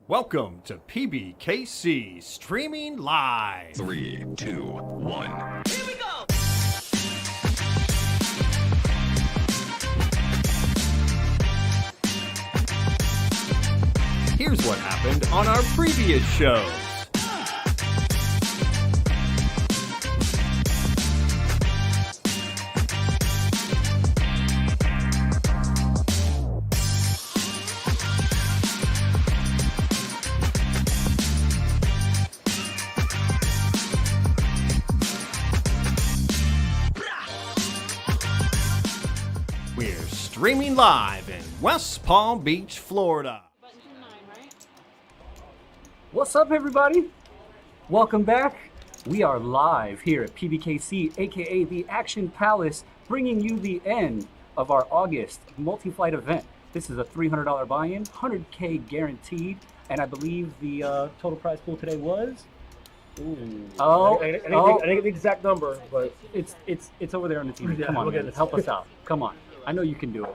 Welcome to PBKC Streaming Live. 3, 2, 1. Here we go! Here's what happened on our previous shows. We're streaming live in West Palm Beach, Florida. What's up, everybody? Welcome back. We are live here at PBKC, aka the Action Palace, bringing you the end of our August multi-flight event. This is a $300 buy-in, 100K guaranteed, and I believe the total prize pool today was. Ooh. Oh, I didn't get the exact number, but it's over there on the TV. Yeah, Come on, look at man. it. Help us out. Come on. I know you can do it.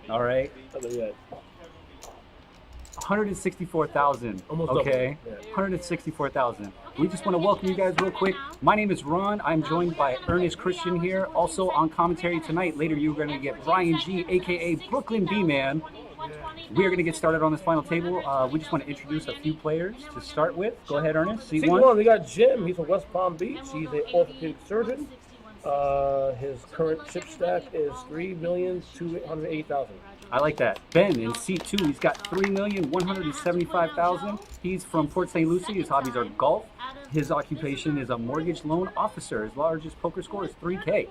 All right. 164,000. Almost okay. double. Yeah. 164,000. We just want to welcome you guys real quick. My name is Ron. I'm joined by Ernest Christian here. Also on commentary tonight. Later you're going to get Brian G, aka Brooklyn B-Man. We are going to get started on this final table. We just want to introduce a few players to start with. Go ahead, Ernest. Seat one, we got Jim. He's from West Palm Beach. He's an orthopedic surgeon. His current chip stack is 3,280,000. I like that. Ben in seat 2, he's got 3,175,000. He's from Port St. Lucie. His hobbies are golf. His occupation is a mortgage loan officer. His largest poker score is 3K.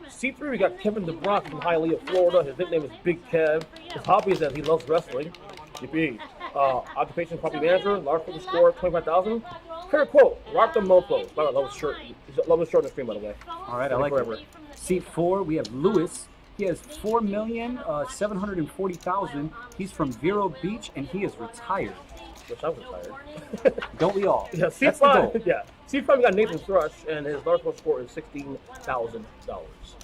Seat 3, we got Kevin DeBrock from Hialeah, Florida. His nickname is Big Kev. His hobby is that he loves wrestling. Yippee. Occupation property manager. Large poker score 25,000. Favorite quote: "Rock the mofo." By the way, love his shirt. He's love his shirt on the screen, by the way. All right, I like forever. it. Seat 4, we have Lewis. He has 4,740,000. He's from Vero Beach, and he is retired. Which I'm retired. Don't we all? Yeah, That's the goal. C5. Yeah, C5. We got Nathan Thrush, and his large poker score is $16,000.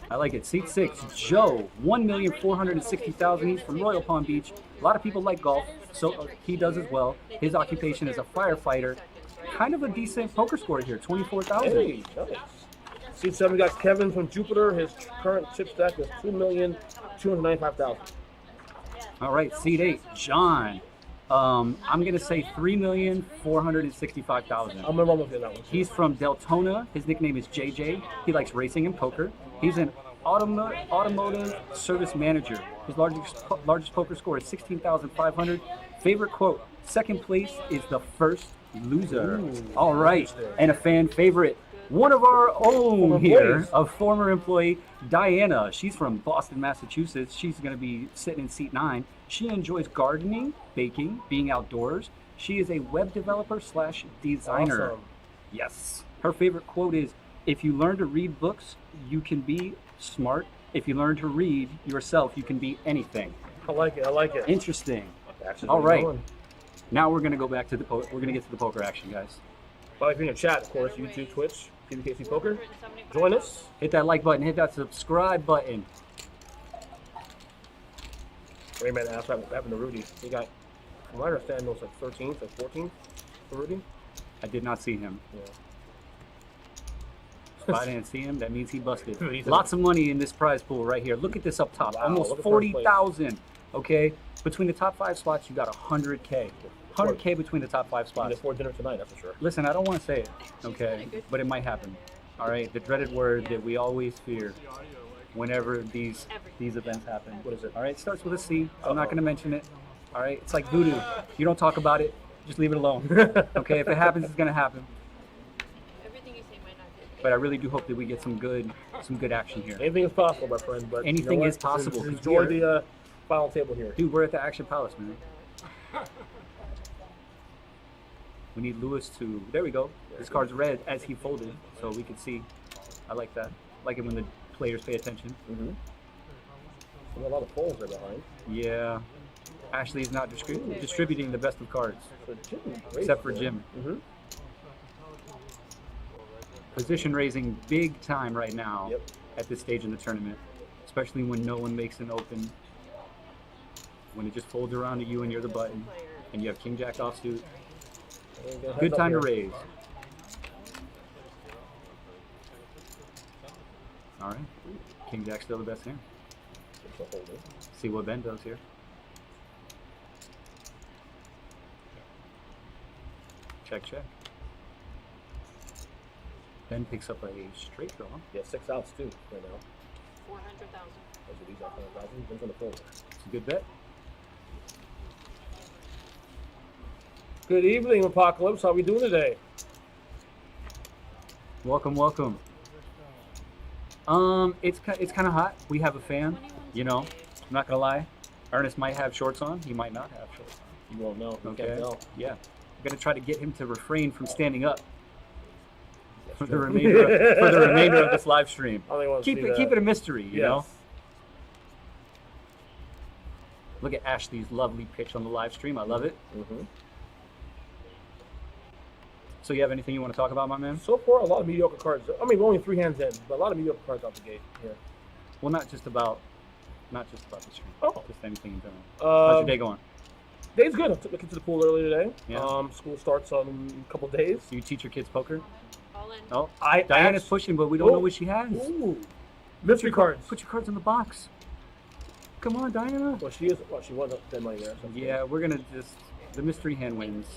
I like it. Seat 6, Joe, 1,460,000. He's from Royal Palm Beach. A lot of people like golf, so he does as well. His occupation is a firefighter. Kind of a decent poker score here, 24,000. Hey, nice. Seat 7, we got Kevin from Jupiter. His current chip stack is 2,295,000. All right, seat 8, John. I'm gonna say 3,465,000. I'm gonna run with you on that one. He's from Deltona. His nickname is JJ. He likes racing and poker. He's an automotive service manager. His largest poker score is 16,500. Favorite quote: "Second place is the first loser." Ooh, all right, interesting. and a fan favorite. One of our own Former here, employees. a former employee, Diana. She's from Boston, Massachusetts. She's going to be sitting in seat 9. She enjoys gardening, baking, being outdoors. She is a web developer / designer. Awesome. Yes. Her favorite quote is, "If you learn to read books, you can be smart. If you learn to read yourself, you can be anything." I like it. I like it. Interesting. Actually, All right. going. Now we're going to go back to we're going to get to the poker action, guys. Well, if you're in the chat, of course, YouTube, Twitch, PBKC Poker. Join us. Hit that like button, hit that subscribe button. Rayman asked what happened to Rudy. He got, from what I understand, it was like 13th or 14th for Rudy. I did not see him. Yeah. If I didn't see him, that means he busted. Dude, he's Lots of money in this prize pool right here. Look at this up top. Wow, Almost look at 40,000. Okay? Between the top 5 spots, you got 100K. 100K between the top 5 You can spots. afford dinner tonight, that's for sure. Listen, I don't want to say it, okay? But it might happen. All right? The dreaded word that we always fear whenever these events happen. What is it? All right? It starts with a C. I'm not going to mention it. All right? It's like voodoo. You don't talk about it. Just leave it alone. Okay? If it happens, it's going to happen. Everything you say might not be. But I really do hope that we get some good action here. Anything is possible, my friend. But Anything you know what? is possible, Just 'cause enjoy we the final table here. Dude, we're at the Action Palace, man. We need Lewis to... There we go. This card's red as he folded, so we can see. I like that. I like it when the players pay attention. Mm-hmm. A lot of polls there behind. Yeah. Ashley's not distributing the best of cards, So Jim, except for Jim. Mm-hmm. Position raising big time right now Yep. at this stage in the tournament, especially when no one makes an open. When it just folds around to you and you're the button. And you have king jack offsuit. Good time to raise. All right. King jack's still the best hand. See what Ben does here. Check, check. Ben picks up a straight draw. Yeah, 6 outs too right now. 400,000. Those are these out 400,000. Ben's on the folder. It's a good bet. Good evening, Apocalypse. How we doing today? Welcome, welcome. It's kind of hot. We have a fan. You know, I'm not gonna lie. Ernest might have shorts on. He might not have shorts on. You won't know. You Okay. can't tell. Yeah. I'm gonna try to get him to refrain from standing up for the remainder of this live stream. I only want to Keep see it a that. mystery, you know. Yes. Look at Ashley's lovely pitch on the live stream. I love it. Mm-hmm. So you have anything you want to talk about, my man? So far, a lot of mediocre cards. I mean, we're only 3 hands in, but a lot of mediocre cards out the gate here. Well, not just about the stream. Oh. Just anything in general. How's your day going? Day's good. I took the kids to the pool earlier today. Yeah. School starts on a couple days. Do you teach your kids poker? All in. No. Diana's pushing, but we don't know what she has. Ooh. Mystery cards. Put your cards in the box. Come on, Diana. Well, she is. Well, she was up dead money there. So Yeah, we're gonna just the mystery hand wins.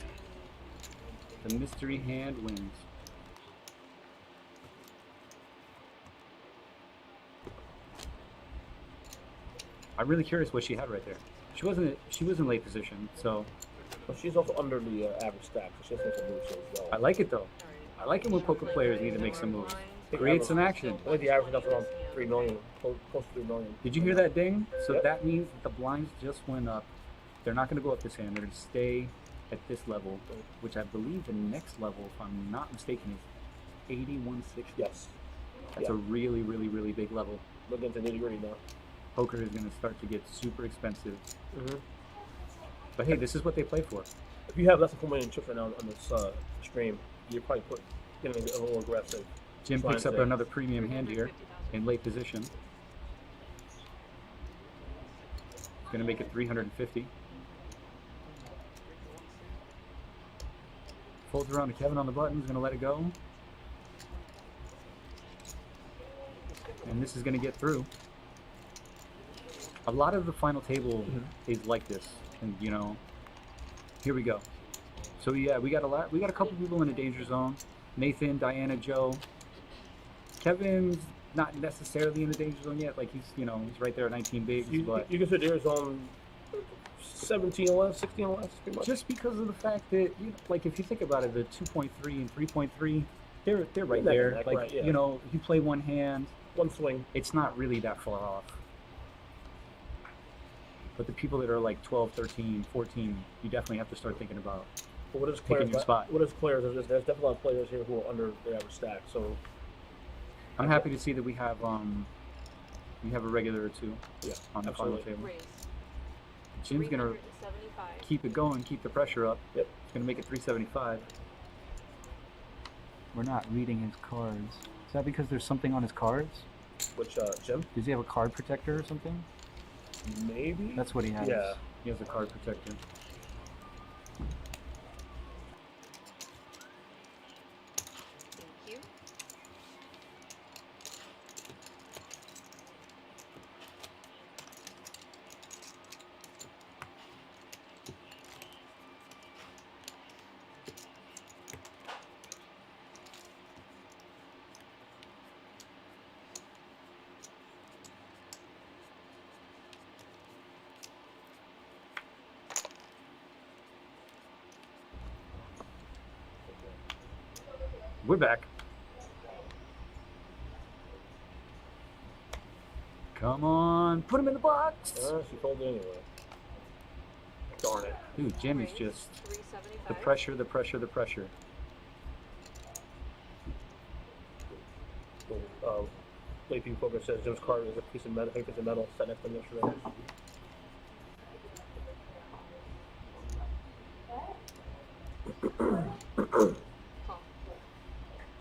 The mystery hand wins. I'm really curious what she had right there. She was in late position, so But she's also under the average stack, so she has some moves as well. I like it though. I like it when poker players need to make some moves. Create some action. I think the average is around 3 million, close to 3 million. Did you hear that ding? So Yep. that means that the blinds just went up. They're not going to go up this hand. They're going to stay at this level, which I believe the next level, if I'm not mistaken, is 8160. Yes. That's Yeah. a really, really, really big level. Look into nitty-gritty now. Poker is going to start to get super expensive. Mm-hmm. But hey, this is what they play for. If you have less than 4 million chips right now on this stream, you're probably getting a little aggressive. Jim Fine picks up thing. another premium hand here in late position. It's going to make it 350. Folds around to Kevin on the button. He's going to let it go. And this is going to get through. A lot of the final table is like this. And, you know, here we go. So, yeah, we got a couple people in the danger zone. Nathan, Diana, Joe. Kevin's not necessarily in the danger zone yet. Like, he's right there at 19 bigs. But You consider yours on 17 or less, 16 or less, pretty much. just because of the fact that, like, if you think about it, the 2.3 and 3.3, they're right Neck and there. neck, Like, right, yeah. you play one hand, One swing. it's not really that far off. But the people that are like 12, 13, 14, you definitely have to start thinking about. But what is Picking players? your spot. What is players? There's definitely a lot of players here who are under their average stack. So I'm happy to see that we have a regular or two yeah, on the absolutely. final table. Raise. Jim's gonna 375. keep it going, keep the pressure up. Yep. It's gonna make it 375. We're not reading his cards. Is that because there's something on his cards? Which Jim? Does he have a card protector or something? Maybe. That's what he has. Yeah. He has a card protector. Thank you. We're back. Come on, put him in the box. She folded anyway. Darn it. Dude, Jim is just 375. the pressure, the pressure, the pressure. Late People Poker says Jim's card is a piece of metal. I think it's a metal set next to him yesterday. Call.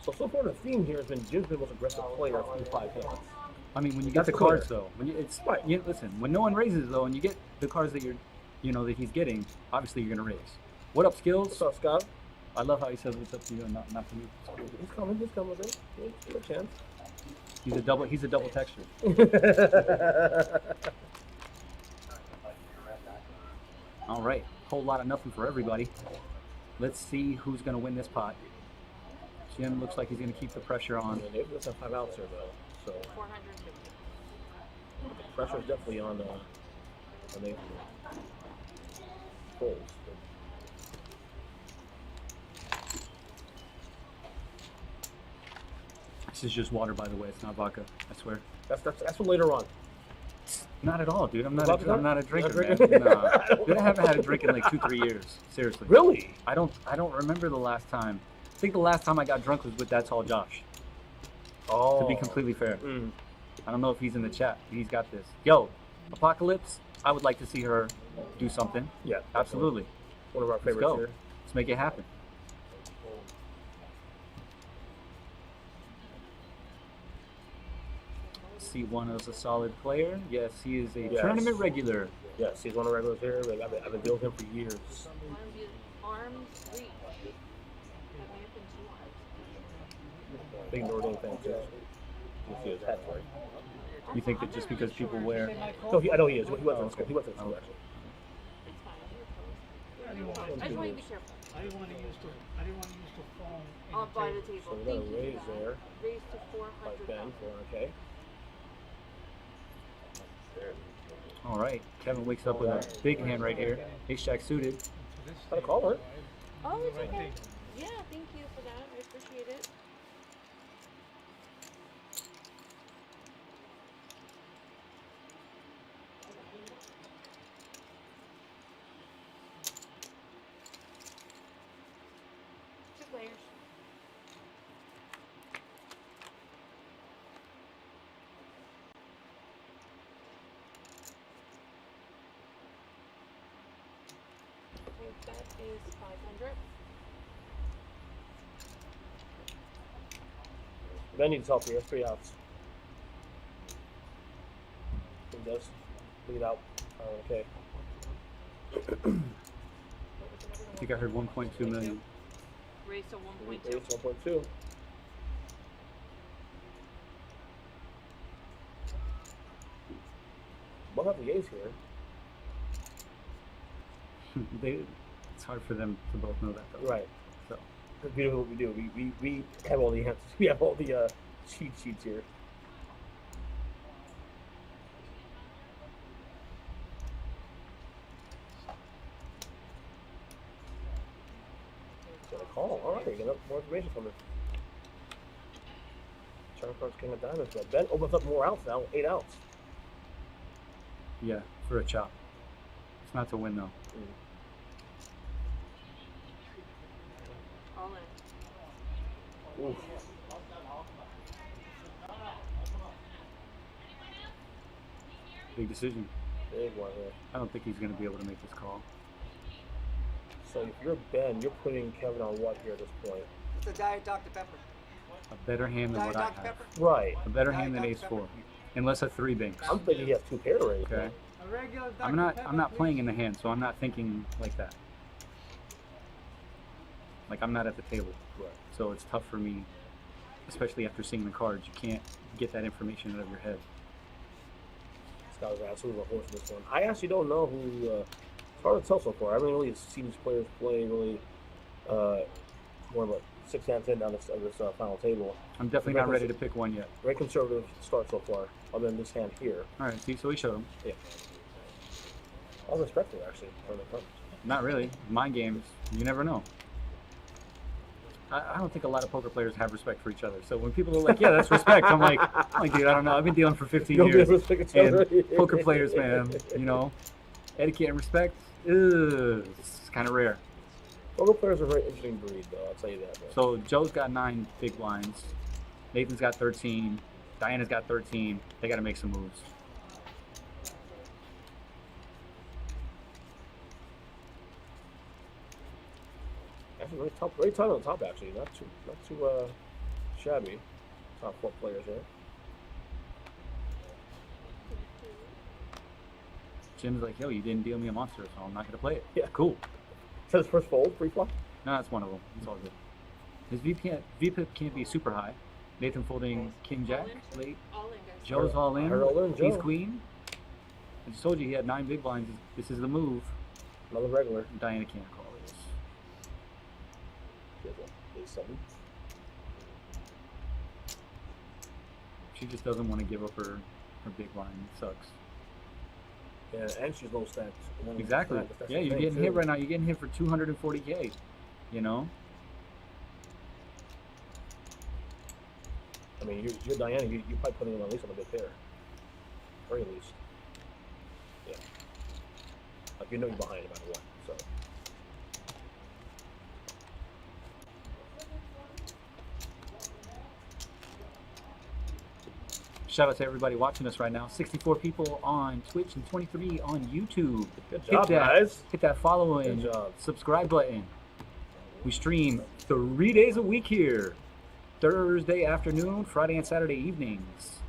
So far the theme here has been Jim's been the most aggressive player through 5 hands. I mean, when you get That's the clear. cards though, when you, it's Right. listen, when no one raises though, and you get the cards that you're you know, that he's getting, obviously you're gonna raise. What up, Skills? What's up, Scott? I love how he says what's up to you and not to me. He's coming, bro. Give him a chance. He's a double texture. All right, whole lot of nothing for everybody. Let's see who's gonna win this pot. Jim looks like he's gonna keep the pressure on. Yeah, they've got 5 outs here though, so 450. the pressure is definitely on Nathan. Folds. This is just water, by the way. It's not vodka. I swear. That's for later on. Not at all, dude. I'm not Vodka? a drinker, Not man. drinking? Nah. Dude, I haven't had a drink in like 2-3 years. Seriously. Really? I don't remember the last time. I think the last time I got drunk was with That's All Josh. Oh. To be completely fair. Mm. I don't know if he's in the chat. He's got this. Yo, Apocalypse. I would like to see her do something. Yeah. Absolutely. One of our Let's favorites go. here. Let's make it happen. C1 is a solid player. Yes, he is a Yes. tournament regular. Yes, he's one of the regulars here. Like, I've been dealing with him for years. Arms reach. That may have been 2 arms. Big Notre Dame fan too. You see his hat, right? You think that just because people wear... No, I know he is. He went to school. He went to school actually. It's fine. You're close. I just want you to be careful. I didn't want to use the phone. I'll buy the table. So we got a Thank you raise for that. there. Raise to By 400. Ben, 400K. All right, Kevin wakes up with a big hand right here. Ace-Jack suited. Got a caller. Oh, it's okay. Yeah, thank you for that. I appreciate it. Two players. I think that is 500. Ben needs help here. That's 3 outs. He does. Lead out. Okay. I think I heard 1.2 million. Raise to 1.2. Raise 1.2. We'll have the A's here. It's hard for them to both know that, though. Right. So, That's beautiful what we do. We have all the answers. We have all the cheat sheets here. Got a call. All right, we got more information from it. Charlie Cards King of Diamonds. But Ben opens up more outs now. 8 outs. yeah, for a chop. It's not to win, though. All in. Oof. Big decision. Big one here. I don't think he's going to be able to make this call. So if you're Ben, you're putting Kevin on what here at this point? It's a Diet Dr. Pepper. A better hand than Diet what I Dr. have. Pepper. Right. A better Diet hand than Dr. ace Pepper. 4. Unless a 3 banks. I'm thinking he has 2 pair raised. Okay. A regular Dr. I'm not Pepper, playing please. in the hand, so I'm not thinking like that. Like, I'm not at the table. Right. So it's tough for me, especially after seeing the cards. You can't get that information out of your head. This guy was absolutely a horse in this one. I actually don't know who. It's hard to tell so far. I haven't really seen these players play really more of a 6 hands in down this final table. I'm definitely not ready to pick one yet. Very conservative start so far, other than this hand here. All right, see, so he showed him. Yeah. I was respectful actually for the cards. Not really. Mind games, you never know. I don't think a lot of poker players have respect for each other. So when people are like, yeah, that's respect, I'm like, dude, I don't know. I've been dealing for 15 You don't years. give respect to And each other. poker players, man, you know, etiquette and respect, it's kind of rare. Poker players are a very interesting breed, though. I'll tell you that. Man. So Joe's got 9 big blinds. Nathan's got 13. Diana's got 13. They got to make some moves. Actually, very tight on the top. Actually, not too shabby. Top 4 players here. Jim's like, yo, you didn't deal me a monster, so I'm not gonna play it. Yeah. Cool. Says first fold, free flop. No, that's one of them. It's all good. His VPIP can't be super high. Nathan folding King Jack late. All in, guys. Joe's all in. All in, He's Joe. queen. I just told you he had 9 big blinds. This is the move. Another regular. Diana can't call this. She has a 7. She just doesn't want to give up her big blind. It sucks. Yeah, and she's low stacked. Exactly. That's Yeah, the you're thing, getting too. hit right now. You're getting hit for 240K. You know? I mean, you're Diana. You're probably putting him at least on a big pair. Very least. Yeah. Like, you know you're behind no matter what. So. Shout out to everybody watching us right now. 64 people on Twitch and 23 on YouTube. Good job, hit that, guys. Hit that follow and Good job. subscribe button. We stream 3 days a week here. Thursday afternoon, Friday and Saturday evenings.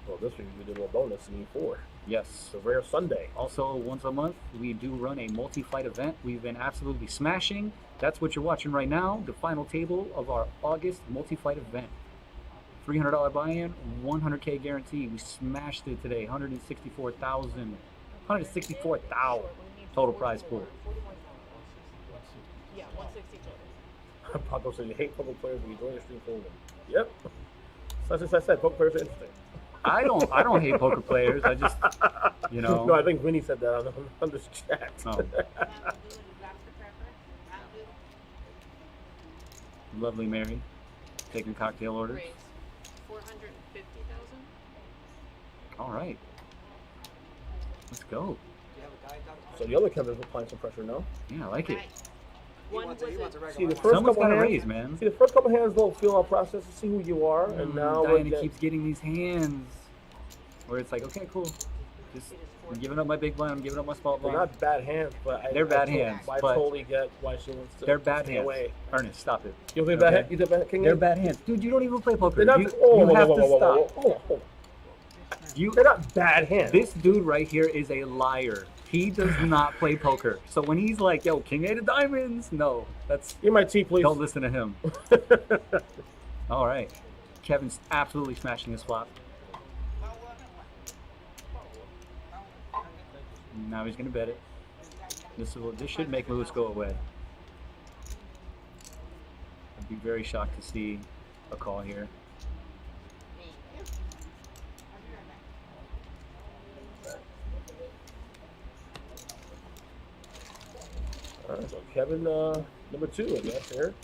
Well, this week we did a little bonus in E4. Yes. It's a rare Sunday. Also, once a month, we do run a multi-flight event. We've been absolutely smashing. That's what you're watching right now, the final table of our August multi-flight event. $300 buy-in, 100K guarantee. We smashed it today, 164,000 total prize pool. Yeah, 160 total. Paco said you hate poker players when you join the stream folding. Yep. So that's as I said, poker players are interesting. I don't hate poker players. I just, you know. No, I think Vinny said that on this chat. Oh. Lovely Mary, taking cocktail orders. Raise 450,000. All right, let's go. Do you have a guide, Dr. So the other Kevin's applying some pressure now. Yeah, I like it. He One wants a was regular See, the one. first Someone's couple got to hands, raise, man. See, the first couple hands, little feel out process to see who you are, and now we're Diana getting, keeps getting these hands where it's like, okay, cool. Just I'm giving up my big blind. I'm giving up my small they're blind. not bad hands, but They're bad hands, I but totally get why she wants to They're bad stay hands. away. Ernest, stop it. You think bad Okay. hand? You think bad king? They're bad hands, dude. You don't even play poker. They're not. You, Oh, you whoa, have whoa, to whoa, whoa, stop. whoa, whoa, whoa. You, They're not bad hands. this dude right here is a liar. He does not play poker. So when he's like, "Yo, King 8 of diamonds," no, that's You're my T, please. don't listen to him. All right, Kevin's absolutely smashing his flop. Now he's gonna bet it. This should make Lewis go away. I'd be very shocked to see a call here. All right, so Kevin, number 2, I guess here.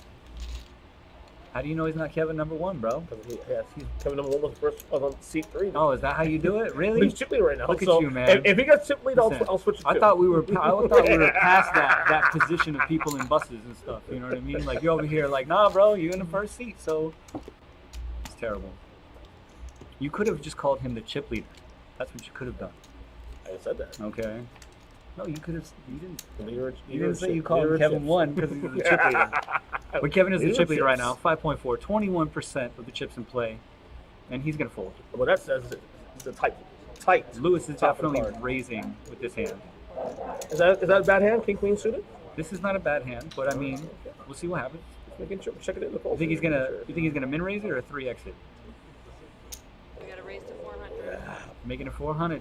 How do you know he's not Kevin number 1, bro? Because he's Kevin number 1 was the first on seat 3. Oh, is that how you do it? But Really? he's chip lead right now. Look at so you, man. If he got chip lead, Listen, I'll switch it I to. thought we were past that position of people in buses and stuff. You know what I mean? Like you're over here, like, nah, bro, you're in the first seat, so it's terrible. You could have just called him the chip leader. That's what you could have done. I said that. Okay. No, you could have. You didn't. You You didn't say you called him Kevin 1 because he's the chip leader. But Kevin is the chip leader right now. 5.4, 21% of the chips in play, and he's gonna fold. Well, that says it's a tight. Lewis is Top of the definitely card. raising with this hand. Is that a bad hand? King queen suited? This is not a bad hand, but I mean, we'll see what happens. We can check it in the You fold. think he's gonna min raise it or 3 exit? We got to raise to 400. Making it 400.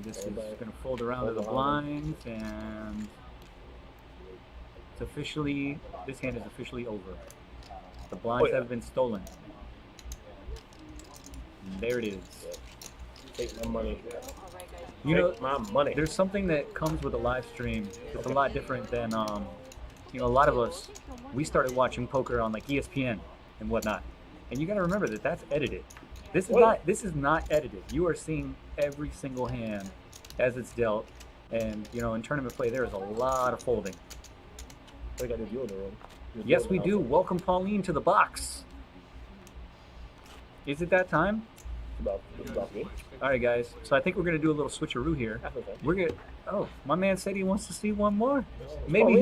This is gonna fold around to the blinds, and it's officially, this hand is officially over. The blinds have been stolen. And there it is. Take my money. All right, guys. You know, Take my money. there's something that comes with a live stream that's a lot different than, you know, a lot of us, we started watching poker on like ESPN and whatnot. And you gotta remember that that's edited. This is not edited. You are seeing every single hand as it's dealt. And, you know, in tournament play, there is a lot of folding. We got to deal in the room. Yes, we do. Welcome Pauline to the box. Is it that time? It's about me. All right, guys. So I think we're gonna do a little switcheroo here. That's okay. We're gonna. Oh, my man said he wants to see one more. Maybe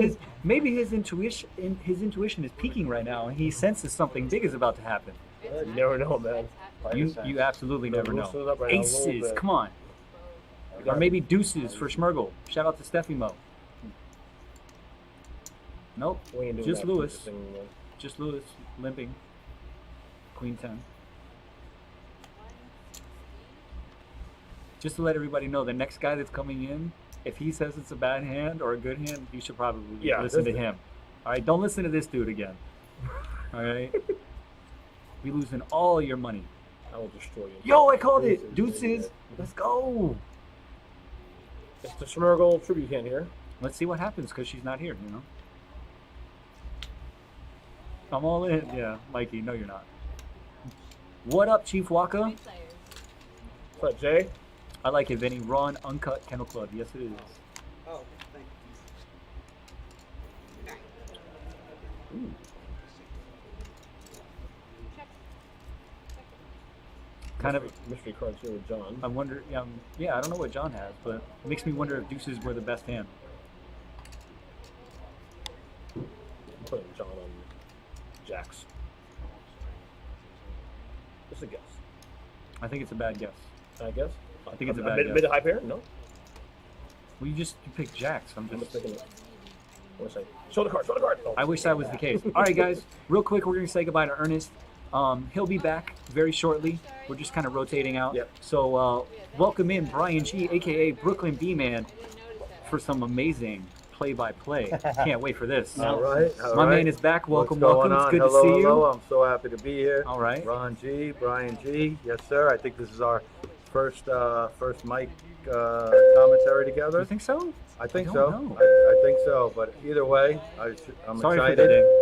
his intuition is peaking right now, and he senses something big is about to happen. You never know, man. You absolutely never loosen it know. up right now a little Aces, bit. come on. You Or got maybe deuces for Schmergel. Shout out to Steffi Mo. Nope, We ain't doing just that Lewis. future thing, man. Just Lewis limping. Queen 10. Just to let everybody know, the next guy that's coming in, if he says it's a bad hand or a good hand, you should probably listen to him. All right, don't listen to this dude again. All right, be losing all your money. I will destroy you. Yo, I called it. Deuces. Let's go. It's the Schmergel tribute hand here. Let's see what happens because she's not here. You know. I'm all in. Yeah, Mikey. No, you're not. What up, Chief Waka? What's up, Jay? I like it, Vinny. Raw and uncut Kennel Club. Yes, it is. Oh, thank you. Ooh. Kind of. Mystery cards here with John. I wonder. Yeah, I don't know what John has, but it makes me wonder if deuces were the best hand. I'm putting John on jacks. Just a guess. I think it's a bad guess. I guess. I think it's a bad mid, guess. mid to high pair? No. Well, you picked jacks. I'm just picking it. What's that? Show the card. Show the card. Oh. I wish that was the case. All right, guys. Real quick, we're gonna say goodbye to Ernest. He'll be back very shortly. We're just kind of rotating out. Yep. So welcome in Brian G, aka Brooklyn B-Man, for some amazing play-by-play. Can't wait for this. All right. My man is back. Welcome, What's going welcome. It's on? good Hello, to see you. hello. I'm so happy to be here. All right. Ron G, Brian G. Yes, sir. I think this is our first mic commentary together. You think so? I think I so. don't know. I think so. But either way, I'm Sorry for the excited. ding.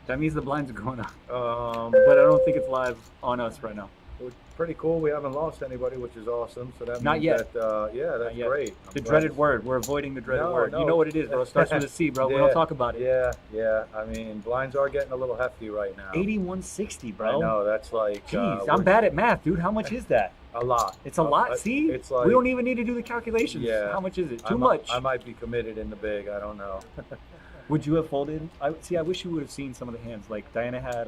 That means the blinds are going up. But I don't think it's live on us right now. It's pretty cool. We haven't lost anybody, which is awesome. So that Not means yet. that yeah, that's Not yet. great. The I'm dreaded glad. word. We're avoiding the dreaded No, word. no. You know what it is, bro. It starts with a C, bro. We Yeah. don't talk about it. Yeah. I mean, blinds are getting a little hefty right now. 8160, bro. I know. That's like. Jeez, I'm bad at math, dude. How much is that? A lot. It's a lot. See, It's like. we don't even need to do the calculations. Yeah. How much is it? I Too mi- much. I might be committed in the big. I don't know. Would you have folded? I wish you would have seen some of the hands. Like Diana had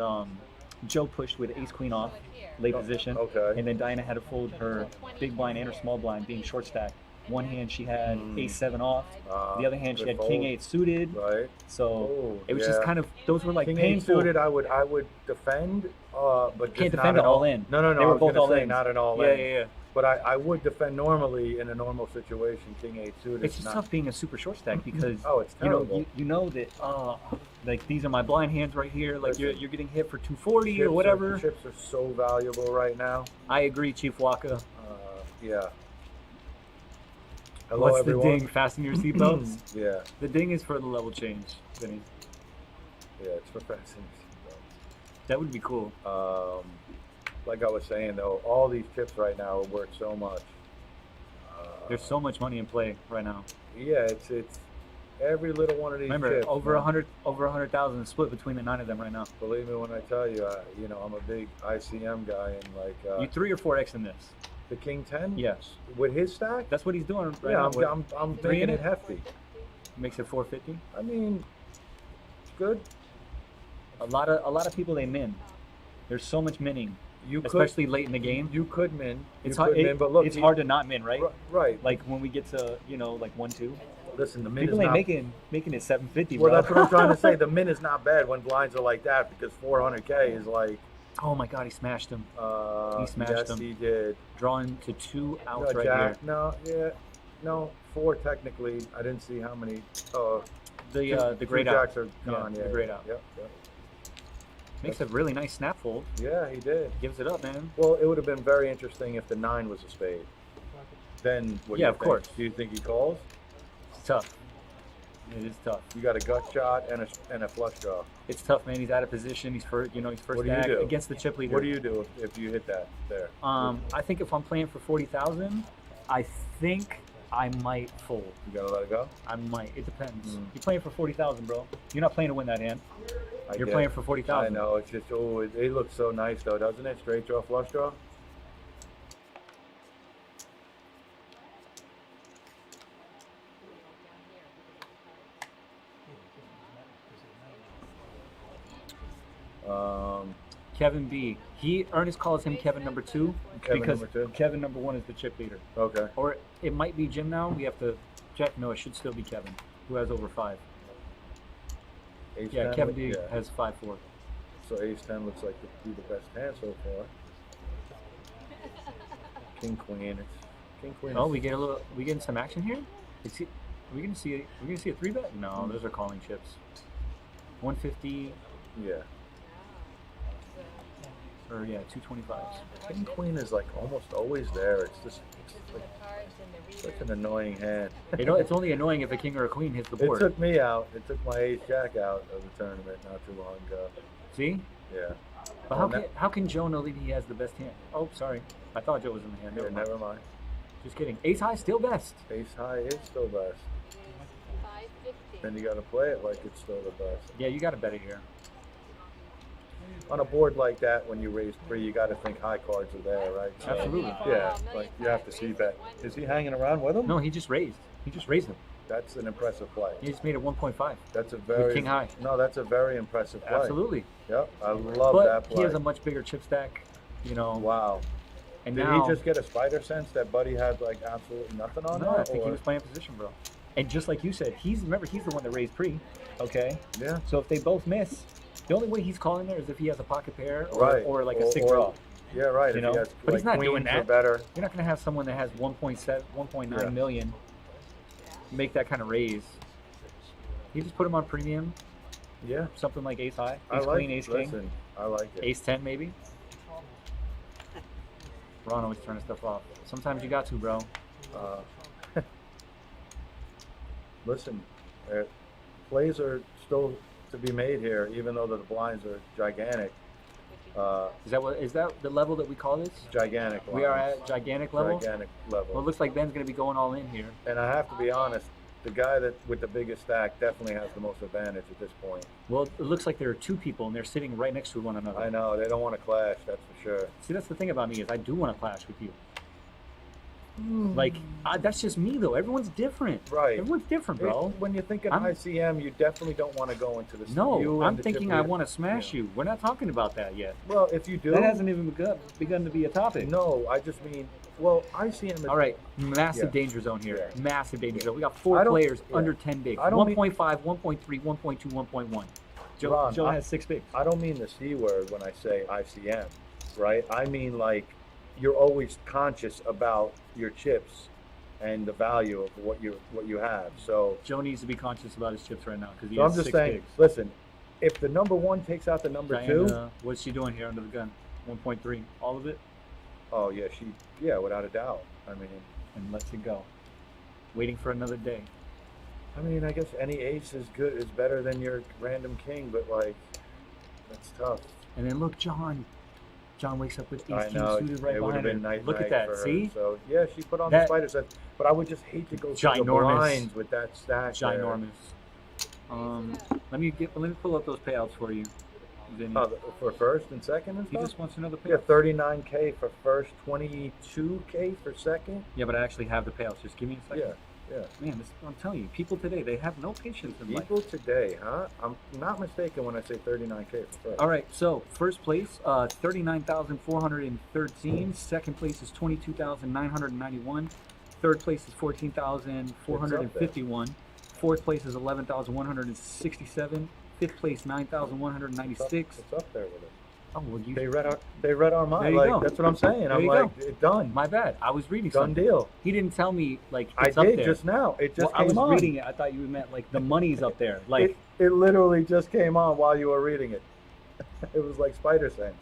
Joe pushed with ace queen off, late position. Okay. And then Diana had to fold her big blind and her small blind, being short stacked. One hand she had ace 7 off. The other hand she good had fold. king 8 suited. Right. So Oh, it was just yeah. kind of, those were like King 8 painful. suited. I would defend, but just Can't not defend an it all in. No. They were I was both gonna all say in. not an all Yeah, in. yeah. But I would defend normally in a normal situation. King 8 suited. It's just not, tough being a super short stack because Oh, it's terrible. you know that like these are my blind hands right here. Like Listen. you're getting hit for 240 Chips or whatever. Chips are so valuable right now. I agree, Chief Waka. Yeah. Hello, What's everyone. the ding? Fasten your seatbelts. Yeah. The ding is for the level change, Vinny. Yeah. It's for fastening. That would be cool. Like I was saying though, all these chips right now are worth so much. There's so much money in play right now. Yeah, it's every little one of these Remember, chips. over man. 100,000 is split between the 9 of them right now. Believe me when I tell you, I'm a big ICM guy, and like You 3 or 4x in this? the King 10. Yes. With his stack. That's what he's doing right Yeah, now. With- I'm three in making it? it hefty. makes it 450. I mean, it's good. A lot of people they min. There's so much minning, You could, especially late in the game. you could min. It's you hard. could min, but look, it's hard to not min, right? Right. Like when we get to like 1-2, Listen, the min people is ain't not. making it 750. Well, bro. that's what I'm trying to say. The min is not bad when blinds are like that because 400K is like. Oh my God, he smashed him. He smashed yes, him. he did. Drawing to 2 outs No, right Jack. here. No, 4 technically. I didn't see how many. The two great out. jacks are gone. the Yeah, great out. Yep. Makes a really nice snap fold. Yeah, he did. Gives it up, man. Well, it would have been very interesting if the 9 was a spade. Then, what do Yeah, you of think? course. Do you think he calls? It's tough. It is tough. You got a gut shot and a flush draw. It's tough, man. He's out of position. He's first. He's first What do you stack do? against the chip leader. What do you do if you hit that there? I think if I'm playing for 40,000, I think I might fold. You gotta let it go. I might. It depends. You're playing for 40,000, bro. You're not playing to win that hand. You're get playing it. for I 40,000. know. It's just it looks so nice though, doesn't it? Straight draw, flush draw. Kevin B. Ernest calls him Kevin number 2 Kevin because number 2? Kevin number 1 is the chip leader. Okay. Or it might be Jim now. We have to check. No, it should still be Kevin, who has over 5. Ace Yeah, 10 Kevin look- D has 5-4. So ace 10 looks like the best hand so far. King queen. King queen. Oh, we getting some action here. Are we gonna see a 3-bet? No, those are calling chips. 150 Yeah. or yeah, 225s. King queen is like almost always there. It's like such an annoying hand. It's only annoying if a king or a queen hits the It board. took me out. It took my ace jack out of the tournament not too long ago. See? Yeah. But Oh, how can Joe know that he has the best hand? Oh, sorry. I thought Joe was in the hand. Here, never mind. Just kidding. Ace high still best. Ace high is still best. 550. Then you got to play it like it's still the best. Yeah, you got to bet it here. On a board like that, when you raise 3, you got to think high cards are there, right? So, Absolutely. Yeah, like you have to see bet. Is he hanging around with him? No, he just raised. He just raised him. That's an impressive play. He just made it 1.5. That's a very king high. No, that's a very impressive play. Absolutely. Yep, I love But that play. he has a much bigger chip stack, you know. Wow. And Did now, he just get a spider sense that Buddy had like absolutely nothing on no, that? I think he or- was playing position, bro. And just like you said, he's the one that raised pre. Okay. Yeah. So if they both miss, the only way he's calling there is if he has a pocket pair or, Right. or like a sick draw. Yeah, right. You if know? he has, But like, he's not doing queens or that. better. You're not going to have someone that has 1.9 Yeah. million make that kind of raise. You just put him on premium, Yeah. something like ace high, I ace like queen, ace king, listen, I like it. ace 10 maybe. Ron always turning stuff off. Sometimes you got to, bro. Listen, plays are still to be made here, even though the blinds are gigantic. Is that the level that we call this? Gigantic. We are lines. at gigantic level. Gigantic Well, level. it looks like Ben's going to be going all in here. And I have to be honest, the guy that with the biggest stack definitely has the most advantage at this point. Well, it looks like there are 2 people and they're sitting right next to one another. I know they don't want to clash. That's for sure. See, that's the thing about me is I do want to clash with you. Like, that's just me though. Everyone's different. Right. Everyone's different, bro. When you think of I'm- ICM, you definitely don't want to go into this. No, you I'm and the thinking chip I leader. want to smash you. We're not talking about that yet. Well, if you do, That hasn't even begun to be a topic. No, I just mean, well, ICM is. All right, massive Yeah. danger zone here. Yeah. Massive danger Yeah. zone. We got I 4 don't- players yeah. under 10 bigs. I don't mean- 1.5, 1.3, 1.2, 1.1. Joe, Ron, Joe I- has 6 bigs. I don't mean the C word when I say ICM, right? I mean like you're always conscious about your chips and the value of what you have. So, Joe needs to be conscious about his chips right now because he so I'm has just 6 saying, bigs. listen, if the number 1 takes out the number 2, Diana, what's she doing here under the gun? 1.3, all of it, oh yeah, without a doubt. I mean, and lets it go. Waiting for another day. I guess any ace is better than your random king, but like, that's tough. And then look, John wakes up with I ace king know. suited right It would have behind been her. night Look at night that, for her. see? So yeah, she put on That- the spider set, but I would just hate to go through the Ginormous. blinds with that stack. there. Ginormous. Let me pull up those payouts for you, Vinny. Oh, for first and second and He stuff. just wants another Yeah, payout. 39K for first, 22K for second. Yeah, but I actually have the payouts. Just give me a second. Yeah. Man, I'm telling you, people today, they have no patience in life. People today, huh? I'm not mistaken when I say 39K for first. All right, so first place, 39,413. Second place is 22,991. Third place is 14,451. Fourth place is 11,167. Fifth place, 9,196. It's up there with us. Oh, well, you. They read our mind. There you Like go. that's what I'm saying. There I'm you like, go. it's done. My bad. I was reading Done something. deal. He didn't tell me like I it's up did there. just now. It just Well, I came was on. reading it. I thought you meant like the money's up there. Like It literally just came on while you were reading it. It was like spider sense.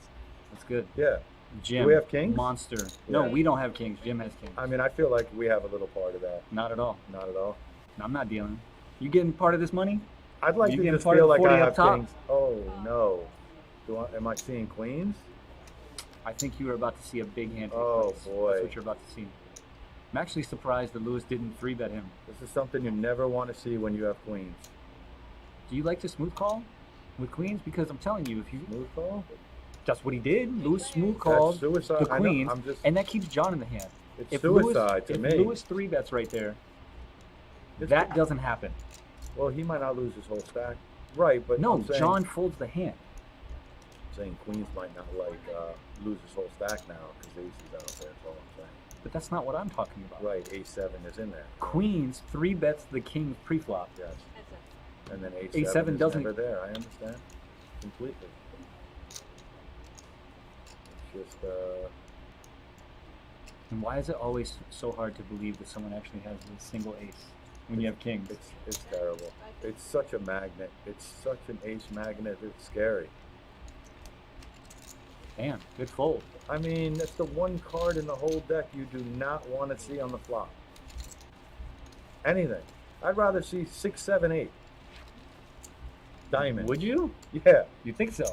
that's good. Yeah. Jim. Do we have kings? Monster. No, Yeah. we don't have kings. Jim has kings. I mean, I feel like we have a little part of that. Not at all. Not at all. I'm not dealing. You getting part of this money? I'd like You to getting just part feel of the like I 40 up have top? kings. Oh no. Am I seeing queens? I think you were about to see a big hand take Oh, place. boy. That's what you're about to see. I'm actually surprised that Lewis didn't 3-bet him. This is something you never want to see when you have queens. Do you like to smooth call with queens? Because I'm telling you, if you Smooth call? that's what he did. Lewis smooth called suicide. the I know, queens, I'm just- and that keeps John in the hand. It's suicide Lewis, to if me. Lewis 3-bets right there, It's- that doesn't happen. Well, he might not lose his whole stack. Right, but No, I'm saying, John folds the hand. saying queens might not like lose his whole stack now because ace is out there. That's all I'm saying. But that's not what I'm talking about. Right, A7 is in there. Queens 3-bets the king pre-flop. Yes. And then A7, A7 is doesn't- never there. I understand completely. It's just And why is it always so hard to believe that someone actually has a single ace when you have kings? it's terrible. It's such a magnet. It's such an ace magnet. It's scary. Damn, good fold. I mean, that's the one card in the whole deck you do not want to see on the flop. Anything. I'd rather see 6, 7, 8. Diamond. Would you? Yeah. You think so?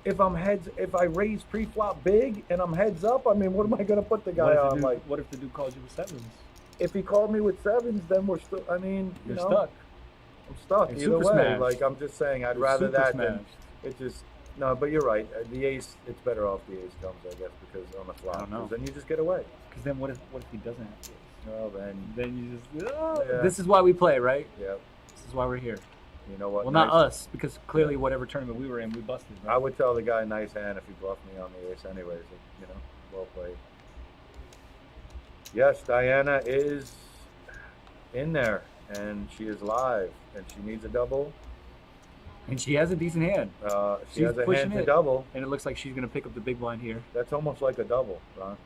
If I raise pre-flop big and I'm heads up, I mean, what am I gonna put the guy on? Like, what if the dude calls you with sevens? if he called me with sevens, then we're still. I mean, You're know, stuck. I'm stuck You're either super way. smashed. Like, I'm just saying, I'd You're rather super that than smashed. it just. No, but you're right. The ace, it's better off the ace comes, I guess, because on the flop, I don't know. 'cause then you just get away. Because then what if he doesn't have the ace? Well, then, Then you just Yeah. This is why we play, right? yeah. This is why we're here. You know what? Well, not nice- us, because clearly whatever tournament we were in, we busted. Right? I would tell the guy nice hand if he bluffed me on the ace, anyways. You know, well played. Yes, Diana is in there, and she is live, and she needs a double. And she has a decent hand, She She's has a pushing hand to it. double. and it looks like she's gonna pick up the big blind here. That's almost like a double, Ron.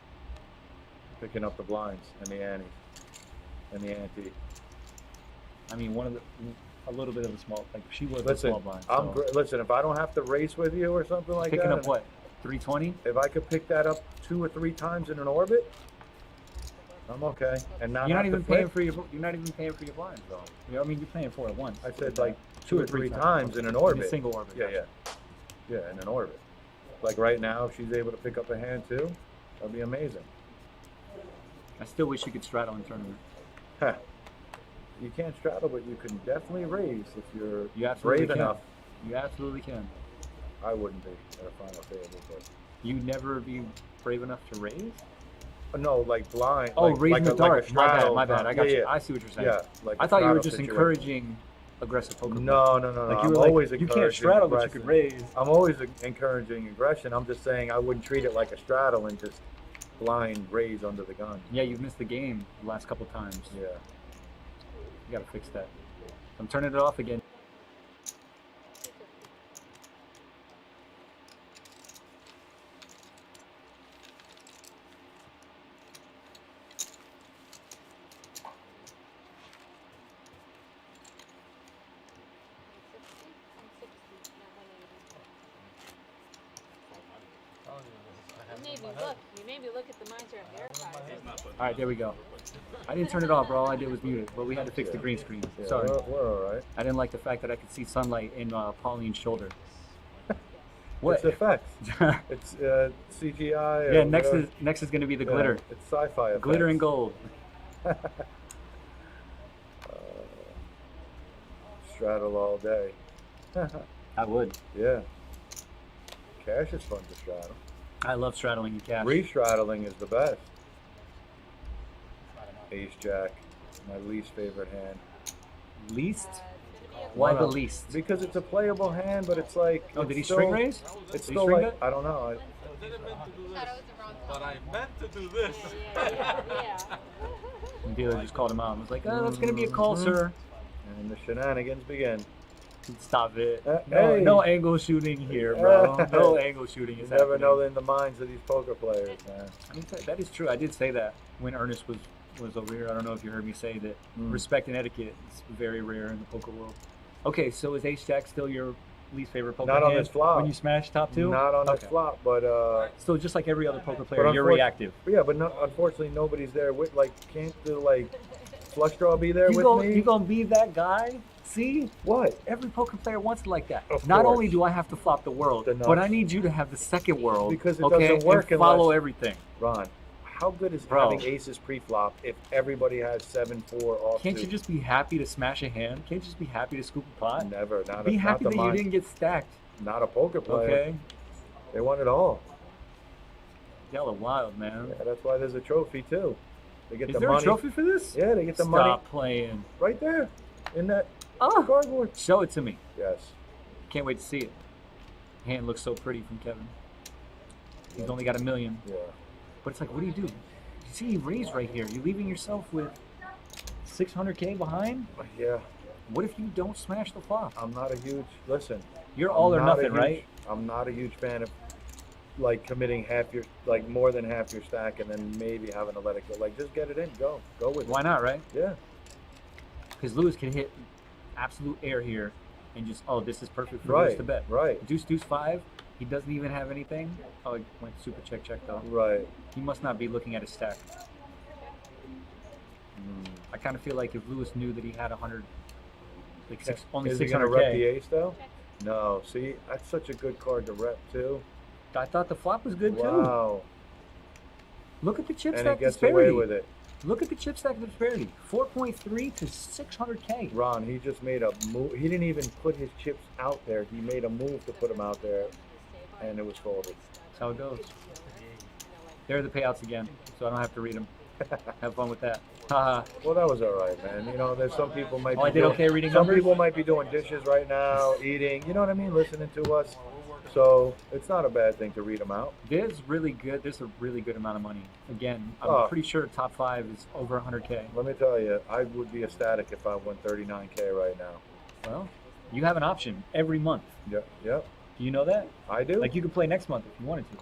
Picking up the blinds and the ante and the ante. I mean, a little bit of a small, like she was a Listen, small blind. I'm so listen. If I don't have to race with you or something like picking that, up what 320. if I could pick that up 2 or 3 times in an orbit, I'm okay. And not You're not have to even paying flip. for your. You're not even paying for your blinds, though. You know, I mean, you're paying for it once. I said like 2 2 or 3 times in an orbit. In a single orbit. Yeah, in an orbit. Like right now, if she's able to pick up a hand too, that'd be amazing. I still wish you could straddle in tournament. Huh. You can't straddle, but you can definitely raise if you're You absolutely brave can. enough. You absolutely can. I wouldn't be at a final table, but You never be brave enough to raise. no, like blind. Oh, like, raising like the a, dart. like a straddle. My bad. I got yeah, you. Yeah. I see what you're saying. Yeah, like I a thought you were straddle just situation. encouraging aggressive poker. No. Like I'm you were always like, you encouraging can't straddle, but you aggression. could raise. I'm always encouraging aggression. I'm just saying I wouldn't treat it like a straddle and just blind raise under the gun. Yeah, you've missed the game the last couple times. Yeah. You gotta fix that. I'm turning it off again. You made me look at the monitor and verify. All right, there we go. I didn't turn it off, bro. All I did was mute it, but we had to fix the green screen. Yeah, Sorry. we're all right. I didn't like the fact that I could see sunlight in Pauline's shoulder. What? It's effects. It's CGI. or Yeah, whatever. next is gonna be the Yeah, glitter. It's sci-fi effects. Glitter and gold. Straddle all day. I would. Yeah. Cash is fun to straddle. I love straddling in cash. Re-straddling is the best. Ace Jack, my least favorite hand. Least? Why One the of- least? Because it's a playable hand, but it's like. Oh, it's did he still- string raise? It's Did he still string like it? I don't know. But I meant to do this. Yeah. And dealer just called him out and was like, oh, that's going to be a call, sir. And the shenanigans begin. Stop it. Hey. No angle shooting here, bro. No angle shooting You is never happening. know in the minds of these poker players, man. I mean, that is true. I did say that when Ernest was over here. I don't know if you heard me say that Mm. respect and etiquette is very rare in the poker world. Okay, so is Ace Jack still your least favorite poker Not on hand this flop. when you smash top two? Not on Okay. this flop, but So just like every other poker player, But you're unfortunately- reactive. yeah, but no, unfortunately nobody's there with like can't the like flush draw be there You with me? gonna be that guy? See? What? Every poker player wants it like that. Of Not course. only do I have to flop the world, The but nuts. I need you to have the second world. Because it okay? doesn't work and follow unless- everything. Ron, how good is Bro. having aces pre-flop if everybody has 7-4 off? Can't you just be happy to smash a hand? Can't you just be happy to scoop a pot? never? Not Be a, happy not that the you mind. didn't get stacked. Not a poker player. Okay? They want it all. Y'all are wild, man. Yeah, that's why there's a trophy too. They get Is the there money. a trophy for this? Yeah, they get the Stop money playing. right there in that Oh, cardboard. show it to me. Yes. Can't wait to see it. Hand looks so pretty from Kevin. He's only got $1 million. Yeah. But it's like, what do you do? You see, he raised right here. You're leaving yourself with 600K behind? Yeah. What if you don't smash the flop? I'm not a huge, listen. You're all I'm or not a nothing, huge- right? I'm not a huge fan of like committing more than half your stack and then maybe having to let it go. Like, just get it in, go with Why it. not, right? Yeah. Because Lewis can hit absolute air here and just, oh, this is perfect for Lewis Right. to bet. Right. Deuce, deuce, 5. He doesn't even have anything. Oh, he went super check, check, though. Right. He must not be looking at his stack. Mm. I kind of feel like if Lewis knew that he had 100, like only Is he gonna rep the 600K. ace though? No. See, that's such a good card to rep too. I thought the flop was good, too. Wow. Look at the chip And stack he gets disparity. away with it. Look at the chip stack disparity. 4.3 to 600K. Ron, he just made a move. He didn't even put his chips out there. He made a move to put them out there, and it was folded. That's how it goes. There are the payouts again, so I don't have to read them. Have fun with that. Haha. Well, that was all right, man. You know, there's some people might. Oh, be I did doing, okay reading Some numbers? people might be doing dishes right now, eating. You know what I mean? Listening to us. So it's not a bad thing to read them out. There's really good. There's a really good amount of money. Again, I'm Oh. pretty sure top 5 is over 100K. Let me tell you, I would be ecstatic if I won 39K right now. Well, you have an option every month. Yep, yep. Do you know that? I do. Like you could play next month if you wanted to.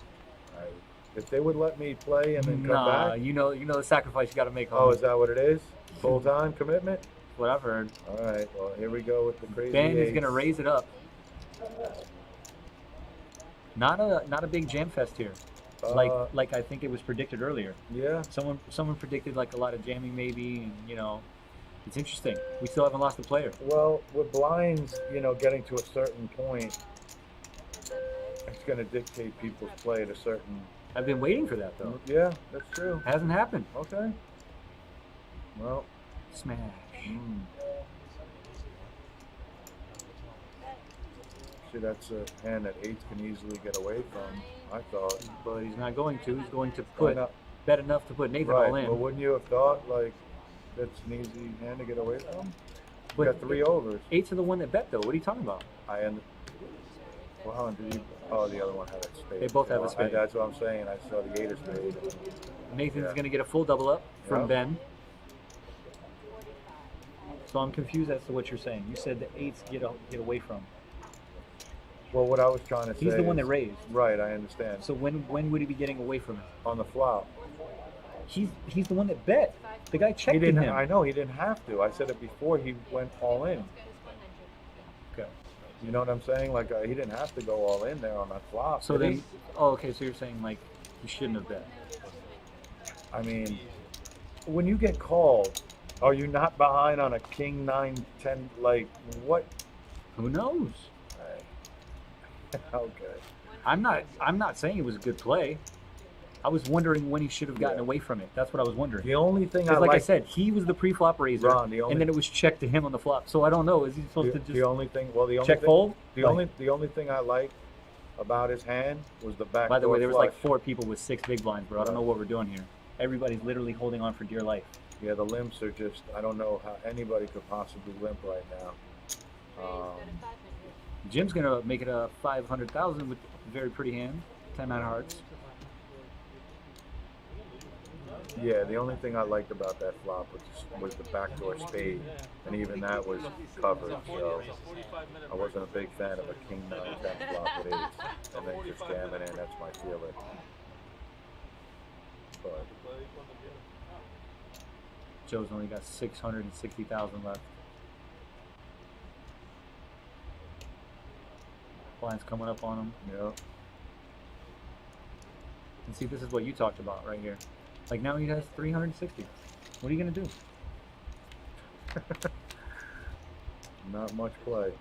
If they would let me play and then come Nah, back. you know the sacrifice you got to make. Oh, homie. is that what it is? Full time commitment? What I've heard. All right. Well, here we go with the crazy. Ben is eights. gonna raise it up. Not a big jam fest here, like I think it was predicted earlier. Yeah. Someone predicted like a lot of jamming maybe, and it's interesting. We still haven't lost a player. Well, with blinds, getting to a certain point, it's going to dictate people's play at a certain. I've been waiting for that though. Yeah, that's true. Hasn't happened. Okay. Well. Smash. See, that's a hand that eights can easily get away from, I thought. But he's not going to. He's going to Why not? bet enough to put Nathan Right, all in. but wouldn't you have thought, like, that's an easy hand to get away from? But Got 3 overs. Eight's are the one that bet though. What are you talking about? Well, how did you? Oh, the other one had a spade. They both have a Well, spade. That's what I'm saying. I saw the 8 of spade. Nathan's Yeah. gonna get a full double up from Yeah. Ben. So I'm confused as to what you're saying. You said the eights get away from. Well, what I was trying to say. He's the one that is- raised. Right, I understand. So when would he be getting away from it? On the flop. He's the one that bet. The guy He checked in didn't. him. I know he didn't have to. I said it before he went all in. Okay. You know what I'm saying? Like he didn't have to go all in there on that flop. So did then, he? okay. So you're saying like he shouldn't have bet. I mean, when you get called, are you not behind on a king 9-10? Like what? Who knows? Okay. I'm not saying it was a good play. I was wondering when he should have gotten Yeah. away from it. That's what I was wondering. The only thing I Because like I like. said, he was the pre-flop raiser, Ron, the only- and then it was checked to him on the flop. So I don't know. Is he supposed to just the only thing. Well, the only check thing, fold? The only thing I liked about his hand was the back. By the way, there was like flush. 4 people with 6 big blinds, bro. I don't know what we're doing here. Everybody's literally holding on for dear life. Yeah, the limps are just. I don't know how anybody could possibly limp right now. Jim's gonna make it a 500,000 with a very pretty hand, 10 9 hearts. Yeah, the only thing I liked about that flop was the backdoor spade, and even that was covered. So I wasn't a big fan of a king 9-10 flop with eights, and then just jamming in. That's my feeling. But Joe's only got 660,000 left. Blinds coming up on him. yeah, And see, this is what you talked about right here. Like now he has 360. What are you gonna do? not much play.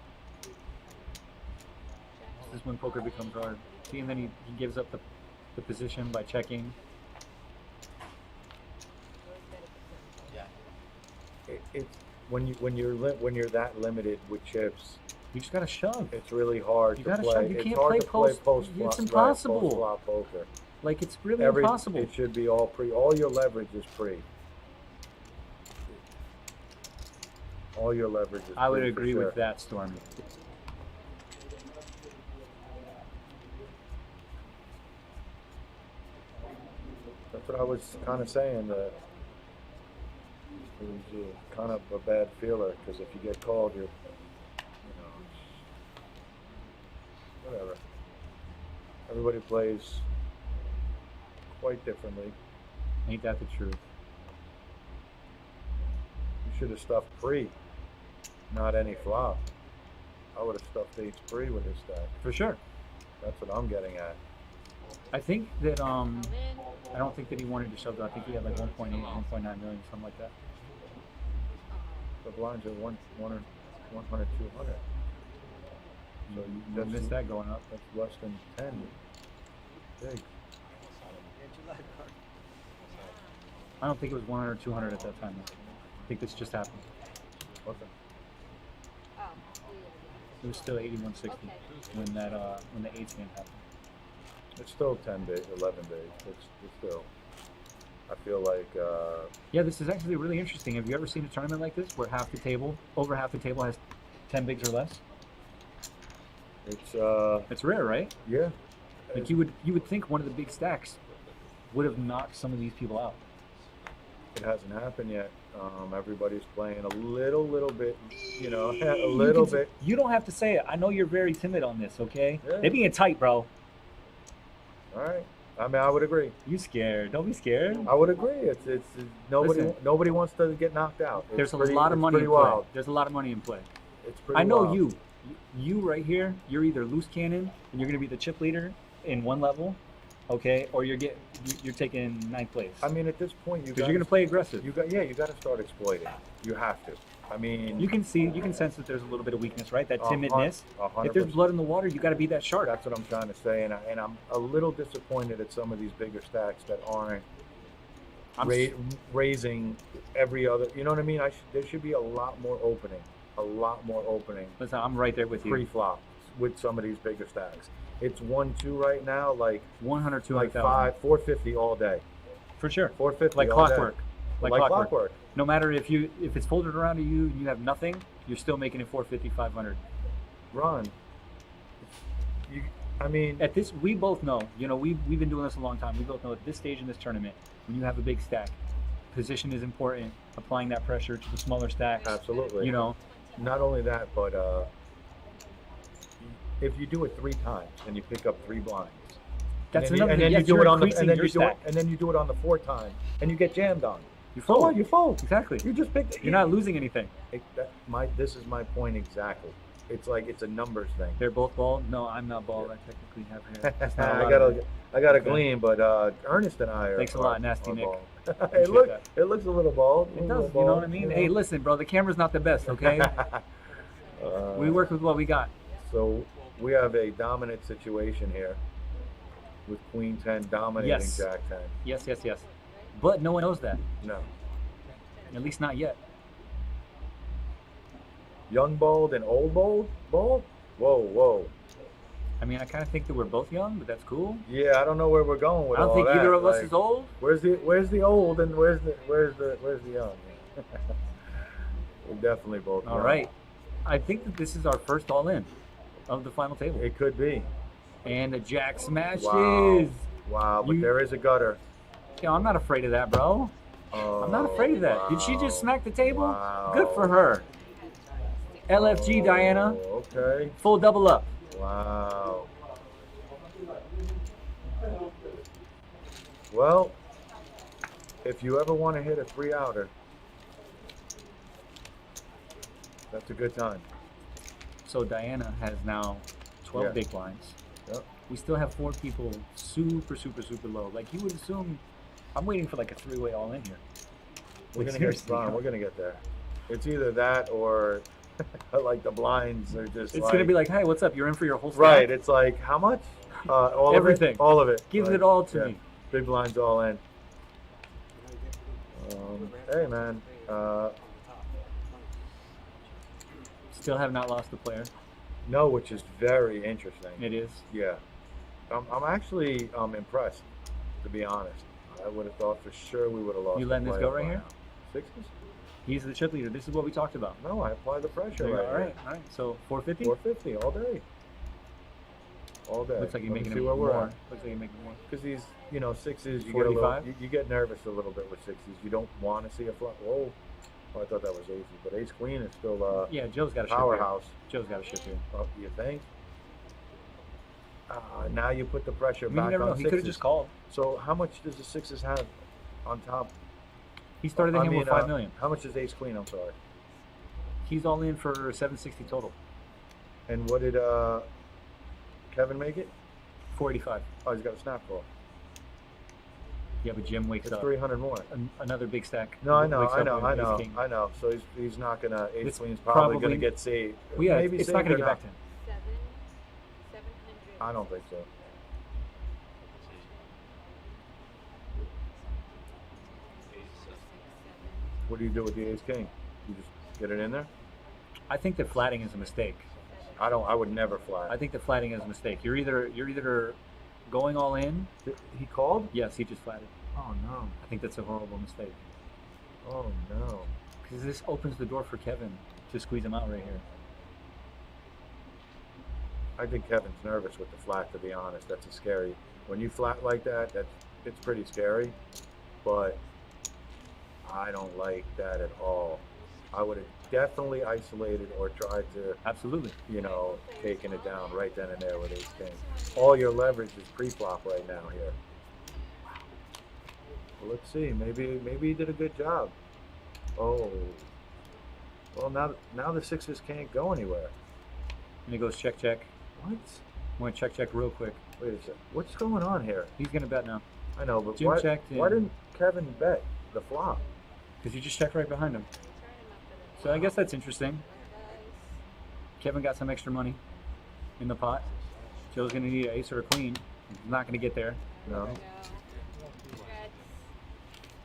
This is when poker becomes hard. See, and then he gives up the position by checking. It's when you're that limited with chips, You just gotta shove. it's really hard You to gotta play. shove. You It's can't hard play to play post- post it's flop. impossible. Post flop poker. Like it's really impossible. It should be all pre. All your leverage is pre. All your leverage is. I would pre for agree sure. with that, Stormy. That's what I was kind of saying. That it was kind of a bad feeler because if you get called, you're, whatever. Everybody plays quite differently. Ain't that the truth? You should have stuffed pre, not any flop. I would have stuffed eights pre with his stack. For sure. That's what I'm getting at. I think that I don't think that he wanted to shove it. I think he had like 1.8, 1.9 million, something like that. The blinds are 100, 200. So You missed that going up. That's less than 10. Big. I don't think it was 100 or 200 at that time. I think this just happened. Okay. It was still 8160 when that when the 8th game happened. It's still 10 days, 11 days. It's still. I feel like. Yeah, this is actually really interesting. Have you ever seen a tournament like this where over half the table has 10 bigs or less? It's rare, right? Yeah. Like you would think one of the big stacks would have knocked some of these people out. It hasn't happened yet. Everybody's playing a little bit, a little bit. You don't have to say it. I know you're very timid on this, okay? Yeah. They're being tight, bro. All right. I mean, I would agree. You scared? Don't be scared. I would agree. It's nobody. Listen. Nobody wants to get knocked out. There's a lot of money in play. Wild. There's a lot of money in play. It's pretty. I know wild. you right here. You're either loose cannon and you're gonna be the chip leader in one level, okay, or you're taking 9th place. I mean, at this point, because you're gonna play aggressive. You got to start exploiting. You have to. I mean, you can sense that there's a little bit of weakness, right? That timidness. 100%. If there's blood in the water, you got to be that shark. That's what I'm trying to say, and I'm a little disappointed at some of these bigger stacks that aren't raising every other. You know what I mean? There should be a lot more opening. Listen, I'm right there with you. Pre-flop with some of these bigger stacks. It's 1-2 right now, like 100, 200, like 450 all day. For sure. 450 like all clockwork. Day. Like clockwork. No matter if it's folded around to you and you have nothing, you're still making it 450, 500. Run. I mean, at this, we both know. We've been doing this a long time. We both know at this stage in this tournament, when you have a big stack, position is important. Applying that pressure to the smaller stacks. Absolutely. Not only that, but if you do it 3 times and you pick up 3 blinds, that's another thing. And then you do it on the and then you do it on the 4th time and you get jammed on. You fold. So what? You fold. Exactly. You just picked it. You're not losing anything. This is my point exactly. It's like it's a numbers thing. They're both bald? No, I'm not bald. Yeah. I technically have hair. I got a gleam, but Ernest and I are. Thanks a lot, Nasty Nick. It looks a little bald. It does. You know what I mean? Hey, listen, bro. The camera's not the best, okay? We work with what we got. So we have a dominant situation here with Queen 10 dominating Jack 10. Yes. But no one knows that. No. At least not yet. Young bald and old bald? Whoa. I mean, I kind of think that we're both young, but that's cool. Yeah, I don't know where we're going with all that. I don't think either of us is old. Where's the old and where's the young? We're definitely both young. All right. I think that this is our first all-in of the final table. It could be. And the Jack smashes. Wow, but there is a gutter. Yeah, I'm not afraid of that, bro. I'm not afraid of that. Wow. Did she just smack the table? Wow. Good for her. LFG, Diana. Okay. Full double up. Wow. Well, if you ever want to hit a 3-outer, that's a good time. So Diana has now 12 big blinds. Yep. We still have 4 people super low. Like you would assume, I'm waiting for like a 3-way all in here. We're gonna get there. It's either that or like the blinds are just. It's gonna be like, hey, what's up? You're in for your whole stack? Right. It's like how much? All Everything. Of it. All of it. Give it all to me. Big blinds all in. Hey man. Still have not lost the player. No, which is very interesting. It is. Yeah. I'm actually impressed, to be honest. I would have thought for sure we would have lost. You letting this go right here? 6s? He's the chip leader. This is what we talked about. No, I apply the pressure All right. All right. So 450? 450 all day. all day. Looks like you're Let me making see him where we're more. at. Looks like you're making more. Because these, sixes, you get a little, 45? you get nervous a little bit with sixes. You don't want to see a flop. Whoa. Oh, I thought that was aces, but ace queen is still Yeah, Joe's got a ship powerhouse. here. Joe's got a ship here. Oh, you think? Now you put the pressure I mean, back you never know. on He sixes. could have just called. So how much does the sixes have on top? He started the hand with $5 million. How much is ace queen? I'm sorry. He's all in for 760 total. And what did Kevin make it? 485. Oh, he's got a snap call. Yeah, but Jim wakes It's up. 300 more. Another big stack. No, I know, Wakes I up know, with I ace know, king. I know. So he's not gonna. Ace It's queen's probably probably- gonna get saved. Well, yeah, Maybe it's saved not going or to get back to him. 700. I don't think so. What do you do with the ace king? You just get it in there? I think that flatting is a mistake. I would never flat. I think that flatting is a mistake. You're either going all in. He called? Yes, he just flatted. Oh no. I think that's a horrible mistake. Oh no. Because this opens the door for Kevin to squeeze him out right here. I think Kevin's nervous with the flat, to be honest. That's a scary. When you flat like that, it's pretty scary. But I don't like that at all. I would have definitely isolated or tried to, Absolutely. taking it down right then and there with ace king. All your leverage is pre-flop right now here. Well, let's see. Maybe he did a good job. Oh. Well, now the sixes can't go anywhere. And he goes check, check. What? I'm going to check, check real quick. Wait a sec. What's going on here? He's going to bet now. I know, but Jim why checked in. didn't Kevin bet the flop? Because you just checked right behind him. So I guess that's interesting. Kevin got some extra money in the pot. Joe's going to need an ace or a queen. He's not going to get there. No.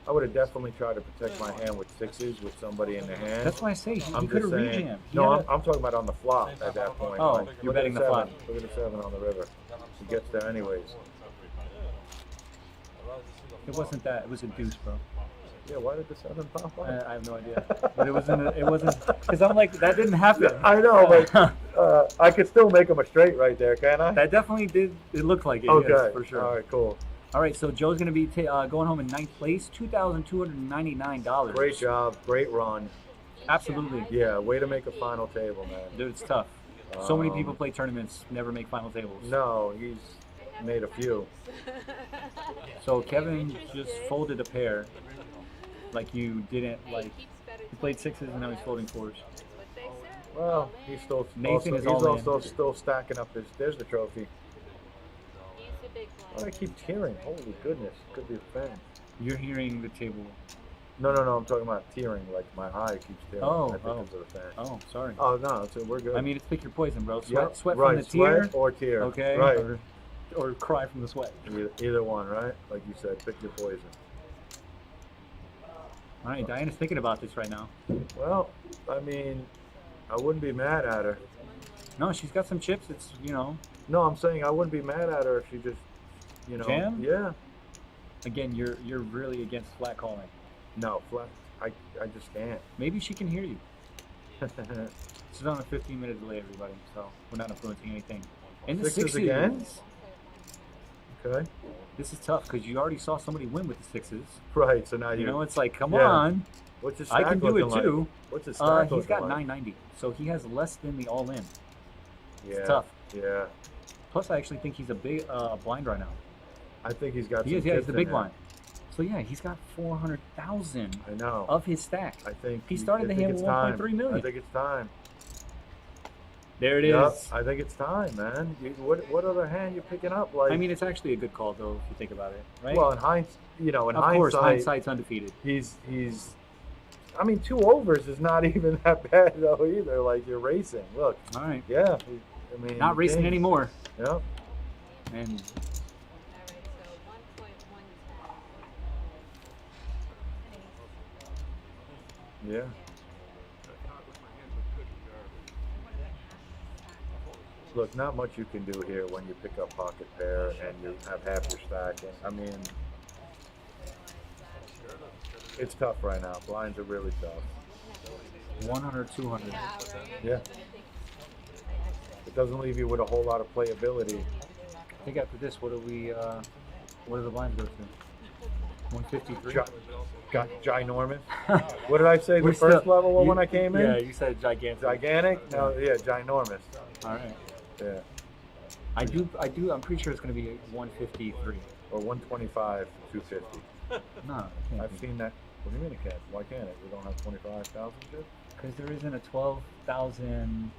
I would have definitely tried to protect my hand with sixes with somebody in the hand. That's why I say he I'm could just have saying. rejammed. No, I'm talking about on the flop at that point. Oh, Like, you're look at betting the seven. flop. Look at the 7 on the river. He gets there anyways. It wasn't that. It was a deuce, bro. Yeah, why did the 7 pop up? I have no idea. But it wasn't, because I'm like, that didn't happen. I know, but I could still make him a straight right there, can't I? That definitely did. It looked like it. Okay, Yes, for sure. All right, cool. All right, so Joe's going to be going home in 9th place, $2,299. Great job, great run. Absolutely. Yeah, way to make a final table, man. Dude, it's tough. So many people play tournaments, never make final tables. No, he's made a few. So Kevin just folded a pair like you didn't, like, he played sixes and now he's folding fours. Well, he's still Nathan also, is he's all also in. still stacking up his. There's the trophy. He's the big Oh, I keep tearing. Holy goodness, could be a fan. You're hearing the table. No, I'm talking about tearing. Like my eye keeps tearing. Oh, I think oh. it's a fan. Oh, sorry. Oh no, we're good. I mean, it's pick your poison, bro. Sweat, Yep, sweat right, from the tear, sweat or tear. okay? Right. Or cry from the sweat. Either one, right? Like you said, pick your poison. All right, Diana's thinking about this right now. Well, I mean, I wouldn't be mad at her. No, she's got some chips. It's, No, I'm saying I wouldn't be mad at her if she just, Jam? Yeah. Again, you're really against flat calling. No, flat. I just can't. Maybe she can hear you. This is on a 15-minute delay, everybody, so we're not influencing anything. In the Sixes sixes again? Okay. This is tough because you already saw somebody win with the sixes. Right. So now You know, it's like, come Yeah. on. What's his I stack can do it looking too. Like? What's his stack He's looking got like? 990, so he has less than the all-in. Yeah. It's tough. Yeah. Plus, I actually think he's a big blind right now. I think he's got. He some is, yeah, he's chips the in big there. blind. So yeah, he's got 400,000 I know. of his stack. I think He started I the think hand it's with 1.3 time. million. I think it's time. There it is. Yep, I think it's time, man. What other hand you picking up? Like, I mean, it's actually a good call though, if you think about it, right? well, in hindsight, in of course, hindsight, hindsight's undefeated. he's. I mean, 2 overs is not even that bad though either. Like you're racing. Look, All right, yeah. I mean, not racing kings. anymore. Yep. And Alright, so 1.1. Yeah. Look, not much you can do here when you pick up pocket pair and you have half your stack. And I mean, it's tough right now. Blinds are really tough. 100, 200. Yeah. It doesn't leave you with a whole lot of playability think after this, what do the blinds go to? 153. Got ginormous. What did I say? We're The first still- level you- when I came in? Yeah, you said gigantic. Gigantic? No, yeah, ginormous. All right. Yeah. I'm pretty sure it's going to be 153. Or 125, 250. No, it can't I've be. seen that. What do you mean it can't? Why can't it? We don't have 25,000 shit? Because there isn't a 12,000.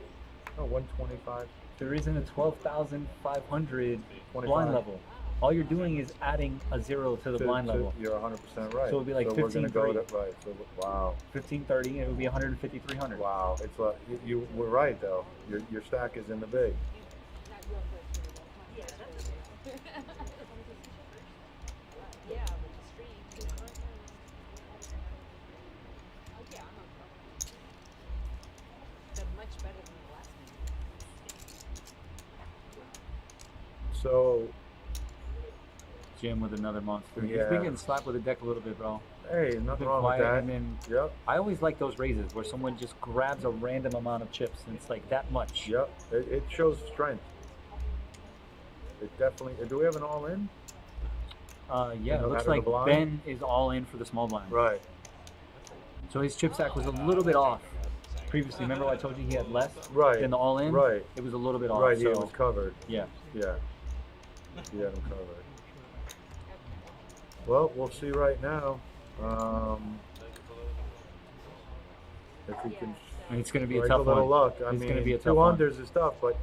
Oh, 125. There isn't a 12,500 blind 25. level. All you're doing is adding a 0 to the blind level. You're 100% right. So it'd be like we're gonna go 15.3. to, right. So wow. 1530, it would be 150,300. Wow. It's like you were right though. Your stack is in the big. So Jim with another monster. He's Yeah. been getting slapped with the deck a little bit, bro. hey, nothing Been wrong with quiet, that. and then Yep. I always like those raises where someone just grabs a random amount of chips and it's like that much. Yep. It shows strength. It definitely. Do we have an all in? Yeah, No it looks matter like the blind? Ben is all in for the small blind. Right. So his chip stack was a little bit off. Previously, remember I told you he had less Right. than the all in? Right. It was a little bit off. Right. So, Yeah, it was covered. yeah. Yeah. He had them covered. Well, we'll see right now. If we can And it's going to be a break tough a little one. luck. I It's mean, gonna be a tough two one. unders is tough, but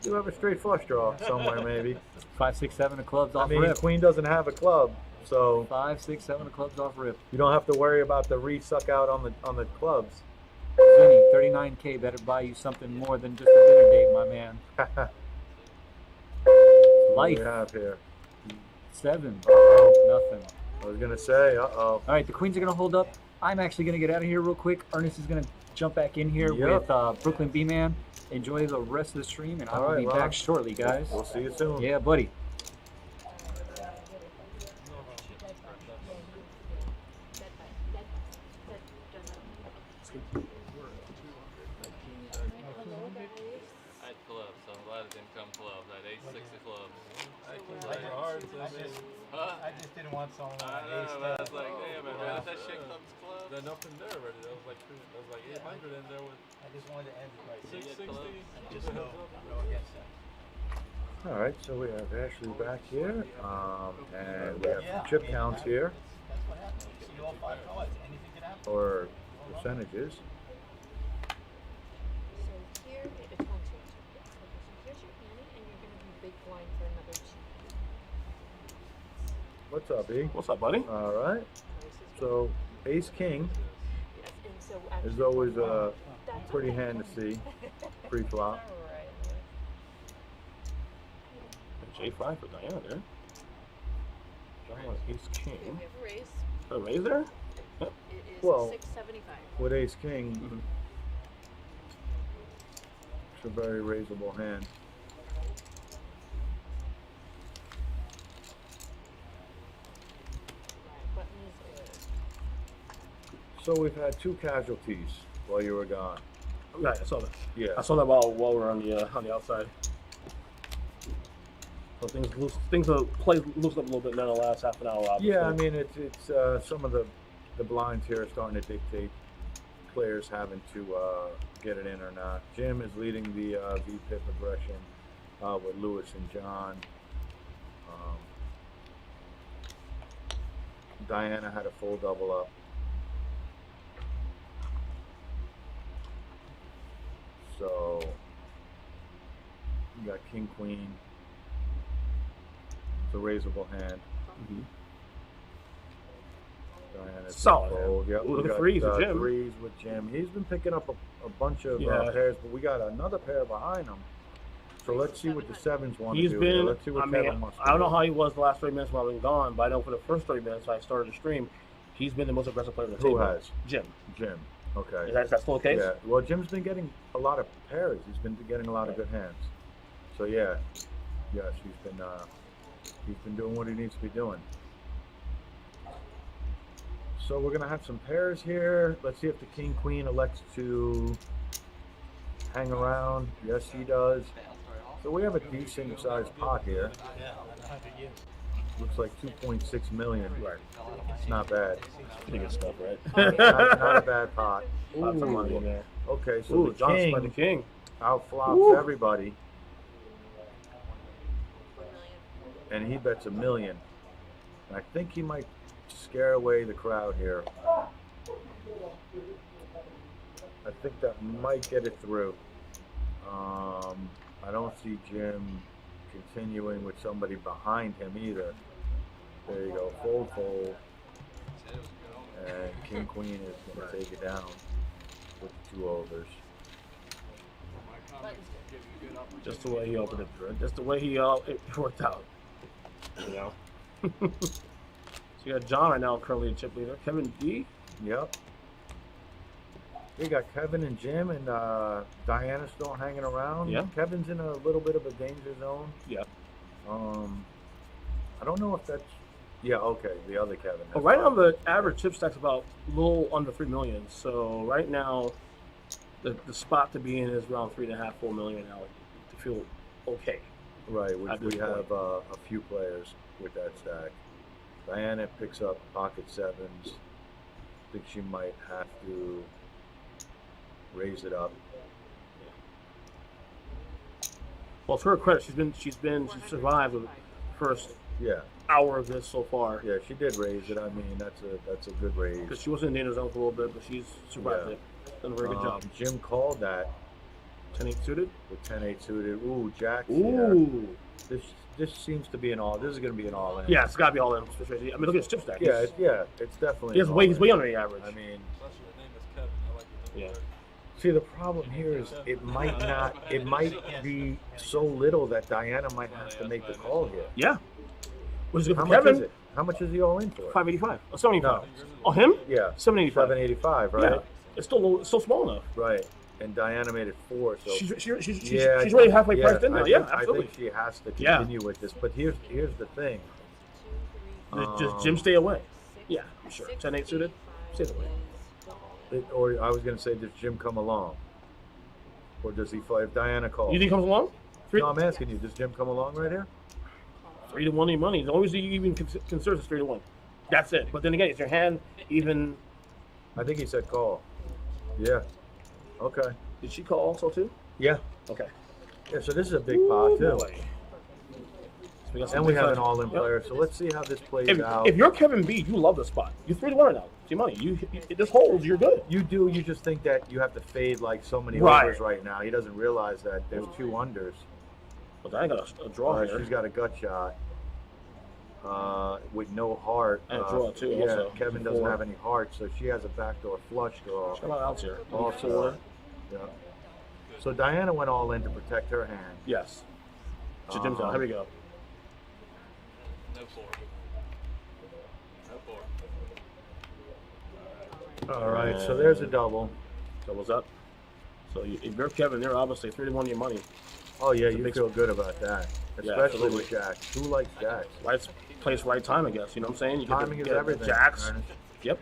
you have a straight flush draw somewhere maybe. 5, 6, 7 of clubs I off mean, rip. Queen doesn't have a club, so 5, 6, 7 of clubs off rip. you don't have to worry about the re-suck out on the clubs. Vinny, 39K better buy you something more than just a dinner date, my man. What Life. do we have here? 7. Uh-oh. Nothing. I was gonna say, uh-oh. All right, the queens are going to hold up. I'm actually going to get out of here real quick. Ernest is going to jump back in here Yep. with Brooklyn B-Man. Enjoy the rest of the stream, and I All will right, be Ron. back shortly, guys. We'll see you soon. Yeah, buddy. I had clubs, so a lot of them come clubs. I had ace six of clubs. I can play hard. I just didn't want someone I on know, ace man. I ten. was like, damn, man, if that shit comes clubs. There's nothing there already. That was like 800 in there with I just wanted to end it right there. 660. Just go against that. All right, so we have Ashley back here, and we have chip counts here, That's what happens. You see all 5 cards. Anything can happen. or percentages. So here, it's 1, 2, 2. So here's your Annie, and you're going to be big blind for another 2. What's up, E? What's up, buddy? All right, so Ace King Yes, and so is always a pretty hand to see pre-flop. J5 for Diana there. Diana, ace Okay, king. we have a raise. A raise there? It is Well- 675. With Ace King, it's a very raisable hand. Button is So we've had 2 casualties while you were gone. Yeah, I saw that. Yeah. I saw that while we were on the outside. So things are loosened up a little bit now in the last half an hour. Obviously. Yeah, I mean it's some of the blinds here are starting to dictate players having to get it in or not. Jim is leading the V-pip aggression with Lewis and John. Diana had a full double up. So you got King Queen. It's a raisable hand. Mhm. Diana's Solid fold. hand. Yep, Ooh, we look at got, threes with Jim. Threes with Jim. He's been picking up a bunch of Yeah. pairs, but we got another pair behind him. So let's see what the sevens want He's to do. here. been. Let's see what I mean, Kevin wants to I don't know do. how he was the last 3 minutes while I've been gone, but I know for the first 3 minutes I started the stream, he's been the most aggressive player on the Who table. has? Jim. Jim. Okay. Is that still the case? Yeah. Well, Jim's been getting a lot of pairs. He's been getting a lot of good hands. So yeah, yes, he's been doing what he needs to be doing. So we're gonna have some pairs here. Let's see if the King Queen elects to hang around. Yes, he does. So we have a decent sized pot here. Yeah, 100 years. Looks like 2.6 million. Right. It's not bad. Pretty good stuff, right? Not a bad pot. Lots of money in there. Okay, so Ooh, the John's by the king king. outflops Ooh. everybody, and he bets $1 million. I think he might scare away the crowd here. I think that might get it through. I don't see Jim continuing with somebody behind him either. There you go, fold, fold. And King Queen is going to take it down with 2 overs. Just the way he opened it, Drew. Just the way it worked out. You know? So you got John right now currently a chip leader. Kevin D. Yep. We got Kevin and Jim and Diana still hanging around. Yeah. Kevin's in a little bit of a danger zone. Yeah. I don't know if that's. Yeah. Okay. The other Kevin. Well, right now the average chip stack's about a little under 3 million. So right now, the spot to be in is around 3.5, 4 million now to feel okay. Right. Which at this we have a few players with that stack. Diana picks up pocket 7s. I think she might have to raise it up. Well, to her credit, she's survived the first Yeah. hour of this so far. Yeah. She did raise it. I mean, that's a good raise. Because she was in danger zone for a little bit, but she's survived Yeah. it. Done a very good job. Jim called that 10-8 suited. with 10-8 suited. Ooh, Jacks. Ooh. Yeah. This seems to be an all. This is going to be an all in. Yeah, it's got to be all in. I mean, look at his chip stack. Yeah. It's definitely. He's an way all-in. under the average. I mean, Yeah. see, the problem here is it might not. It might be so little that Diana might have to make the call here. Yeah. Which is good How for much Kevin. is it? How much is he all in for? 585. Oh, 75. No. Oh, him? Yeah. 785. 785, right? Yeah. It's still small enough. Right. And Diana made it 4, so She's already halfway priced in now. Yeah, I absolutely. think she has to Yeah. continue with this. But here's the thing. Does Jim stay away? Yeah, I'm sure. 10-8 suited. Stay away. Or I was going to say, does Jim come along? Or does he fight if Diana calls? You think he comes along? No, I'm asking you, does Jim come along right here? 3-1 in money. The only reason you even consider is 3-1. That's it. But then again, is your hand even? I think he said call. Yeah. Okay. Did she call also too? Yeah. Okay. Yeah, so this is a big pot, too. Boy. So And we have an big all-in Yep. player, so let's see how this plays If, out. if you're Kevin B, you love the spot. You're 3-1 right now. See money. If this holds, you're good. You do, you just think that you have to fade like so many Right. overs right now. He doesn't realize that there's 2 unders. But I got a draw here. She's got a gut shot with no heart. And a draw, too, Yeah, also. Kevin doesn't Four. have any heart, so she has a backdoor flush draw. She's got a lot of outs here. Also, 4. yeah. So Diana went all in to protect her hand. Yes. So Jim's out. Here we go. No 4. No 4. All right, so there's a double. Doubles up. So if you're Kevin, they're obviously 3-1 your money. Oh yeah, It's a you big feel good about that, Yeah, especially absolutely. with Jacks. Who likes Jacks? Right place, right time, I guess. You know what I'm saying? You Timing is everything. Jacks. Ernest. Yep.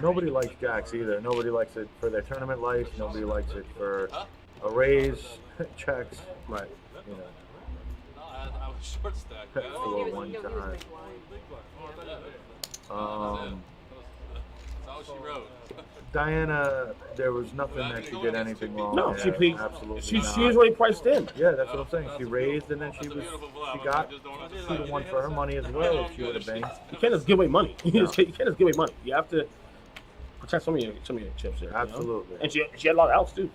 Nobody likes Jacks either. Nobody likes it for their tournament life. Nobody likes it for a raise, checks. Right. You know, No, I was short stacked. Pet man. for He was, one he was time. big blind. That's all she wrote. Diana, there was nothing that she did anything wrong. No, there. she please. Absolutely She not. was already priced in. Yeah, that's what I'm saying. She raised and then she got 2-1 for her money as well if she would have banked. You can't just give away money. You No. can't just give away money. You have to protect some of your chips there. you know? Absolutely. And she had a lot of outs too.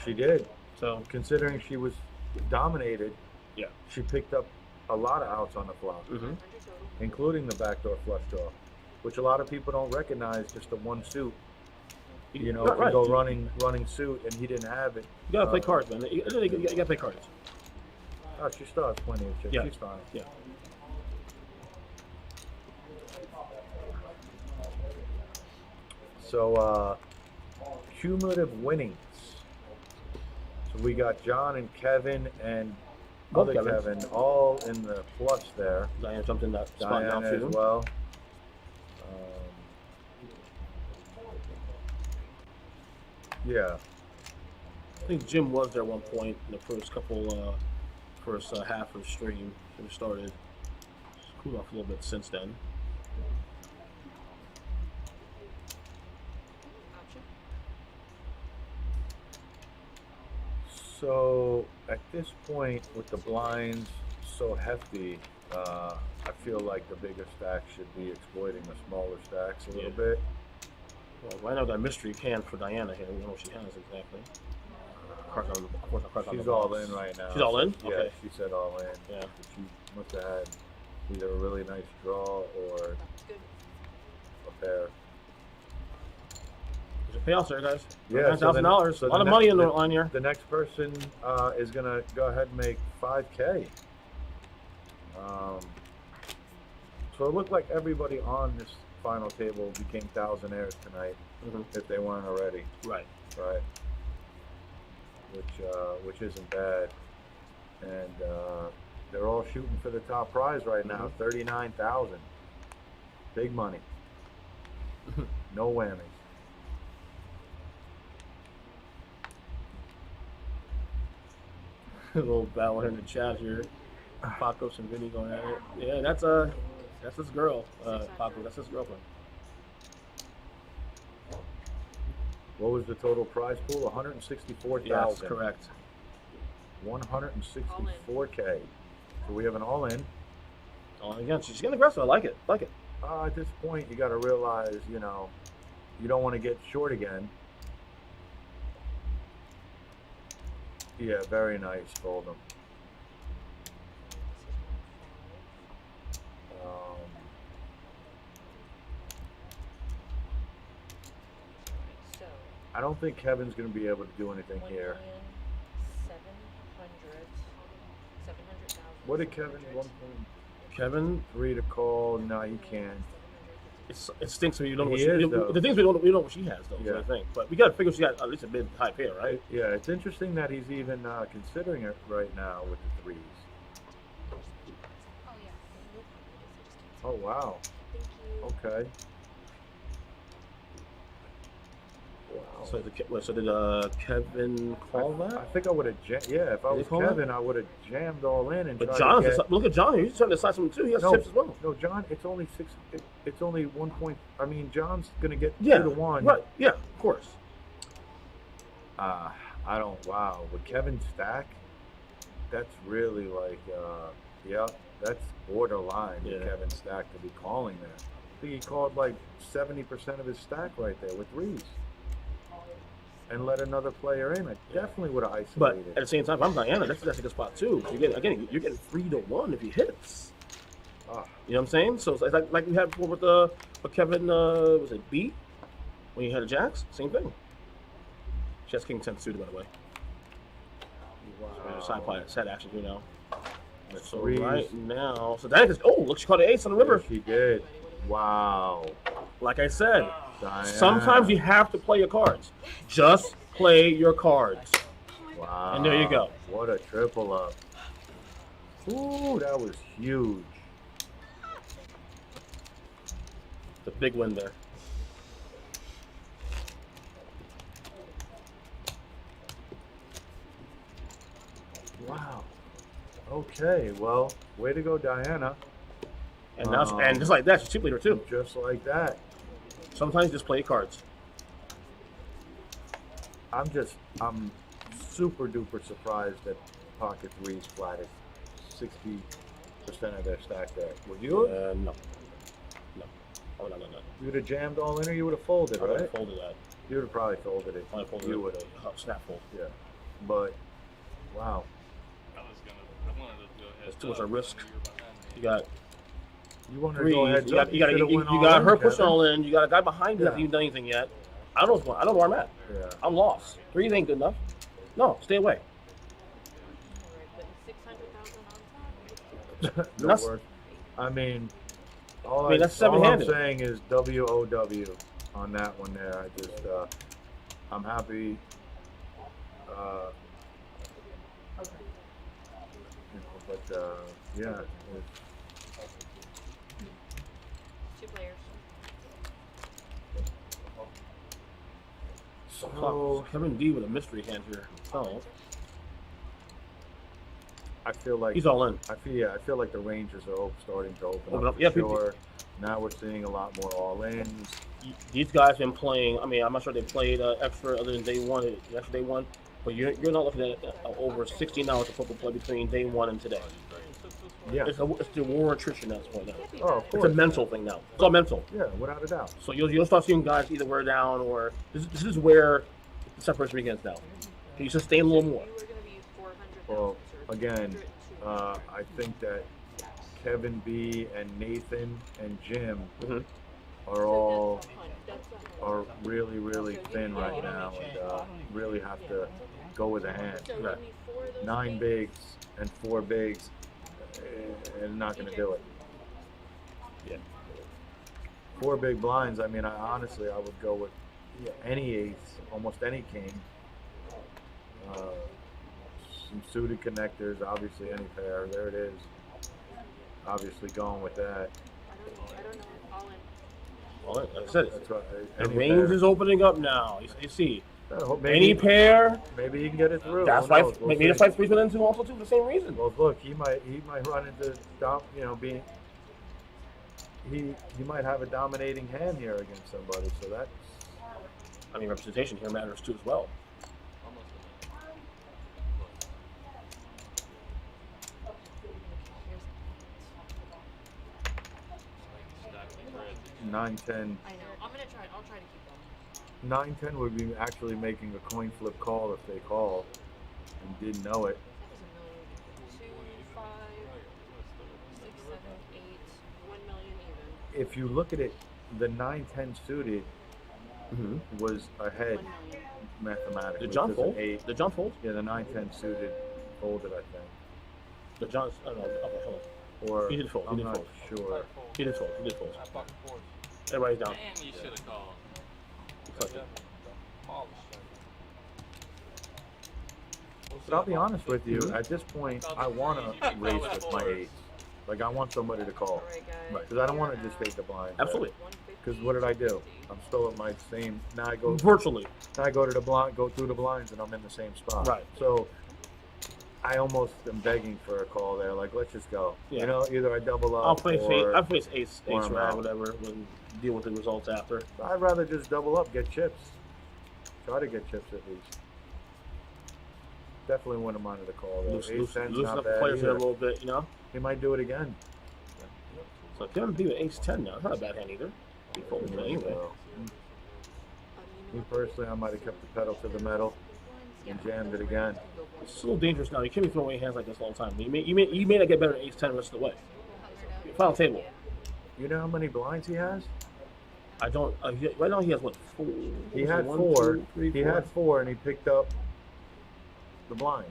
She did. So Considering she was dominated, yeah. she picked up a lot of outs on the flop, Mm-hmm. including the backdoor flush draw, which a lot of people don't recognize. Just the one suit, you know, Right, can right. go running suit, and he didn't have it. You gotta play cards, man. You gotta play cards. Oh, she still has plenty of chips. Yeah. She's fine. Yeah. So, cumulative winnings. So we got John and Kevin and Both other Kevins. Kevin all in the plus there. Diana jumped in that spot now Diana as too. well. Yeah. I think Jim was there at one point in the first half of the stream when it started. It's cooled off a little bit since then. Option. So at this point, with the blinds so hefty, I feel like the bigger stacks should be exploiting the smaller stacks a little bit. Well, right now, got a mystery can for Diana here. We don't know what she has exactly. She's all in right now. She's all in? Yeah, Okay. she said all in. Yeah. She must have had either a really nice draw or That's good. a pair. There's a payout there, guys. Yeah, so then- $9,000. so A lot the of money in the next- line here. The next person is gonna go ahead and make 5K. So it looked like everybody on this final table became thousandaires tonight, if they weren't already. Right. Right. Which isn't bad, and they're all shooting for the top prize right now, 39,000. Big money. No whammies. A little battle here in the chat here. Pacos and Vinny going at it. Yeah, that's his girl, Paco. That's his girlfriend. What was the total prize pool? 164,000. Yes, correct. 164K. So we have an all-in. Oh, again, she's getting aggressive. I like it. Like it. At this point, you got to realize, you don't want to get short again. Yeah, very nice, Goldem. So. I don't think Kevin's going to be able to do anything here. 700,000. What did Kevin? 1.3 Kevin, to call. No, he can't. it stinks when you don't know what He she, is, though. the things we don't know what she has though. Yeah. I think, but we got to figure she got at least a mid high pair, right? Yeah, it's interesting that he's even considering it right now with the threes. Oh, yeah. Oh, wow. Thank you. Okay. Wow. So did Kevin call that? I think I would have yeah, if I Did he was call that? Kevin, I would have jammed all in and But tried John, to get... look at John here. He's trying to decide something too. He has No, chips as well. no, John, it's only it's only 1 point. I mean, John's gonna get Yeah, 2 to 1. right. Yeah, of course. I don't. Wow, with Kevin stack, that's really like, yeah, that's borderline with Yeah. Kevin stack to be calling that. I think he called like 70% of his stack right there with threes, and let another player in. I definitely would have But isolated. at the same time, if I'm Diana, that's a good spot too. You're getting 3 to 1 if he hits. Ah, You know what I'm saying? So it's like we had before with Kevin, was it B? When you had a Jacks? Same thing. She has King 10 suited, by the way. So side play, set action here now. So threes. right now, so Diana's, look, she caught an ace on the river. Yes, she did. Wow. Like I said, Diana. sometimes you have to play your cards. Just play your cards. Wow. And there you go. What a triple up. Ooh, that was huge. The big win there. Wow. Okay, well, way to go, Diana. And now, and just like that, she's chip leader too. Just like that. Sometimes you just play your cards. I'm super duper surprised that pocket threes flat is 60% of their stack there. Would you? No. Oh, no. You would have jammed all in, or you would have folded, I would right? have folded that. You would have probably folded it. I folded You it. would have. Snap fold. Yeah. But wow. I wanted to go ahead. That's too much of a risk. You're behind me. You got You wanted to threes. go ahead. You got her pushing all in. You got a guy behind you that hasn't even done anything yet. I don't know where I'm at. Yeah. I'm lost. Threes ain't good enough. No, stay away. Alright, putting 600,000 on top. No That's- worse. I mean, that's all I'm seven-handed. saying is WOW on that one there. I just, I'm happy. Yeah. Two players. So Kevin D with a mystery hand here. Oh, I feel like he's all in. I feel like the Rangers are starting to open Open up. up. Yeah, For sure. Now we're seeing a lot more all-ins. These guys been playing. I mean, I'm not sure they played extra other than day one. Extra day one, but you're not looking at over 16 hours of football play between day one and today. Yeah. It's the war attrition that's going on. Oh, of It's course. a mental thing now. It's all mental. Yeah, without a doubt. So you'll start seeing guys either wear down or this is where the separation begins now. Can you sustain a little more? Well, again, I think that Kevin B and Nathan and Jim are really, really thin right now, and really have to go with a hand. Right. 9 bigs and 4 bigs, and not going to do it. Yeah. 4 big blinds. I mean, honestly, I would go with any ace, almost any king. Some suited connectors, obviously any pair. There it is. Obviously going with that. I don't know. All right, like I said, That's right. the Any range pair. is opening up now. You see, Maybe, any pair. Maybe he can get it through. That's Who why knows? We'll maybe see. that's why Free's been into also too for the same reason. Well, look, he might run into being. He might have a dominating hand here against somebody. So that's. I mean, representation here matters too as well. 9-10. I know. I'll try to keep them. 9-10 would be actually making a coin flip call if they call and didn't know it. That was 1 million. 2, 5, 6, 7, 8, 1 million even. If you look at it, the 9-10 suited was ahead 1 million. mathematically. The John because fold. an 8 The John fold. Yeah, the 9-10 suited folded, I think. The John's. I don't know. Okay, hold on. Or He did fold, he I'm did not fold. sure. He did fold. He did fold. I fucking forced. Everybody's down. Man, you should have called. He clicked it. But I'll be honest with you, at this point, I want to race with my 8s. Like, I want somebody to call. Alright, guys. Right. Because I don't want to just take the blind. Absolutely. Because what did I do? I'm still at my same. Now I go. Virtually. Now I go to the blind, go through the blinds, and I'm in the same spot. Right. So I almost am begging for a call there. Like, let's just go. Yeah. You know, either I double up. I'll play or I'll face ace, or ace, I'm rag, out. whatever. When deal with the results after. I'd rather just double up, get chips. Try to get chips at least. Definitely wouldn't mind the call there. Loosen Ace 10's up not the bad players here a either. little bit, you know. He might do it again. So Kevin B with ace 10 now. Not a bad hand either. He folded it anyway. So, me personally, I might have kept the pedal to the metal and jammed it again. It's a little dangerous now. You can't be throwing away hands like this all the time. You may not get better at ace 10 the rest of the way. Final table. You know how many blinds he has? I don't. Right now he has what? 4. He had 1, 4. 2, 3, He 4. had 4, and he picked up the blinds.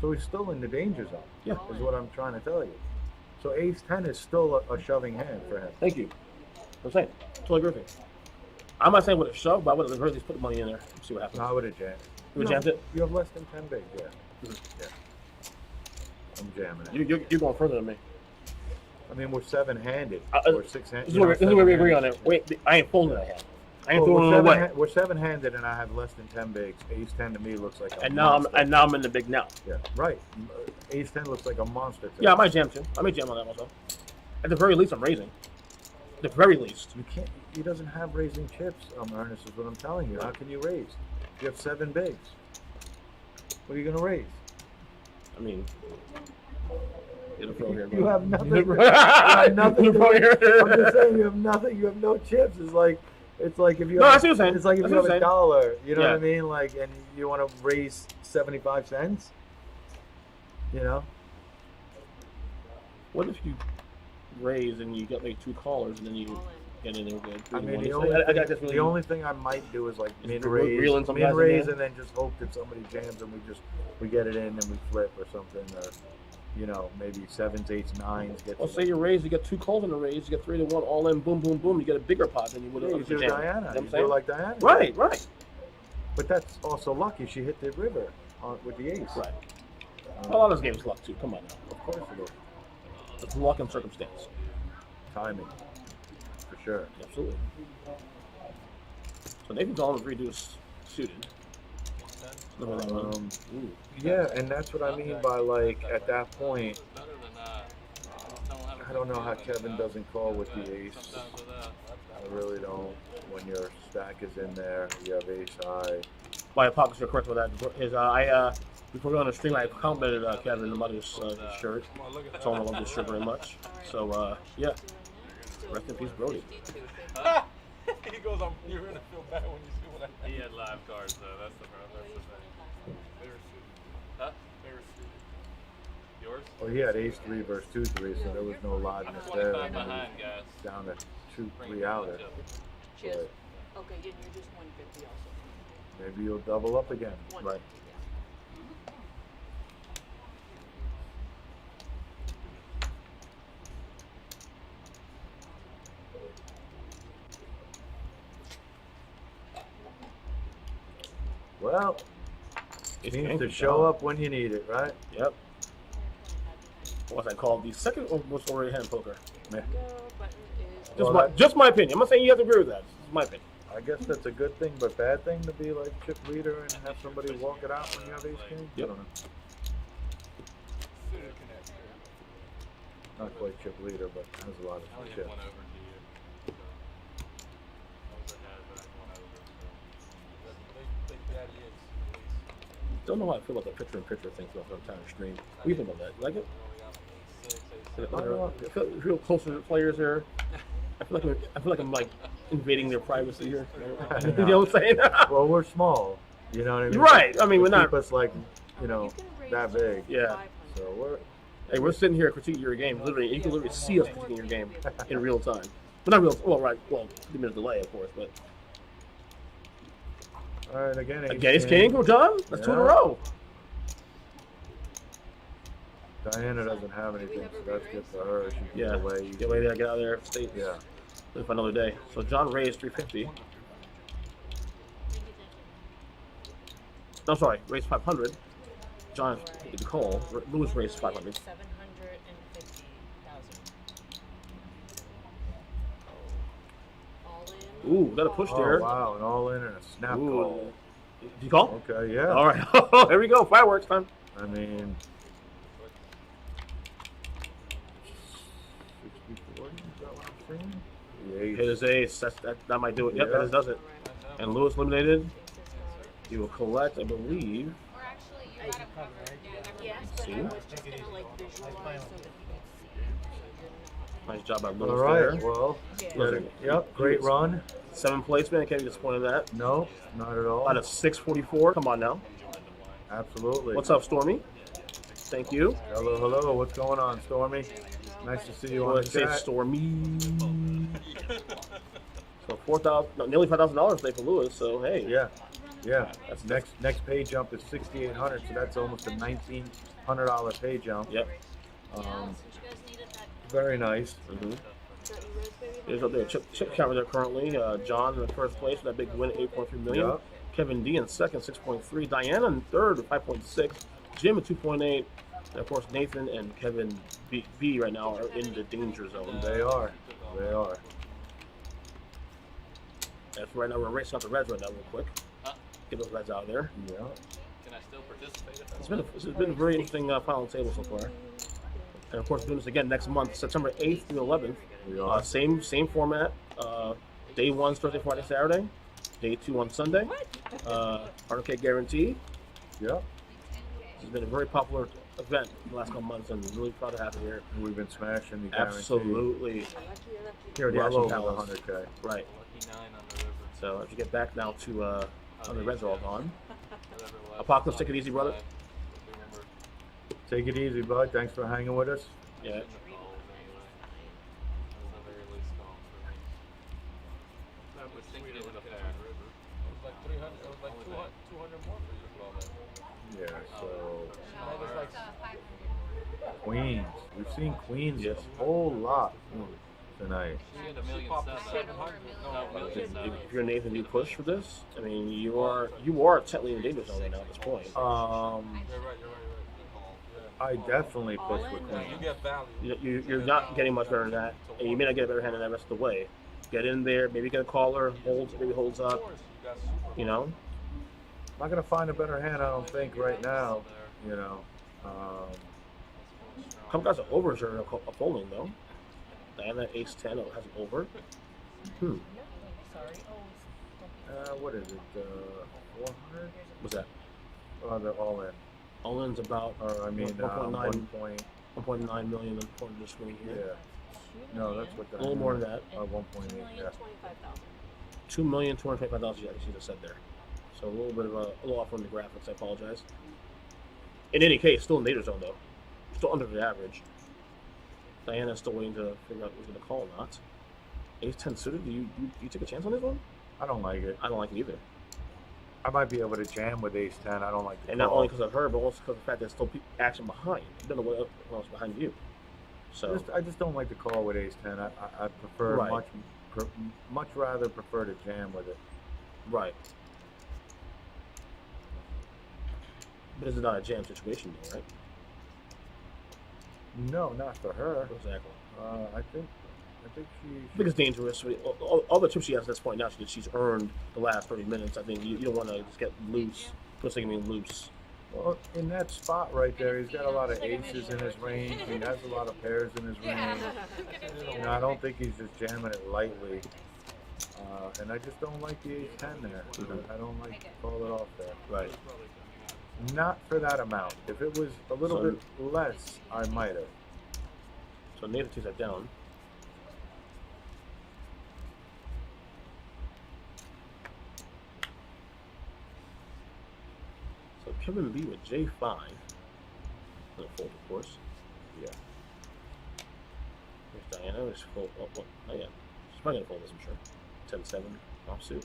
So he's still in the danger zone. Yeah. Is what I'm trying to tell you. So ace 10 is still a shoving hand for him. Thank you. I'm saying. Totally agree with you. I'm not saying with a shove, but I would have at least put the money in there. See what happens. No, I would have jammed. You would've jammed it? You have less than 10 bigs, yeah. Yeah. I'm jamming it. You're going further than me. I mean, we're 7-handed. We're 6-handed. This is where we agree on it. Wait, I ain't folding that hand. I ain't throwing it away. We're 7-handed, and I have less than 10 bigs. Ace 10 to me looks like a And now monster. I'm in the big now. Yeah, right. Ace 10 looks like a monster. To Yeah, I me. might jam too. I may jam on that myself. At the very least, I'm raising. At the very least. You can't. He doesn't have raising chips, Ernest, is what I'm telling you. How can you raise? You have 7 bigs. What are you gonna raise? I mean, get a throw here. You have nothing. Get You have nothing. a throw here. I'm just saying you have nothing. You have no chips. It's like if you. No, I have, see what you're saying. It's like if I see you have what you're $1. You know Yeah. what I mean? Like, and you want to raise 75 cents. You know. What if you raise and you get like 2 callers and then you All in. get in there good? I mean, the the only thing I might do is like Is min reel in raise, some guys in there. and then just hope that somebody jams and we get it in and we flip or something, or you know, maybe 7s, 8s, 9s. Get Well, to say you raise, you get 2 calls in the raise, you get 3 to 1, all in, boom, boom, boom. You get a bigger pot than you would have. you do Diana. You know what You I'm do saying? like Diana. Right, right, But that's also lucky. She hit the river with the ace. right. A lot of this game is luck too. Come on now. Of course it is. It's luck and circumstance. Timing. For sure. Absolutely. So Nathan's all reduced suited. Ooh. Yeah, and that's what I mean by like at that point. Better than that. Just don't have a I don't know how good Kevin game, doesn't call with the ace. Sometimes with that. I really don't. When your stack is in there, you have ace high. My apologies are correct with that. Is before we go on the stream, I complimented Kevin about his shirt. Told him I love this shirt very much. So yeah, rest in peace, Brody. He goes, you're gonna feel bad when you see what I He had live cards though. That's the problem. That's the thing. They were suited. Huh? They were suited. Yours? Well, he had ace 3 versus 2-3, so there was no liveness there. 25 And it was behind, guys. down to 2-3 outer. Cheers. But Okay, and you're just 150 also. maybe you'll double up again. 150, Right. yeah. Well, It's seems Yankee to show Doll. up when you need it, right? Yep. What's that called? The second or most already hand poker. Yeah. Go button is Well, Just my opinion. I'm not saying you have to agree with that. It's my opinion. I guess that's a good thing, but bad thing to be like chip leader and have somebody walk it out when you have ace king. Yep. I don't know. Suited connect. Not quite chip leader, but has a lot of I only chips. have one over to you. So, I was ahead, but I have one over. So. Big daddy is. Don't know how I feel about the picture-in-picture thing for the entire stream. We think about that. You like it? I feel closer to players here. I feel like I'm like invading their privacy here. You know what I'm saying? Well, we're small. You know what I mean? You're right. I mean, They we're not. keep us like, you know, you can raise that big. Yeah. 500. So we're. Hey, we're sitting here critiquing your game. Literally, you can literally see us critiquing your game in real time. But not real. Well, right. Well, 2 minute delay, of course. But All right, again. again, it's king. We're done. That's 2 in a row. Diana doesn't have anything, so that's good for her. She can Yeah. get away. Get away there. Get out of there. Stay. Yeah. Live for another day. So John raised 350. No, sorry, raised 500. John did the call. Lewis raised 500. 750,000. All in. Ooh, got a push there. Oh, wow, an all in and a snap Ooh. call. Did you call? Okay, yeah. All right. Here we go. Fireworks time. I mean, 60-40, is that what I'm saying? The Hit ace. his ace. That might do it. Yep, Yeah. that does it. And Lewis eliminated. You will collect, I believe. Or actually, you got it covered. Yes, but See? I was just gonna like visualize so that you could see. Nice job by All Lewis right, there. well, Yeah. Listen, yep, great run. 7th placement. Can't be disappointed in that. No, not at all. Out of 644. Come on now. Absolutely. What's up, Stormy? Thank you. Hello, hello. What's going on, Stormy? Nice to see you on the Let's say chat. Stormy. So nearly $5,000 today for Lewis. So hey, Yeah, yeah. That's Next pay jump is 6,800, so that's almost a $1,900 pay jump. Yep. Very nice. Mm-hmm. There's up there chip counter there currently. John in first place with that big win, 8.3 million. Yep. Kevin D in second, 6.3. Diana in third with 5.6. Jim at 2.8. And of course Nathan and Kevin B right now are in the danger zone. They are. They are. And for right now we're racing out the Reds right now real quick. Get those Reds out of there. Yeah. Can I still participate? It's been a very interesting final table so far. And of course, doing this again next month, September 8th through 11th. We are. Same format. Day 1's Thursday, Friday, Saturday. Day 2 on Sunday. 100K guarantee. Yep. This has been a very popular event in the last couple months, and really proud to have it here. We've been smashing the guarantee. Absolutely. Here, The well Action over Palace. 100K. Right. Lucky 9 on the river. So as you get back now to when the Reds are all gone. Whatever it was. Apocalypse, take it easy, brother. Remember Take it easy, bud. Thanks for hanging with us. Yeah. the calls anyway. That was a very loose call for me. I was thinking it would have fair. It was like 300. It was like 200 more for you to call that. Yeah, so That was like Queens. We've seen Queens Yes. a whole lot tonight. She had a million subs. No, million subs. If you're Nathan, you push for this. I mean, you are technically in the danger zone right now at this point. You're right. You're right. I definitely push with You Queens. get value. You're not getting much better than that, and you may not get a better hand than that rest of the way. Get in there, maybe get a caller, maybe holds up. You know. Not gonna find a better hand, I don't think, right now. You know. Couple guys are overs are folding though. Diana Ace 10 has an over. What is it? 400? What's that? They're all in. All in's about. Or I mean, 1.9 million according to the screen here. Yeah. No, that's what. A little more than that. 1.8. Yeah. 2,225,000. Yeah, she just said there. So a little bit of a little off on the graphics. I apologize. In any case, still in danger zone though. Still under the average. Diana's still waiting to figure out who's going to call or not. Ace 10 suited. Do you take a chance on this one? I don't like it. I don't like it either. I might be able to jam with Ace 10. I don't like the And not only because of her, but also because of the fact there's still action behind. You don't know what else behind you. So I just don't like the call with Ace 10. I prefer Right. much rather prefer to jam with it. right. But it's not a jam situation though, right? No, not for her. Exactly. I think she. I think it's dangerous. All the chips she has at this point now, she's earned the last 30 minutes. I think you don't want to just get loose. Just like being loose. Well, in that spot right there, he's got a lot of aces in his range. He has a lot of pairs in his range. You know, I don't think he's just jamming it lightly. And I just don't like the Ace 10 there. I don't like to call it off there. Right. Not for that amount. If it was a little bit less, I might have. So Nathan takes that down. So Kevin B with J5. Gonna fold, of course. Yeah. There's Diana. There's fold. Oh yeah. She's probably gonna fold this, I'm sure. 10-7 offsuit.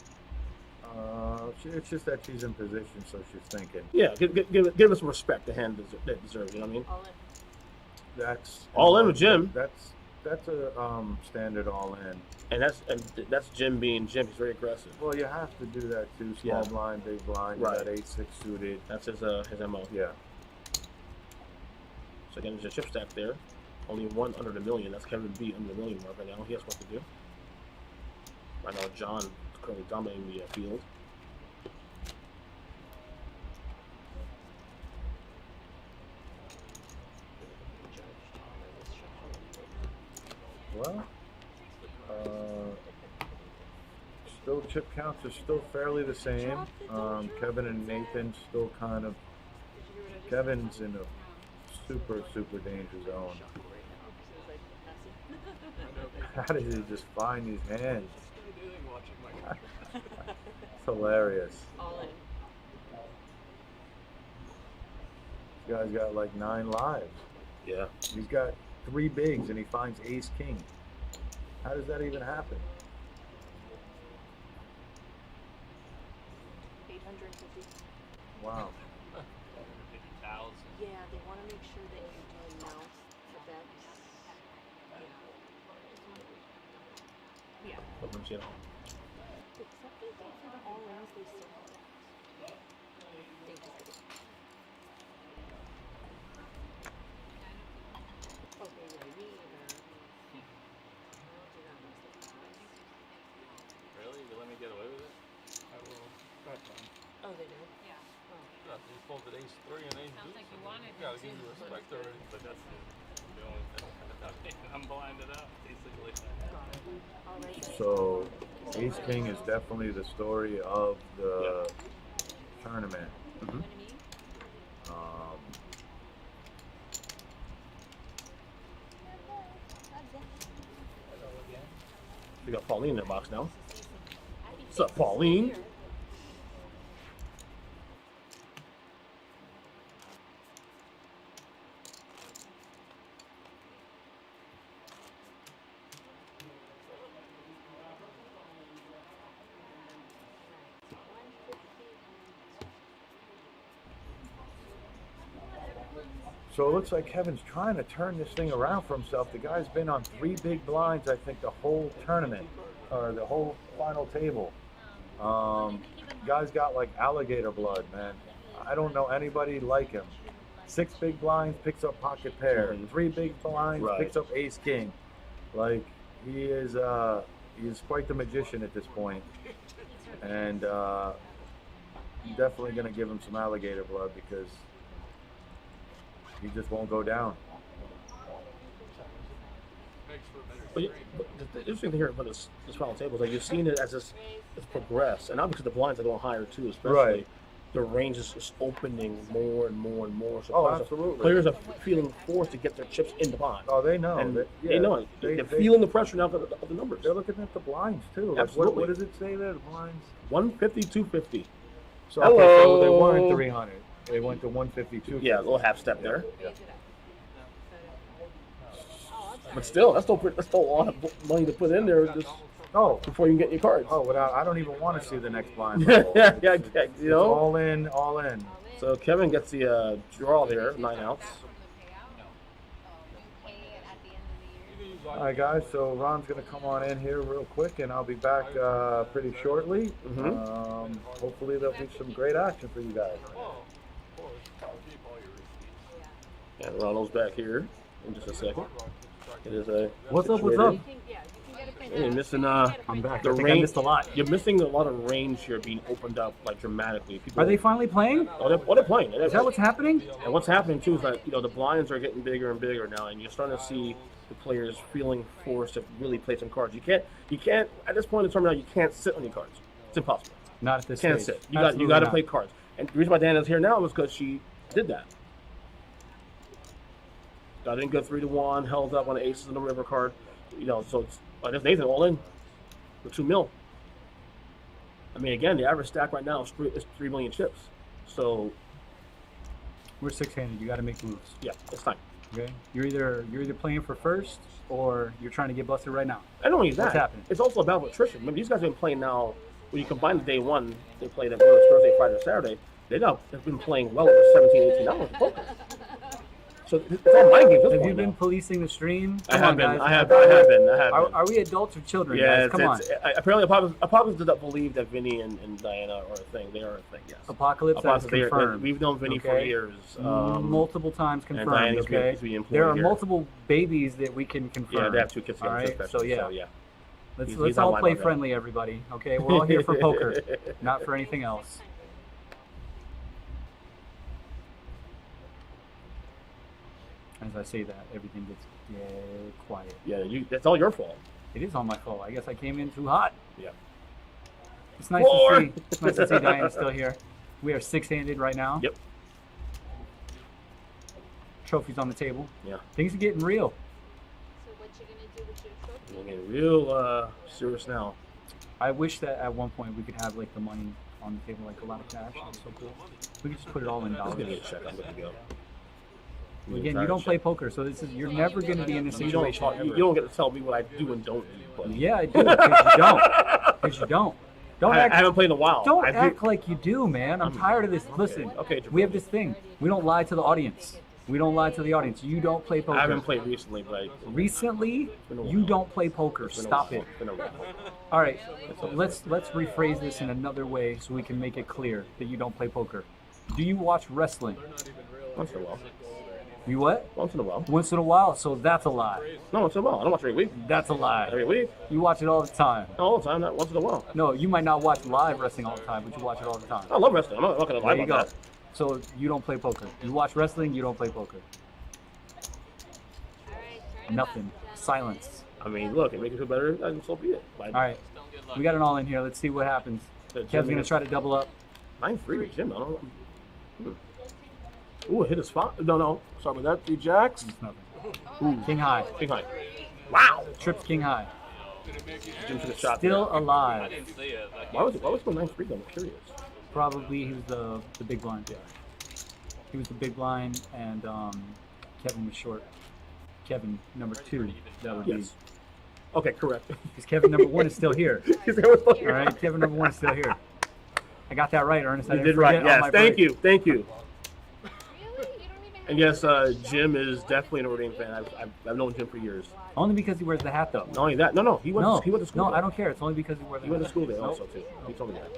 It's just that she's in position, so she's thinking. Yeah, give us some respect. The hand that deserves. You know what I mean? All in. That's All in with Jim. That's a standard all in. And that's Jim being Jim. He's very aggressive. Well, you have to do that too. Small Yeah. blind, big blind. Right. You got 8-6 suited. That's his MO. Yeah. So again, there's a chip stack there. Only one under the million. That's Kevin B under the million mark right now. He has what to do. Right now, John is currently dominating the field. Well, still chip counts are still fairly the same. Kevin and Nathan still kind of. Kevin's in a super danger zone. How did he just find these hands? It's hilarious. All in. This guy's got like 9 lives. Yeah. He's got 3 bigs and he finds ace king. How does that even happen? 850. Wow. 50,000. Yeah, they want to make sure that you do mouse the bets. Yeah. But once you know. Except I think for the all-ins, they still have it. Thank you. Okay, yeah, me either. Really? You let me get away with it? I will. That time. Oh, they do? Yeah, you folded ace 3 and ace deuce. Like you gotta give you respect already. But that's the only thing. I'm blinded out, basically. All right, guys. So ace king is definitely the story of the tournament. Mm-hmm. We got Pauline in the box now. What's up, Pauline? So it looks like Kevin's trying to turn this thing around for himself. The guy's been on 3 big blinds, I think, the whole tournament, or the whole final table. Guy's got like alligator blood, man. I don't know anybody like him. 6 big blinds, picks up pocket pair. 3 big blinds, Right. picks up ace king. Like he is quite the magician at this point. And definitely going to give him some alligator blood because he just won't go down. But the interesting thing here about this final table is like you've seen it as it's progressed, and obviously the blinds are going higher too, especially. Right. The range is just opening more and more and more. So Oh, absolutely. Players are feeling forced to get their chips in the pot. Oh, they know. And yeah, they know it. They're feeling the pressure now of the numbers. They're looking at the blinds too. Like, Absolutely. what does it say there? The blinds. 150, 250. So, okay, so they weren't 300. They went to 152. Yeah, a little half step there. Yeah. But still, that's still a lot of money to put in there just before you can get your cards. Oh, I don't even want to see the next blind. yeah, you It's know. all in, all in. So Kevin gets the draw there, 9 outs. All right, guys. So Ron's gonna come on in here real quick, and I'll be back pretty shortly. Hopefully there'll be some great action for you guys. And Ronald's back here in just a second. It is a What's up? What's up? You're missing I'm back. the I think I range. missed a lot. You're missing a lot of range here being opened up like dramatically. People, Are they finally playing? Oh, they're playing. Is that what's happening? And what's happening too is that the blinds are getting bigger and bigger now, and you're starting to see the players feeling forced to really play some cards. You can't at this point in the tournament now. You can't sit on your cards. It's impossible. Not at this Can't stage. sit. You got Absolutely to not. play cards. And the reason why Diana's here now was because she did that. Got in good 3-1, held up on the aces in the river card. So it's there's Nathan all in for 2 mil. I mean, again, the average stack right now is 3 million chips. So We're 6-handed. You got to make moves. yeah, it's time. Okay. You're either playing for first or you're trying to get busted right now. And not only that, What's happening? it's also about attrition. Remember, these guys have been playing now. When you combine the day one, they played at Thursday, Friday, or Saturday. They've been playing well over 17, 18 hours of poker. So it's all mind games. Have you been policing the stream? I Come have on, been. guys. I have been. Are we adults or children, Yeah, guys? Come on. apparently, Apocalypse did not believe that Vinny and Diana are a thing. They are a thing, yes. Apocalypse, that's they are- confirmed. We've known Vinny for Okay. years. Multiple times and confirmed, Diana's been- okay? he's been employed There are here. multiple babies that we can confirm. Yeah, they have 2 kids All together. right, especially, so yeah. Let's He's all online play on that. friendly, everybody. Okay, we're all here for poker, not for anything else. As I say that, everything gets dead quiet. Yeah, that's all your fault. It is all my fault. I guess I came in too hot. Yeah. It's nice to see. It's nice to see Diane still here. We are 6-handed right now. Yep. Trophies on the table. Yeah. Things are getting real. So what you gonna do with your trophy? We're getting real serious now. I wish that at one point we could have like the money on the table, like a lot of cash. That'd be so cool. We could just put it all in Just dollars. give me a check. I'm good to go. Again, you don't play poker, so you're never going to be in a You don't, situation. you don't get to tell me what I do and don't do. But Yeah, I do. Because you don't. Because you don't. Don't I act. haven't played in a while. Don't I do- act like you do, man. I'm tired of this. Listen, Okay, we have this thing. We don't lie to the audience. We don't lie to the audience. You don't play poker. I haven't played recently, but Recently, you don't play poker. Stop it. It's been a while. All right, let's rephrase this in another way so we can make it clear that you don't play poker. Do you watch wrestling? Once in a while. You what? Once in a while. Once in a while, so that's a lie. No, once in a while. I don't watch every week. That's a lie. Every week? You watch it all the time. Not all the time. Not once in a while. No, you might not watch live wrestling all the time, but you watch it all the time. I love wrestling. I'm not going to lie There you about go. that. So you don't play poker. You watch wrestling, you don't play poker. Nothing. Silence. I mean, look, it makes you feel better, and so be it. All right, we got it all in here. Let's see what happens. Kev's gonna try to double up. 9-3 to Jim. I don't know. Ooh, it hit his spot. No. Sorry about that. 3 jacks. It's nothing. King high. King high. Wow. Trips king high. Jim took a shot. Still alive. Why was it 9-3 though? I'm curious. Probably he was the big blind. Yeah. He was the big blind, and Kevin was short. Kevin number 2. That would Yes. Okay, correct. be because Kevin number 1 is still here. He's there with All right, Kevin number 1 is still here. I got that right, Ernest. I You didn't did right. forget on Yes. my Thank break. you. Thank you. Really? You don't even And yes, Jim is definitely an Notre Dame fan. I've known Jim for years. Only because he wears the hat, though. Not only that, no, he went. He went to school. No, there. I don't care. It's only because he wears the He went hat. to school there Nope. also too. He told me that.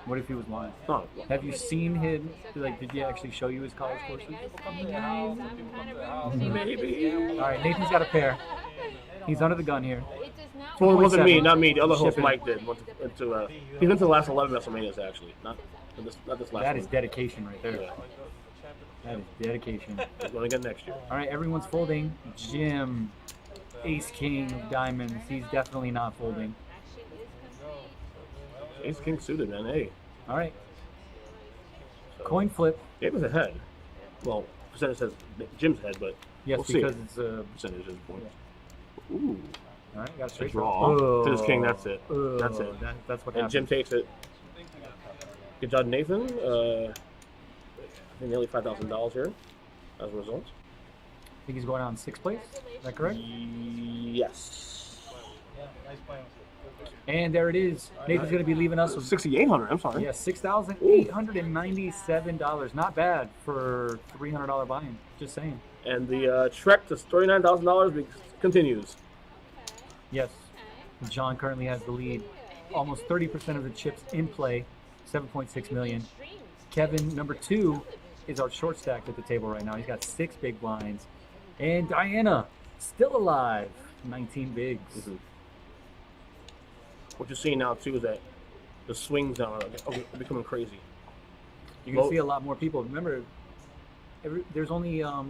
What if he was lying? No. Have you seen him? Like, did he actually show you his college courses? Maybe. All right, Nathan's got a pair. He's under the gun here. Well, it wasn't me, 0.7. not me. The other host, Shipping. Mike, did. He went to the last 11 WrestleManias actually. Not Not this last That one. is dedication right there. Yeah. That is dedication. We're going again next year. All right, everyone's folding. Jim, Ace King of Diamonds. He's definitely not folding. Ace King suited, man. Hey. All right, So, coin flip. Gabe is ahead. Well, percentage says Jim's ahead, but Yes, we'll see. because it's a. Percentage is the point. Ooh. All right, got a A straight draw. To this king, that's it. Oh, That's it. That's what And happens. Jim takes it. Good job, Nathan. I think nearly $5,000 here as a result. I think he's going out in 6th place. Is that correct? Yes. And there it is. Nathan's going to be leaving us with 6,800. I'm sorry. yeah, $6,897. Not bad for $300 buy-in. Just saying. And the trek to $39,000 continues. Yes. John currently has the lead. Almost 30% of the chips in play. 7.6 million. Kevin, number 2, is our short stacked at the table right now. He's got 6 big blinds. And Diana, still alive. 19 bigs. Mm-hmm. What you're seeing now too is that the swings now are becoming crazy. You're going to see a lot more people. Remember, there's only, 5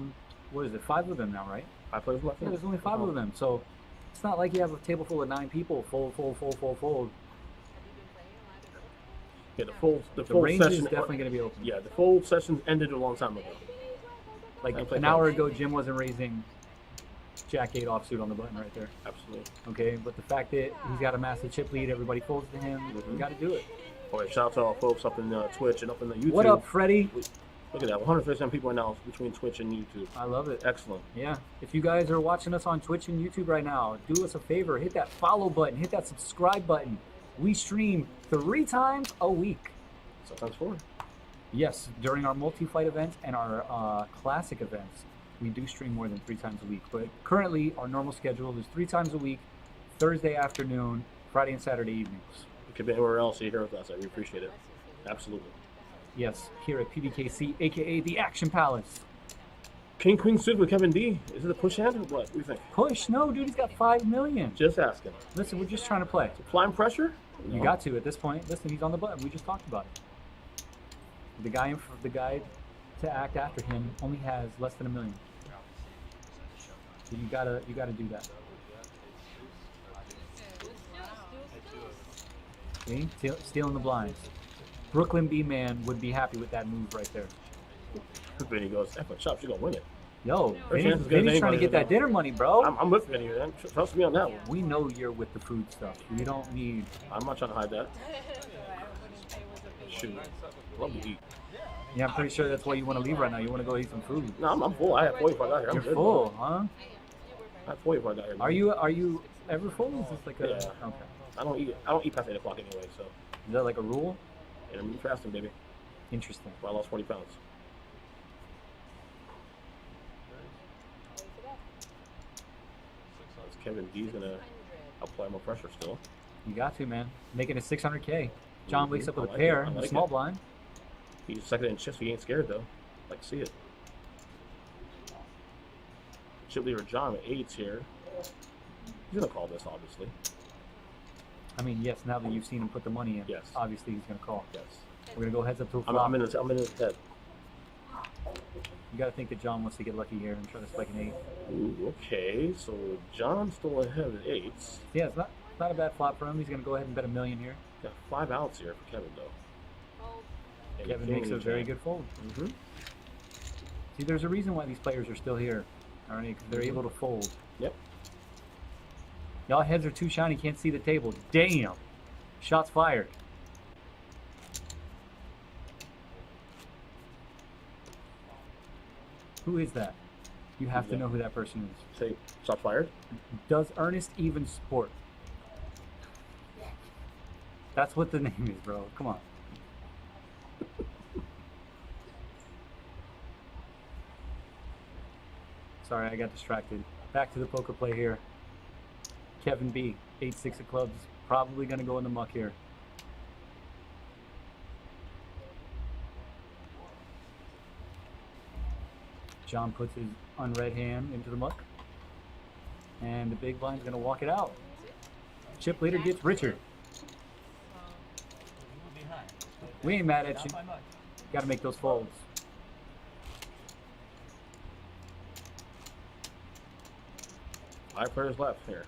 of them now, right? 5 players left. Yeah, there's only 5 of them. So it's not like you have a table full of 9 people. Fold. Yeah, the full range is session definitely going to be open. Yeah, the full session ended a long time ago. Like I played an hour ago, Jim wasn't raising Jack 8 offsuit on the button right there. Absolutely. Okay, but the fact that he's got a massive chip lead, everybody folds to him. We got to do it. All right, shout out to all folks up in Twitch and up in the YouTube. What up, Freddie? Look at that, 137 people right now between Twitch and YouTube. I love it. Excellent. Yeah, if you guys are watching us on Twitch and YouTube right now, do us a favor, hit that follow button, hit that subscribe button. We stream 3 times a week. Sometimes 4. Yes, during our multi-flight events and our classic events, we do stream more than 3 times a week. But currently, our normal schedule is 3 times a week, Thursday afternoon, Friday and Saturday evenings. It could be anywhere else you're here with us. We appreciate it. Absolutely. Yes, here at PBKC, aka the Action Palace. King Queen suited with Kevin D. Is it a push hand or what? What do you think? Push? No, dude, he's got 5 million. Just asking. Listen, we're just trying to play. Applying pressure? You got to at this point. Listen, he's on the button. We just talked about it. The guy to act after him only has less than $1 million. So you gotta do that. See? Stealing the blinds. Brooklyn B-Man would be happy with that move right there. Vinny goes, F a chop, she's gonna win it. Yo, Her chance is good as Vinny's trying to anybody's get that now. dinner money, bro. I'm with Vinny, man. Trust me on that one. We know you're with the food stuff. We don't need. I'm not trying to hide that. Shoot. Love to eat. Yeah, I'm pretty sure that's why you want to leave right now. You want to go eat some food. No, I'm full. I have 45 out here. I'm You're good, full, bro. huh? I have 45 out here. Are you ever full? Is this like a? Yeah. Okay. I don't eat past 8 o'clock anyway, so. Is that like a rule? Intermittent fasting, baby. Interesting. Well, I lost 40 pounds. Kevin D's gonna apply more pressure still. You got to, man. Making it 600K. John wakes up with I a like pair it. I in the like small it. blind. He's second in chips. He ain't scared though. Like to see it. Chip leader John at 8s here. He's gonna call this obviously. I mean, yes. Now that you've seen him put the money in, Yes. obviously he's gonna call. Yes. We're gonna go heads up to a I'm flop. in his head. You gotta think that John wants to get lucky here and try to spike an 8. Ooh, okay. So John's still ahead at 8s. Yeah, it's not a bad flop for him. He's gonna go ahead and bet $1 million here. Got 5 outs here for Kevin though. And Kevin King makes a and very Jam. good fold. Mm-hmm. See, there's a reason why these players are still here. All right, because they're able to fold. Yep. Y'all heads are too shiny, can't see the table. Damn. Shots fired. Who is that? You have to Yeah. know who that person is. Say, shot fired. Does Ernest even sport? That's what the name is, bro. Come on. Sorry, I got distracted. Back to the poker play here. Kevin B, 8-6 of clubs. Probably going to go in the muck here. John puts his unread hand into the muck. And the big blind's going to walk it out. Chip leader gets Richard. We ain't mad at you. Got to make those folds. Five players left here.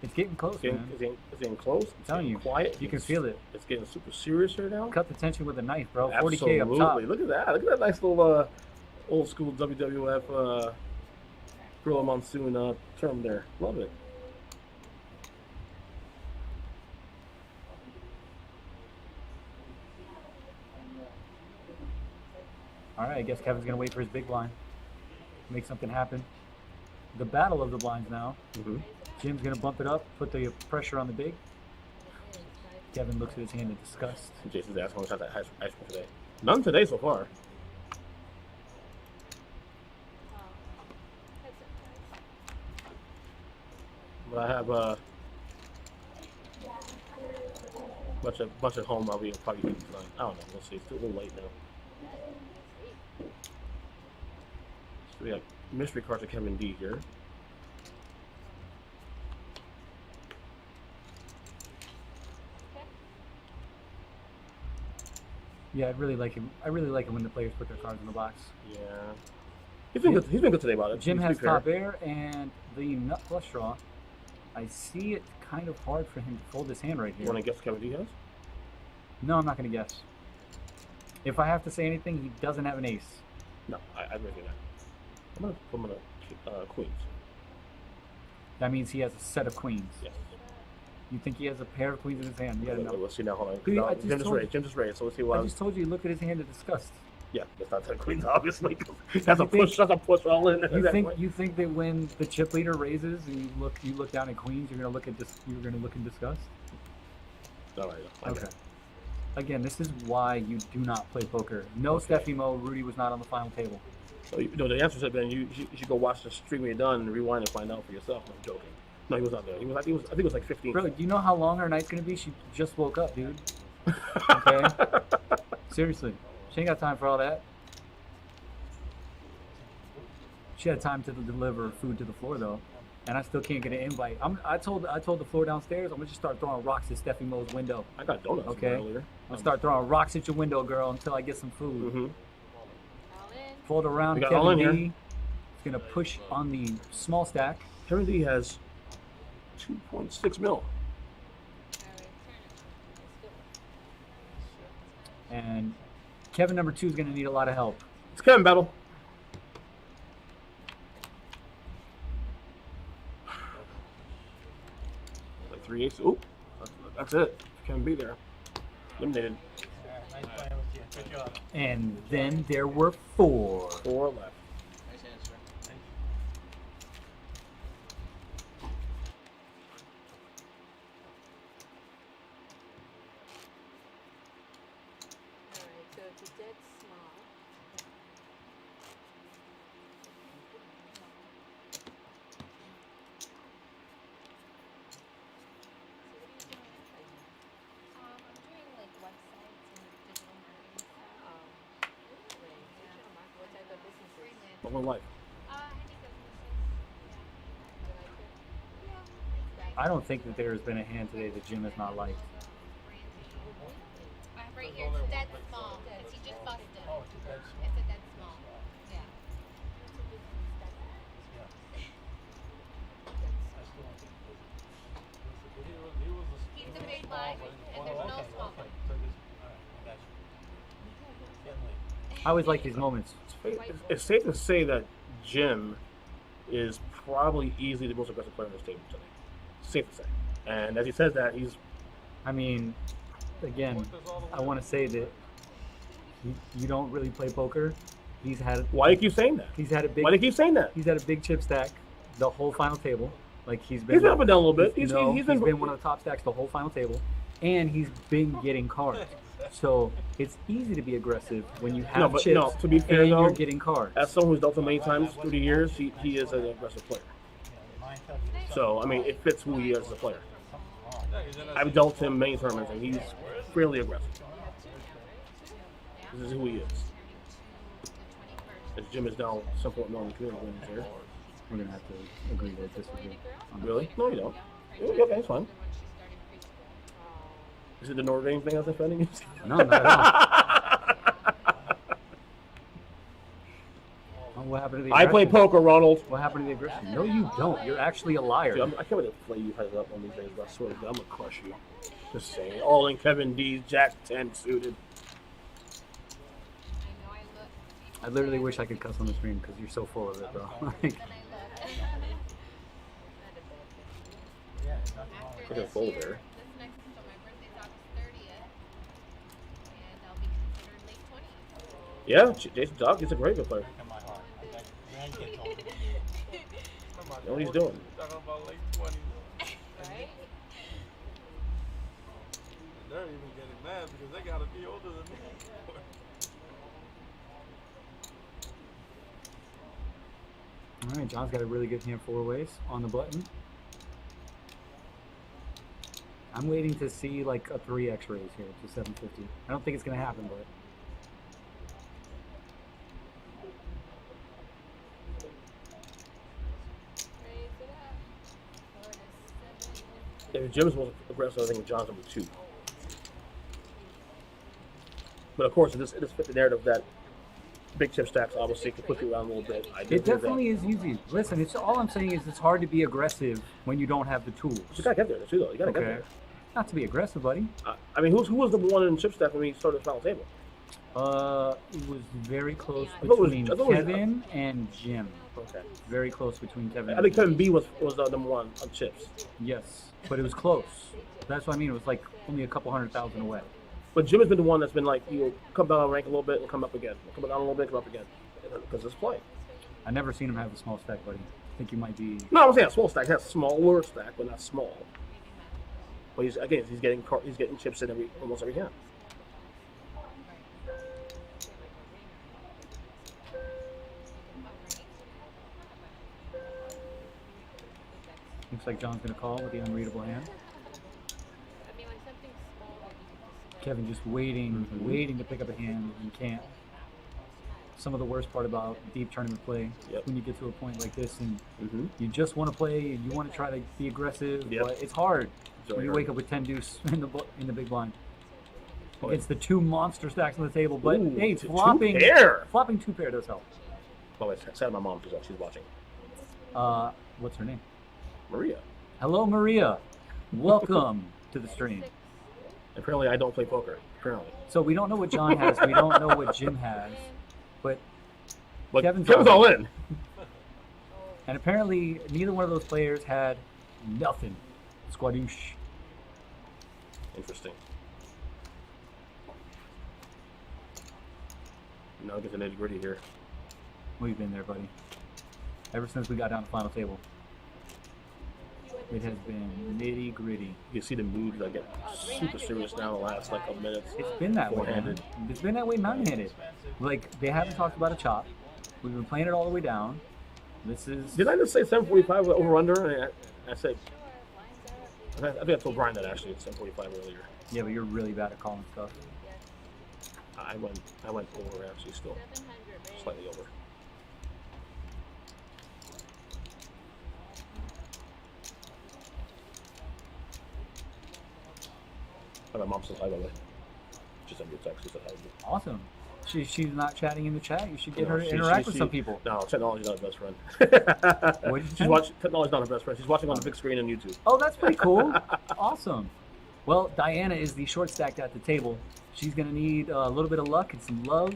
It's getting close, man. It's getting close. It's telling getting you, quiet. you can feel it. It's getting super serious here now. Cut the tension with a knife, bro. Absolutely. 40K up top. Look at that. Look at that nice little old school WWF Gorilla Monsoon term there. Love it. All right, I guess Kevin's gonna wait for his big blind. Make something happen. The battle of the blinds now. Mm-hmm. Jim's gonna bump it up, put the pressure on the big. Kevin looks at his hand in disgust. Jason's asking what's that ice cream today. None today so far. But I have bunch of home. I'll be probably tonight. I don't know. We'll see. It's still a little late now. So we got mystery cards of Kevin D here. Yeah, I really like him. I really like it when the players put their cards in the box. Yeah. He's been good. He's been good today about it. Jim He's has prepared. top air and the nut flush draw. I see it kind of hard for him to fold his hand right You here. want to guess Kevin D has? No, I'm not going to guess. If I have to say anything, he doesn't have an ace. No, I agree with that. I'm gonna put him in a queens. That means he has a set of queens. Yes. You think he has a pair of queens in his hand? Yeah, no. Let's see now. Hold on. Dude, No, I just Jim just told raised. Jim just raised. So let's see what. I just told you, look at his hand of disgust. Yeah, that's not 10 queens, obviously. That's a You think- push. That's a push all in. You think that when the chip leader raises and you look down at queens, you're gonna look at in disgust? All right. Okay. Again, this is why you do not play poker. No, Steffi Mo, Rudy was not on the final table. So the answer should have been you should go watch the stream when you're done and rewind and find out for yourself. I'm joking. No, he was not there. I think it was like 15. Bro, do you know how long our night's gonna be? She just woke up, dude. Okay. Seriously, she ain't got time for all that. She had time to deliver food to the floor though, and I still can't get an invite. I told the floor downstairs I'm gonna just start throwing rocks at Steffi Mo's window. I got donuts Okay. earlier. I'll start throwing rocks at your window, girl, until I get some food. Mm-hmm. Fold around We got all Kevin in D. here. He's gonna push on the small stack. Kevin D has 2.6 mil. And Kevin number 2 is gonna need a lot of help. It's Kevin battle. Like 3/8. Oop. That's it. Kevin B there. Eliminated. Good job. And then there were 4. 4 left. Nice answer. Alright, so it's a dead small. I'm doing like websites and digital marketing stuff. What type of business is Freelance. But one life. Any businesses. I don't think that there has been a hand today that Jim has not liked. Right here, it's dead small. Because he just busted. Oh, it's a dead small. It's a dead small. Yeah. I still don't think it was. He was a He's the big blind, and there's no small one. So this, all right, I got you. Getting late. I always like these moments. It's safe to say that Jim is probably easily the most aggressive player on this table today. Safe to say. And as he says that, he's I mean, again, I want to say that you don't really play poker. He's had why do you keep saying that? he's had a big Why do you keep saying that? he's had a big chip stack the whole final table. Like he's been He's been up and down a little bit. He's been one of the top stacks the whole final table, and he's been getting cards. So it's easy to be aggressive when you have but chips no, to be fair, and though, you're getting cards. As someone who's dealt him many times through the years, he is an aggressive player. So, I mean, it fits who he is as a player. I've dealt him many tournaments, and he's fairly aggressive. This is who he is. As Jim is down somewhat known community wins here. We're gonna have to agree to disagree. on this. Really? No, you don't. Okay, it's fine. Is it the Notre Dame thing I was defending? No, not at all. Oh, what happened to the I play aggression? poker, Ronald. What happened to the aggression? No, you don't. You're actually a liar. Dude, I can't wait to play you heads up on these days, but I swear to God, I'm gonna crush you. Just saying. All in Kevin D's, Jack 10 suited. I literally wish I could cuss on the stream because you're so full of it, bro. Like, Look at full there. Yeah, Jason Dog is a great good player. You know what he's doing. Talking about late 20s. Right? They're even getting mad because they gotta be older than me. all right, John's got a really good hand four ways on the button. I'm waiting to see like a 3x raise here to 750. I don't think it's gonna happen, but If Jim's most aggressive, I think John's number 2. But of course, it just fit the narrative that big chip stacks obviously can push you around a little bit. I do it definitely is easy. Listen, it's all I'm saying is it's hard to be aggressive when you don't have the tools. You gotta get there too, though. You gotta get Okay. there. Not to be aggressive, buddy. I mean, who was the one in chip stack when we started the final table? It was very close I thought it was- between I thought it was- Kevin and Jim. Okay. Very close between Kevin. I and think Jim. Kevin B was the number 1 on chips. Yes, but it was close. That's what I mean. It was like only a couple 100,000 away. But Jim has been the one that's been like, come down rank a little bit and come up again. Come down a little bit, come up again. Because it's play. I never seen him have a small stack, buddy. I think you might be. No, I'm saying a small stack. That's a smaller stack, but not small. But he's getting chips in almost every hand. Looks like John's gonna call with the unreadable hand. Kevin just waiting, waiting to pick up a hand, and can't. Some of the worst part about deep tournament play is when you get to a point like this and you just want to play and you want to try to be aggressive, but it's hard when you wake up with 10 deuce in the big blind against the 2 monster stacks on the table. But hey, flopping 2 pair does help. Oh, wait, sad my mom, she's watching. What's her name? Maria. Hello, Maria. Welcome to the stream. Apparently, I don't play poker. Apparently. So we don't know what John has. We don't know what Jim has. But Kevin's all in. And apparently, neither one of those players had nothing. Squadoosh. Interesting. Now get the nitty gritty here. We've been there, buddy. Ever since we got down to final table. It has been nitty gritty. You see the mood that get super serious now in the last like couple minutes. It's been that way. Four-handed. It's been that way nine-handed. Like, they haven't talked about a chop. We've been playing it all the way down. This is... Did I just say 745 over under? And I said, I think I told Brian that actually at 745 earlier. Yeah, but you're really bad at calling stuff. I went over actually still, slightly over. My mom says hi, by the way. She sent me a text. She said hi. Awesome. She's not chatting in the chat. You should get her to interact with some people. No, technology's not her best friend. What did you say? Technology's not her best friend. She's watching on the big screen on YouTube. Oh, that's pretty cool. Awesome. Well, Diana is the short stacked at the table. She's going to need a little bit of luck and some love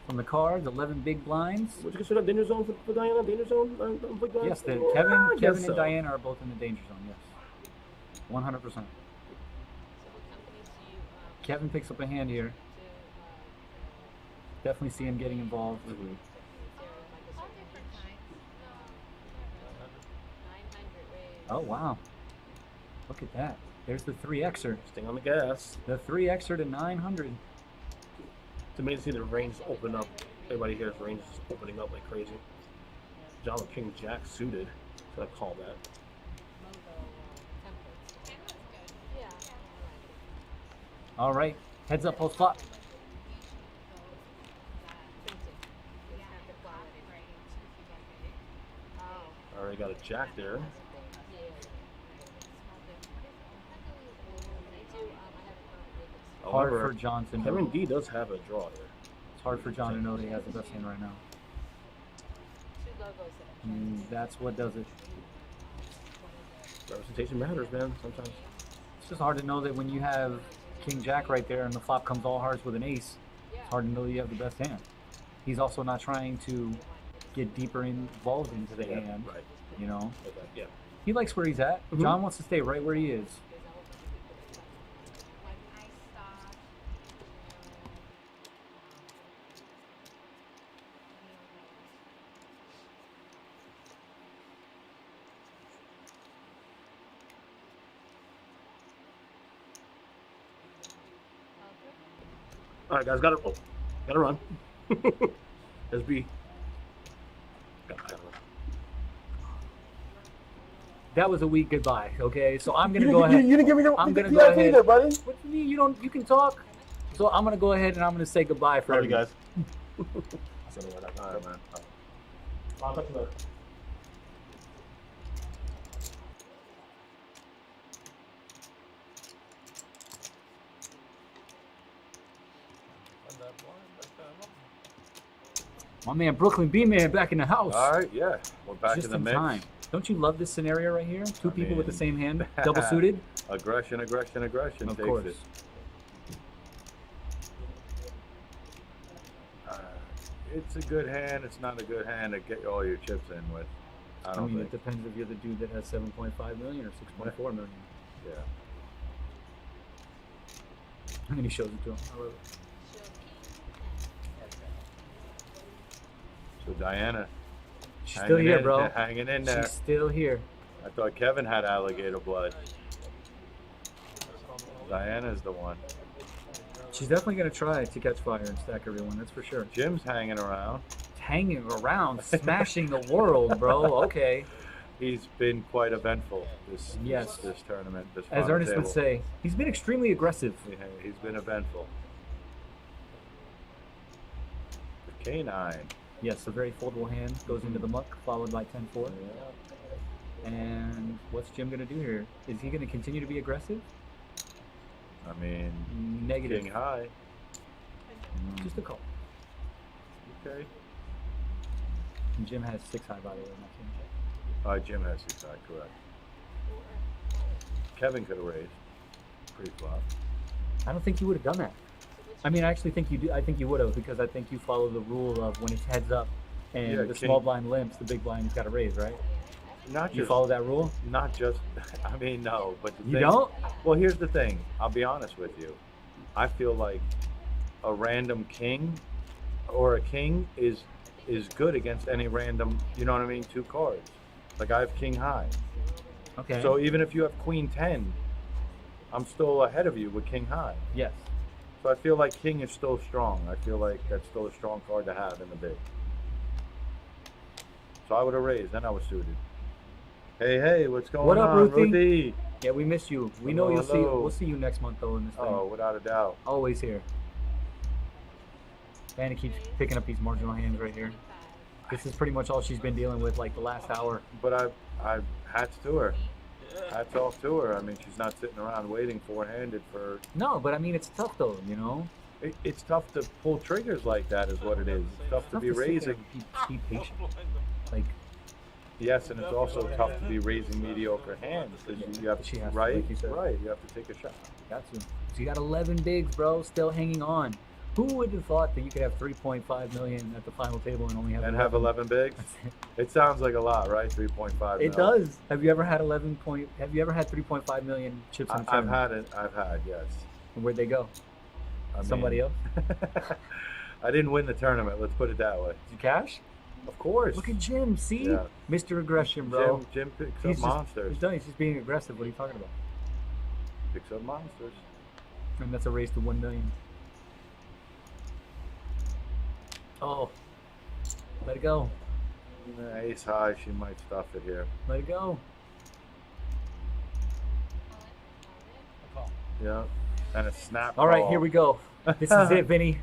from the cards. 11 big blinds. Would you consider that danger zone for Diana? Danger zone? Big blinds? Yes, Kevin and Diana are both in the danger zone, yes. 100%. Kevin picks up a hand here. Definitely see him getting involved. Oh, wow. Look at that. There's the 3Xer. Staying on the gas. The 3Xer to 900. It's amazing to see the range open up. Everybody here's range is opening up like crazy. John the King Jack suited. So I call that. All right. Heads up post flop. Already got a jack there. hard However, for John to know. Kevin D does have a draw here. It's hard for John to know that he has the best hand right now. Two logos that And that's what does it. Representation matters, man. Sometimes. It's just hard to know that when you have King Jack right there and the flop comes all hearts with an ace, it's hard to know that you have the best hand. He's also not trying to get deeper involved into the hand. Right. You know? Okay, yeah. He likes where he's at. John wants to stay right where he is. I stopped. All right, guys, gotta run. SB. Gotta run. That was a weak goodbye, okay? So I'm gonna go ahead. You didn't give me the. I'm gonna you go gotta take ahead. it there, buddy. What do you mean? You don't? You can talk. So I'm gonna go ahead and I'm gonna say goodbye for Love you everybody. guys. All right, man. I'll talk to you later. And that blind, back that up. My man Brooklyn B-Man back in the house. All right, yeah, we're back Just in the in mix. time. Don't you love this scenario right here? Two people with the mean- same hand, double suited. Aggression, aggression, aggression. Of takes course. it. It's a good hand. It's not a good hand to get all your chips in with. I I don't mean, think. it depends if you're the dude that has 7.5 million or 6.4 million. Yeah. And then he shows it to him. I love it. So Diana. She's still here, bro. Hanging in there. She's still here. I thought Kevin had alligator blood. Diana's the one. She's definitely gonna try to catch fire and stack everyone. That's for sure. Jim's hanging around. Hanging around, smashing the world, bro. Okay. He's been quite eventful this Yes. this tournament. This As final Ernest would table. say, he's been extremely aggressive. Yeah, he's been eventful. The K9. Yes, a very foldable hand goes into the muck, followed by 10-4. And what's Jim gonna do here? Is he gonna continue to be aggressive? I mean, Negative. King high. Just a call. Okay. And Jim has 6 high, by the way. Not Jim. Jim has his side, correct. Kevin could have raised pre-flop. I don't think you would have done that. I mean, I actually think you do. I think you would have, because I think you follow the rule of when it's heads up and Yeah, the king. small blind limps, the big blind's got to raise, right? Not You just, follow that rule? not just. I mean, no, but the You thing, don't? Well, here's the thing. I'll be honest with you. I feel like a random king or a king is good against any random. You know what I mean? 2 cards. Like I have king high. Okay. So even if you have queen 10, I'm still ahead of you with king high. yes. So I feel like king is still strong. I feel like that's still a strong card to have in the big. So I would have raised, then I was suited. Hey, what's going What up, on, Ruthie? Yeah, we miss you. We know Hello, you'll see. hello. We'll see you next month though in this thing. Oh, without a doubt. Always here. And it keeps picking up these marginal hands right here. This is pretty much all she's been dealing with like the last hour. But I hats to her. Hats off to her. I mean, she's not sitting around waiting four-handed for. No, but I mean it's tough though, you know. It's tough to pull triggers like that, is what it is. It's tough to be sit there raising. and be patient. Like Yes, and it's also tough to be raising mediocre hands because you have She has to, right, like you said. right. You have to take a shot. got to. So you got 11 bigs, bro, still hanging on. Who would have thought that you could have 3.5 million at the final table and only have And have 11 bigs. It sounds like a lot, right? 3.5. It does. Have you ever had 3.5 million chips in a I've tournament? had it. I've had, yes. And where'd they go? I Somebody mean, else? I didn't win the tournament. Let's put it that way. Did you cash? Of course. Look at Jim. See, Yeah. Mr. Aggression, bro. Jim picks He's up just, monsters. He's done. He's just being aggressive. What are you talking about? Picks up monsters. And that's a race to 1 million. Oh, let it go. Ace high. She might stuff it here. Let it go. Yeah. And a snap. All right, call. here we go. This is it, Vinny.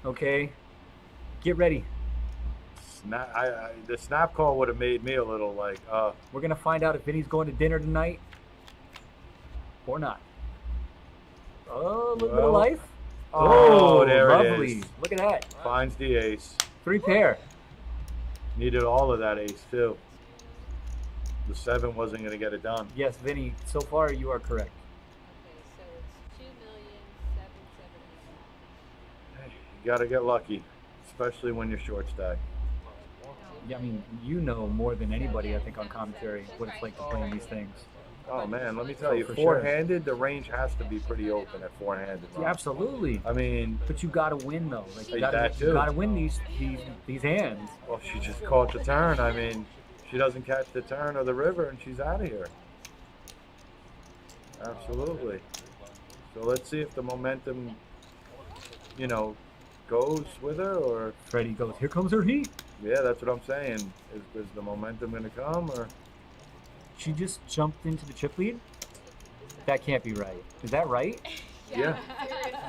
Okay, get ready. Snap. The snap call would have made me a little like, We're gonna find out if Vinny's going to dinner tonight or not. Oh, a little bit of Well, life. Oh, there lovely. it is. Look at that. Finds the ace. 3 pair. Needed all of that ace too. The 7 wasn't going to get it done. Yes, Vinny, so far you are correct. Okay, so it's 2,770,000. You got to get lucky, especially when you're short stack. Yeah, I mean, you know more than anybody, I think, on commentary what it's like to play in these things. Oh man, let me tell you, For sure. four-handed, the range has to be pretty open at four-handed. Yeah, absolutely. I mean, But you gotta win though. Like you That too. gotta win these hands. well, she just caught the turn. I mean, she doesn't catch the turn of the river, and she's out of here. Absolutely. So let's see if the momentum, goes with her, or Freddie goes, here comes her heat. yeah, that's what I'm saying. Is the momentum going to come, or She just jumped into the chip lead? That can't be right. Is that right? yeah?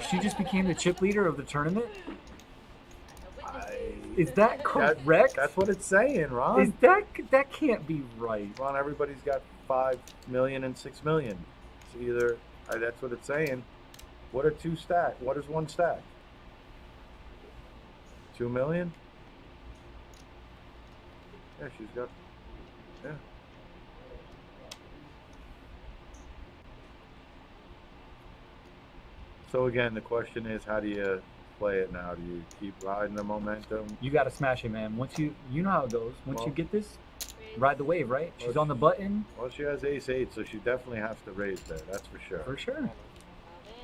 She just became the chip leader of the tournament? I- Is that correct? That's what it's saying, Ron. Is that can't be right. Ron, everybody's got 5 million and 6 million. It's either that's what it's saying. What are 2 stack? What is 1 stack? 2 million? Yeah, she's got. Yeah. So again, the question is, how do you play it now? Do you keep riding the momentum? You gotta smash it, man. Once you know how it goes. Once you Well- get this, ride the wave, right? She's Well, on the button. Well, she has ace-8, so she definitely has to raise there. That's for sure. For sure.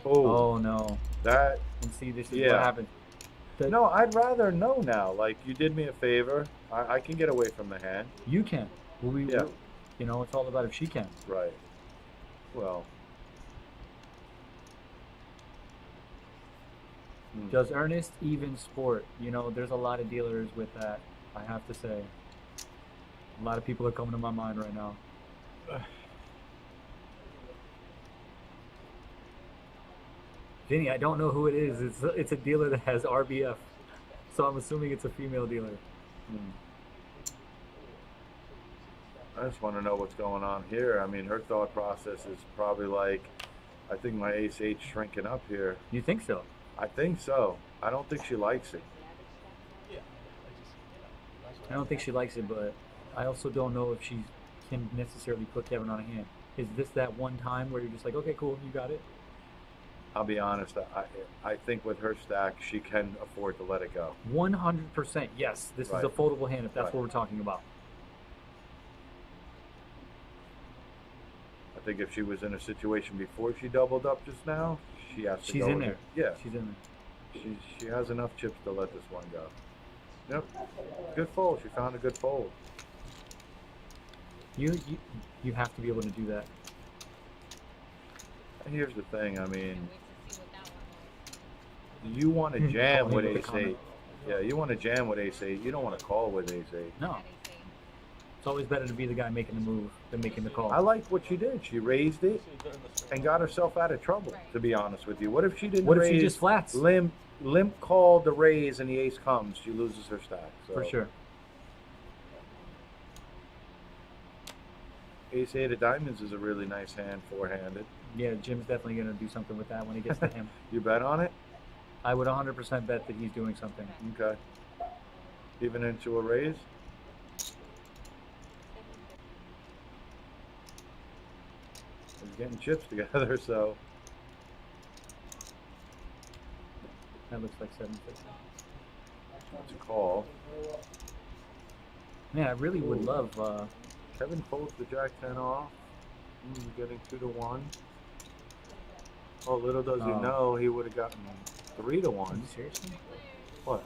Oh, Oh no. that. And see, this is Yeah. what happened. No, I'd rather know now. Like, you did me a favor. I can get away from the hand. You can. Yeah. It's all about if she can. Right. Well. Does Ernest even sport? There's a lot of dealers with that, I have to say. A lot of people are coming to my mind right now. Vinny, I don't know who it is. It's a dealer that has RBF. So I'm assuming it's a female dealer. I just want to know what's going on here. I mean, her thought process is probably like, I think my ace-8 shrinking up here. You think so? I think so. I don't think she likes it. I don't think she likes it, but I also don't know if she can necessarily put Kevin on a hand. Is this that one time where you're just like, okay, cool, you got it? I'll be honest. I think with her stack, she can afford to let it go. 100%. Yes, this is a Right. foldable hand if that's Right. what we're talking about. I think if she was in a situation before she doubled up just now, she has to She's go in with there. it. Yeah, She's in there. she has enough chips to let this one go. Yep, good fold. She found a good fold. You have to be able to do that. And here's the thing. I mean, Can't wait to see what that one was. you want to jam Oh, with he wrote a ace-8. comment. Yeah, you want to jam with ace-8. You don't want to call with ace-8. No, it's always better to be the guy making the move than making the call. I like what she did. She raised it and got herself out of trouble, to be honest with you. What if she didn't What if raise? she just flats? Limp called the raise and the ace comes. She loses her stack. So. For sure. Ace-8 of diamonds is a really nice hand, four-handed. Yeah, Jim's definitely going to do something with that when he gets to him. You bet on it? I would 100% bet that he's doing something. Okay. Even into a raise? He's getting chips together, so. That looks like 750. That's a call. Man, I really would love. Kevin folds the Jack-10 off. Getting 2-1. Oh, little does he Oh. know, he would have gotten 3-1. Seriously? What?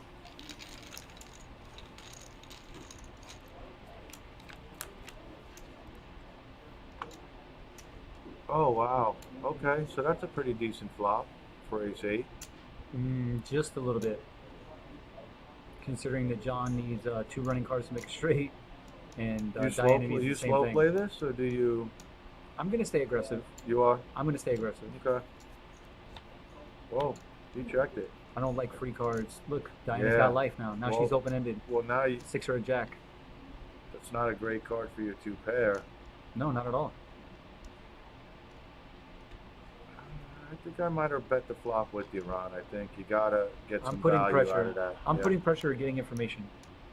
Oh, wow. Okay, so that's a pretty decent flop for ace-8. Just a little bit. Considering that John needs 2 running cards to make a straight, and You Diana needs you the same slow thing. play this, or do you? I'm gonna stay aggressive. You are? I'm gonna stay aggressive. Okay. Whoa, you checked it. I don't like free cards. Look, Diana's Yeah. got life now. Now Well- she's open-ended. Well, now you, 6 or a jack. that's not a great card for your 2 pair. No, not at all. I'd think I might have bet the flop with you, Ron. I think you gotta get some I'm putting value pressure. out of that. I'm Yeah. putting pressure at getting information.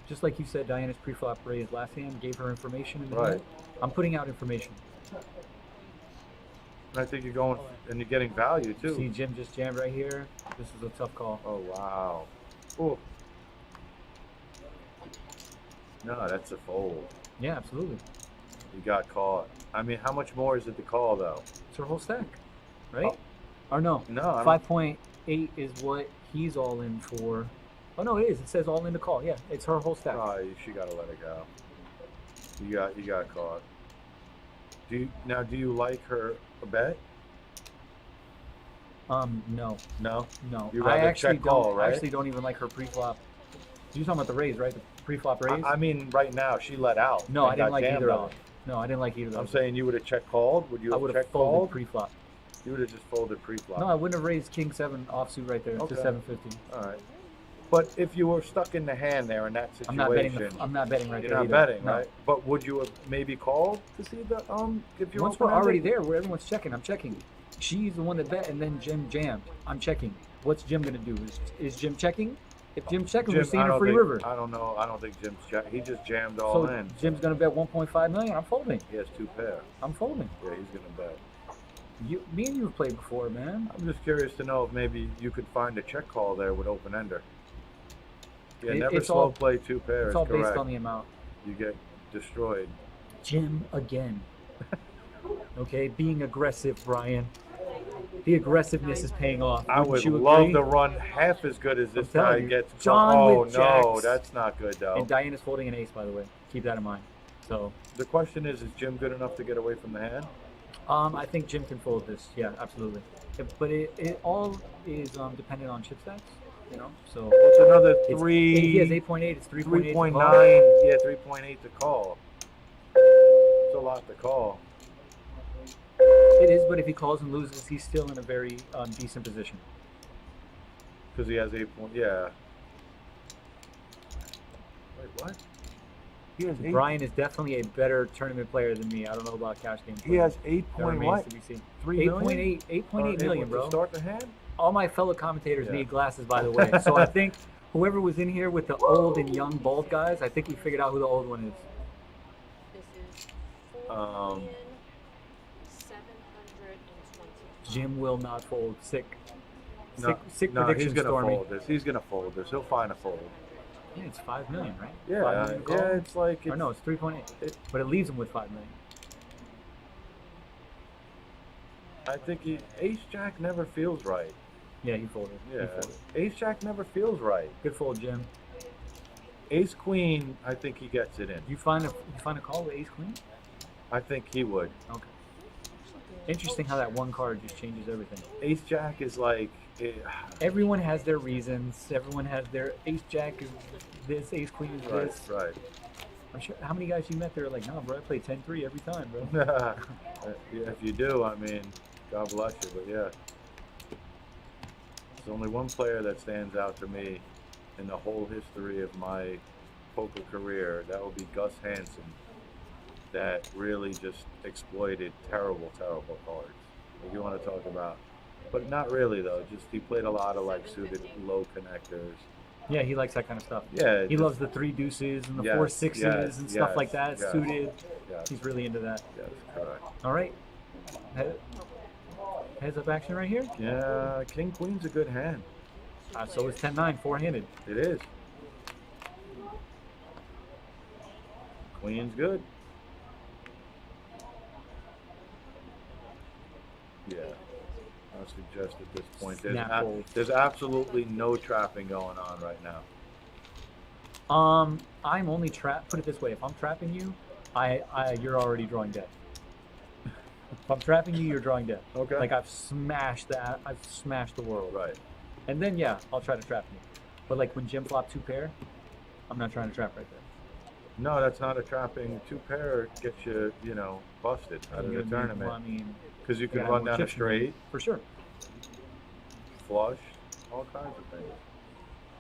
Just like you said, Diana's pre-flop raised last hand, gave her information in the Right. hand. I'm putting out information. And I think you're going and you're getting value too. See, Jim just jammed right here. This is a tough call. Oh wow. Oh. No, that's a fold. Yeah, absolutely. You got caught. I mean, how much more is it to call though? It's her whole stack, right? Oh. Or no? No, I don't- 5.8 is what he's all in for. Oh no, it is. It says all in to call. Yeah, it's her whole stack. Oh, she gotta let it go. You got caught. Do you like her a bet? No, No. no. You I rather actually check call, don't. I right? actually don't even like her pre-flop. You're talking about the raise, right? The pre-flop raise. I mean, right now she let out. No, I and didn't got like jammed either on of it. them. No, I didn't like either of I'm them. saying you would have check called. Would you I have would have check folded called? pre-flop. You would have just folded pre-flop. No, I wouldn't have raised King 7 offsuit right there Okay. to 750. All right. But if you were stuck in the hand there in that I'm situation, not betting. I'm not betting right you're there. not either. betting, No. right? But would you have maybe called to see the if you Once we're already there, where everyone's checking, I'm checking. She's the one that bet, and then Jim jammed. I'm checking. What's Jim gonna do? Is Jim checking? If Jim's checking, we're seeing a free river. I don't know. I don't think Jim's check. He just jammed all So in. Jim's gonna bet 1.5 million. I'm folding. He has two pair. I'm folding. Yeah, he's gonna bet. Me and you have played before, man. I'm just curious to know if maybe you could find a check call there with open ender. Yeah, never It's slow all- play two pairs. It's all correct. based on the amount. You get destroyed. Jim again. Okay, being aggressive, Brian. The aggressiveness is paying off. I Wouldn't would you love agree? to run half as good as this I'm telling guy you, gets. John Oh with no, jacks. that's not good though. And Diana's folding an ace, by the way. Keep that in mind. So, The question is Jim good enough to get away from the hand? I think Jim can fold this. Yeah, absolutely. But it all is dependent on chip stacks, you know. So It's another it's, three. He has 8.8. It's 3.8. 3.9. Yeah, 3.8 to call. It's a lot to call. It is, but if he calls and loses, he's still in a very decent position. Because he has 8 point. Yeah. Wait, what? He has 8. Brian is definitely a better tournament player than me. I don't know about cash game. He has 8 That point remains what? to be seen. 3 million? 8.8 million, To bro. start the hand? All my fellow commentators Yeah. need glasses, by the way. So I think whoever was in here with the old and young bald guys, I think we figured out who the old one is. This is Um, 4,720. Jim will not fold. Sick No, prediction, he's gonna Stormy. fold this. He's gonna fold this. He'll find a fold. Yeah, it's 5 million, right? 5 Yeah, million call? yeah. It's like Or no, it's 3.8. But it leaves him with 5 million. I think Ace Jack never feels right. Yeah, he folded. He Yeah, folded. Ace Jack never feels right. Good fold, Jim. Ace Queen, I think he gets it in. You find a call with Ace Queen? I think he would. Okay. Interesting how that one card just changes everything. Ace Jack is like, Everyone has their reasons. Everyone has their Ace Jack is this, Ace Queen is right, this. right. I'm sure. How many guys you met? They're like, no, bro, I play 10-3 every time, bro. Yeah, if you do, I mean, God bless you. But yeah, there's only one player that stands out to me in the whole history of my poker career. That would be Gus Hansen. That really just exploited terrible, terrible cards. If you want to talk about, but not really though. Just he played a lot of like suited low connectors. Yeah, he likes that kind of stuff. Yeah, He loves the 3 deuces and the Yes, 4 sixes yes, and stuff like that. yes, Suited. yes. He's really into that. Yes, correct. All right. Heads up action right here. Yeah, King Queen's a good hand. So is 10-9, four-handed. It is. Queen's good. Yeah. I suggest at this point Snap fold. there's absolutely no trapping going on right now. I'm only put it this way, if I'm trapping you, you're already drawing dead. If I'm trapping you, you're drawing dead. Okay. Like I've smashed the world. Right. And then yeah, I'll try to trap you. But like when Jim flopped 2 pair, I'm not trying to trap right there. No, that's not a trapping. 2 pair gets you, busted out of the tournament. Well, I mean, Because you can yeah, run more down a chips than me. straight, For sure. flush, all kinds of things.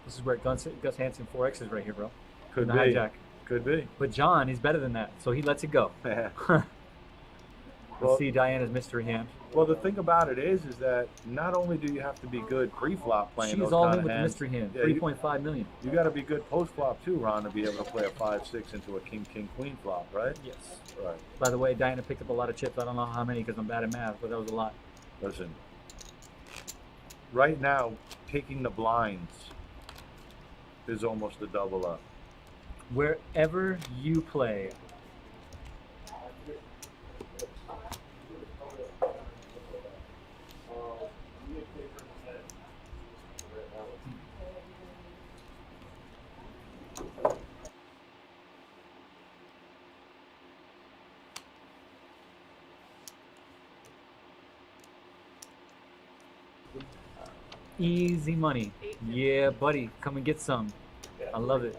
This is where Gus Hansen 4X is right here, bro. Could The be. hijack. Could be. But John is better than that, so he lets it go. Let's see Diana's mystery hand. Well, the thing about it is that not only do you have to be good pre-flop playing She's those all kind in of with the hands, mystery hand. yeah, 3.5 million. you got to be good post-flop too, Ron, to be able to play a 5-6 into a king-queen flop, right? Yes. Right. By the way, Diana picked up a lot of chips. I don't know how many because I'm bad at math, but that was a lot. Listen, right now, taking the blinds is almost a double up. Wherever you play, easy money. Yeah, buddy, come and get some. I love it.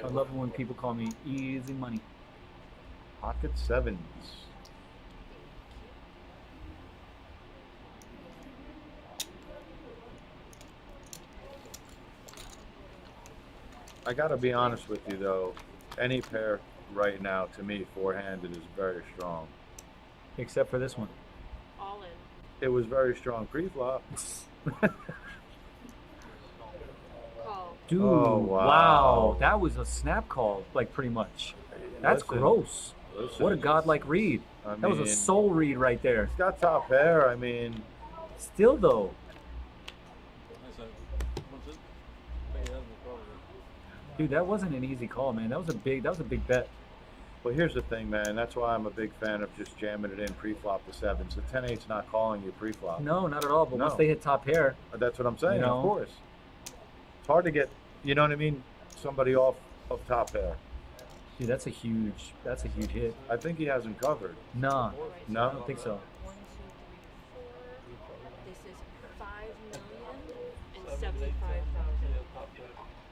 I love it when people call me easy money. Pocket sevens. I gotta be honest with you though, any pair right now to me four-handed is very strong. Except for this one. All in. It was very strong pre-flop. Call. Dude, Oh, wow. That was a snap call, like pretty much. That's Listen, gross. listen. What a godlike read. I That was a mean, soul read right there. It's got top pair. I mean, Still though, dude, that wasn't an easy call, man. That was a big bet. well, here's the thing, man. That's why I'm a big fan of just jamming it in pre-flop to sevens. The 10-8's not calling you pre-flop. No, not at all. But No. once they hit top pair, That's what I'm saying, You know? of course. It's hard to get, you know what I mean, somebody off of top pair. dude, that's a huge hit. I think he hasn't covered. Nah, No? I don't think so. 1, 2, 3, 4. This is 5,075,000.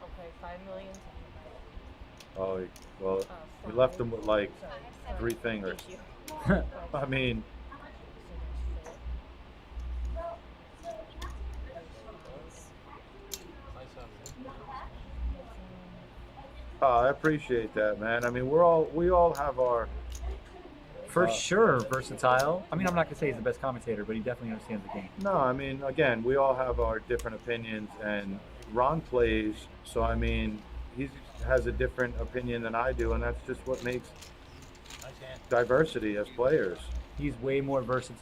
Okay, 5 million. Oh, well, we left him with like 3 fingers. Thank you. I mean, I appreciate that, man. I mean, we all have our. For sure, versatile. I mean, I'm not gonna say he's the best commentator, but he definitely understands the game. No, I mean, again, we all have our different opinions, and Ron plays, so I mean, he has a different opinion than I do, and that's just what makes diversity as players. He's way more versed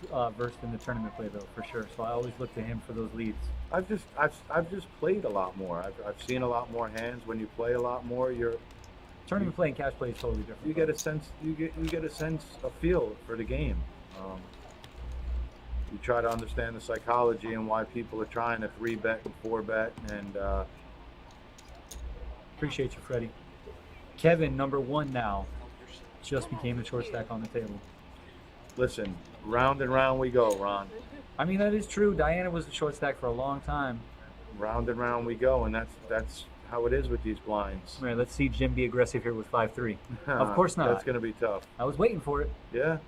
in the tournament play, though, for sure. So I always look to him for those leads. I've just played a lot more. I've seen a lot more hands. When you play a lot more, Tournament play and cash play is totally different. you get a sense, a feel for the game. You try to understand the psychology and why people are trying to 3-bet and 4-bet, and Appreciate you, Freddie. Kevin, number 1 now, just became the short stack on the table. listen, round and round we go, Ron. I mean, that is true. Diana was the short stack for a long time. Round and round we go, and that's how it is with these blinds. All right, let's see Jim be aggressive here with 5-3. Of course not. That's going to be tough. I was waiting for it. Yeah.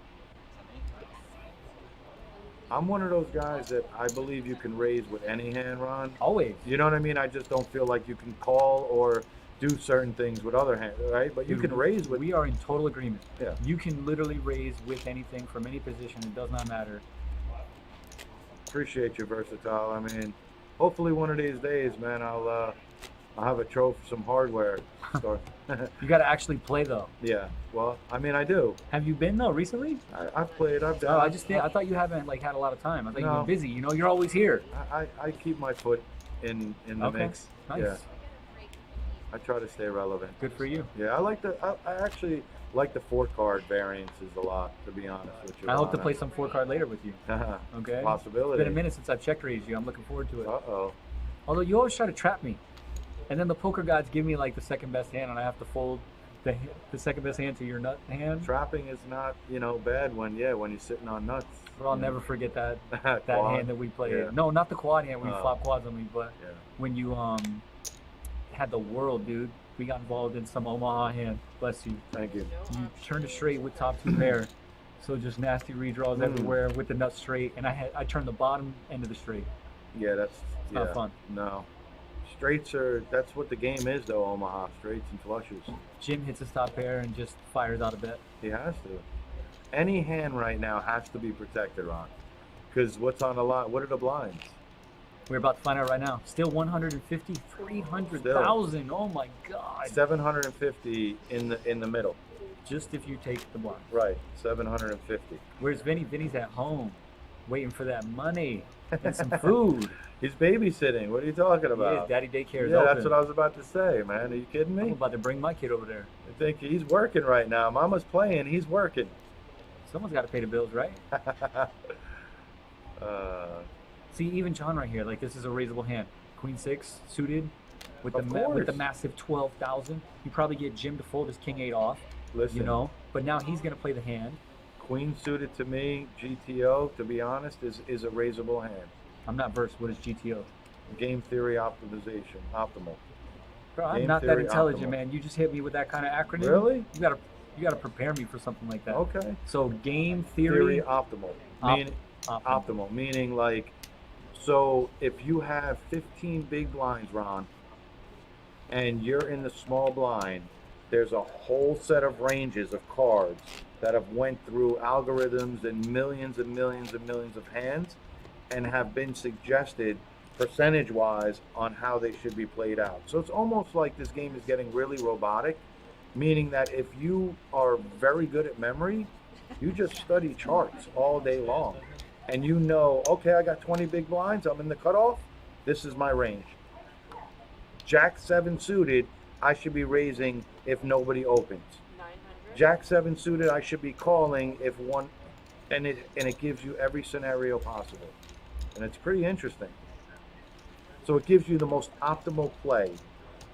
I'm one of those guys that I believe you can raise with any hand, Ron. Always. You know what I mean? I just don't feel like you can call or do certain things with other hands, right? But you can raise with. We are in total agreement. Yeah. You can literally raise with anything from any position. It does not matter. Appreciate you, versatile. I mean, hopefully one of these days, man, I'll have a trophy, some hardware store. You got to actually play though. Yeah. Well, I mean, I do. Have you been though recently? I've played. I've done. Oh, I thought you haven't like had a lot of time. I thought you've No. been busy. You know, you're always here. I keep my foot in the Okay. mix. Nice. Yeah. I try to stay relevant. Good for you. Yeah, I actually like the 4-card variances a lot, to be honest with you. I hope to play some 4-card later with you. Okay. Possibility. It's been a minute since I've check raised you. I'm looking forward to it. Uh-oh. Although you always try to trap me, and then the poker gods give me like the second best hand, and I have to fold the second best hand to your nut hand. Trapping is not, bad when you're sitting on nuts. But I'll never forget that Quad. hand that we played. Yeah. No, not the quad hand when you Oh. flop quads on me, but Yeah. when you had the world, dude. We got involved in some Omaha hand. Bless you. Thank you. You turned it straight with top 2 pair, so just nasty redraws everywhere with the nut straight, and I turned the bottom end of the straight. Yeah, that's not fun. No. Straights that's what the game is though, Omaha. Straights and flushes. Jim hits his top pair and just fires out a bet. He has to. Any hand right now has to be protected, Ron. Because what's on the line? What are the blinds? We're about to find out right now. Still 150, 300,000. Oh my God. 750 in the middle. Just if you take the blind. Right, 750. Where's Vinny? Vinny's at home, waiting for that money and some food. He's babysitting. What are you talking about? Yeah, daddy daycare is Yeah, open. that's what I was about to say, man. Are you kidding me? I'm about to bring my kid over there. I think he's working right now. Mama's playing. He's working. Someone's got to pay the bills, right? See, even John right here, like this is a raisable hand. Queen 6 suited with with the massive 12,000. You probably get Jim to fold his King 8 off. Listen, you know, but now he's gonna play the hand. Queen suited to me, GTO, to be honest, is a raisable hand. I'm not versed. What is GTO? Game theory optimization, optimal. Bro, I'm Game not that theory intelligent, optimal. man. You just hit me with that kind of acronym. Really? You gotta prepare me for something like that. Okay. So game theory optimal. optimal. Optimal, meaning like, so if you have 15 big blinds, Ron, and you're in the small blind, there's a whole set of ranges of cards that have went through algorithms and millions and millions and millions of hands and have been suggested percentage-wise on how they should be played out. So it's almost like this game is getting really robotic, meaning that if you are very good at memory, you just study charts all day long. And you know, okay, I got 20 big blinds, I'm in the cutoff, this is my range. Jack 7 suited, I should be raising if nobody opens. 900. Jack 7 suited, I should be calling if one, and it gives you every scenario possible. And it's pretty interesting. So it gives you the most optimal play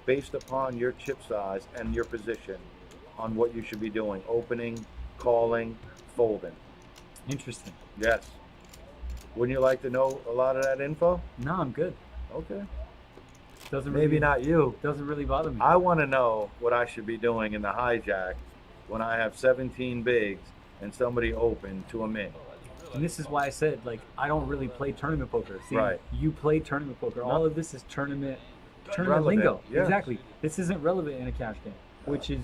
based upon your chip size and your position on what you should be doing. Opening, calling, folding. Interesting. Yes. Wouldn't you like to know a lot of that info? No, I'm good. Okay. Doesn't Maybe really, not you. Doesn't really bother me. I want to know what I should be doing in the hijack when I have 17 bigs and somebody open to a min. And this is why I said, like, I don't really play tournament poker. See, Right. You play tournament poker. All of this is tournament Relevant, lingo. yes. Exactly. This isn't relevant in a cash game, which is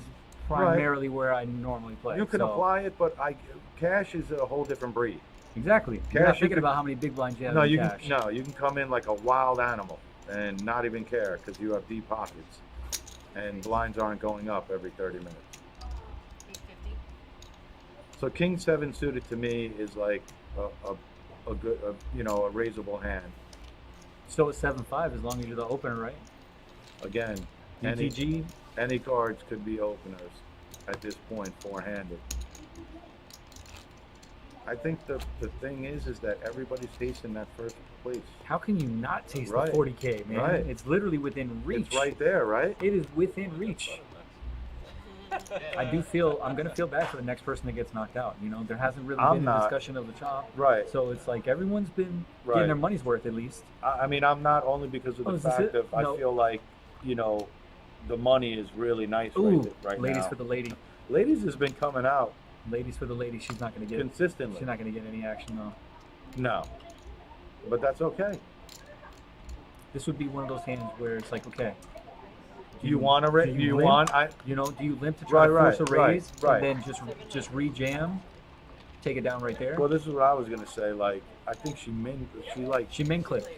primarily where I normally play. You can So- apply it, but cash is a whole different breed. Exactly. You're not Cash, you thinking can- about how many big blinds you have No, in you cash. can you can come in like a wild animal and not even care because you have deep pockets, and blinds aren't going up every 30 minutes. 850. So King 7 suited to me is like a good a raisable hand. So it's 7-5 as long as you're the opener, right? Again, DTG. any cards could be openers at this point, four-handed. I think the thing is that everybody's tasting that first place. How can you not taste Right. the 40K, man? Right. It's literally within reach. It's right there, right? It is within reach. I do feel I'm gonna feel bad for the next person that gets knocked out. You know, there hasn't really I'm been not. a discussion of the chop. Right. So it's like everyone's been Right. getting their money's worth at least. I mean, I'm not only because of Oh, the is this fact it? of I No. feel like, the money is really nice Ooh, right ladies now. for the lady. Ladies has been coming out Ladies for the lady. She's not gonna get. consistently. She's not gonna get any action though. No, but that's okay. This would be one of those hands where it's like, okay. Do you want to do you limp? want Do you limp to try to Right, force a right, raise right. and then just re-jam, take it down right there? Well, this is what I was gonna say. Like, I think she min clipped.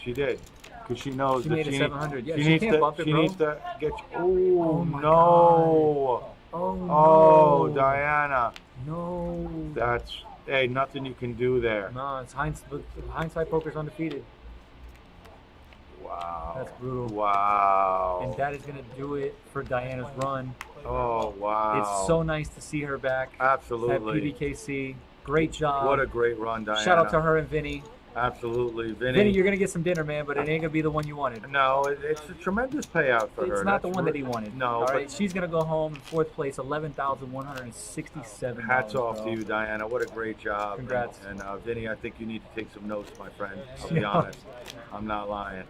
she did, because she knows She that made a she 700. Yeah, she she needs can't to bump it, she bro. needs to get. Oh Oh my no! Oh Oh, Diana, no. that's nothing you can do there. No, it's hindsight poker's undefeated. Wow. That's brutal. Wow. And that is going to do it for Diana's run. Oh wow. It's so nice to see her back Absolutely. at PBKC. Great job. What a great run, Diana. Shout out to her and Vinny. Absolutely, Vinny. Vinny, you're going to get some dinner, man, but it ain't going to be the one you wanted. No, it's a tremendous payout for her. It's not the That's one that re- he wanted. No, All but right, she's gonna go home in fourth place, $11,167. hats off bro. to you, Diana. What a great job. Congrats. And Vinny, I think you need to take some notes, my friend. I'll be Yeah. honest. I'm not lying.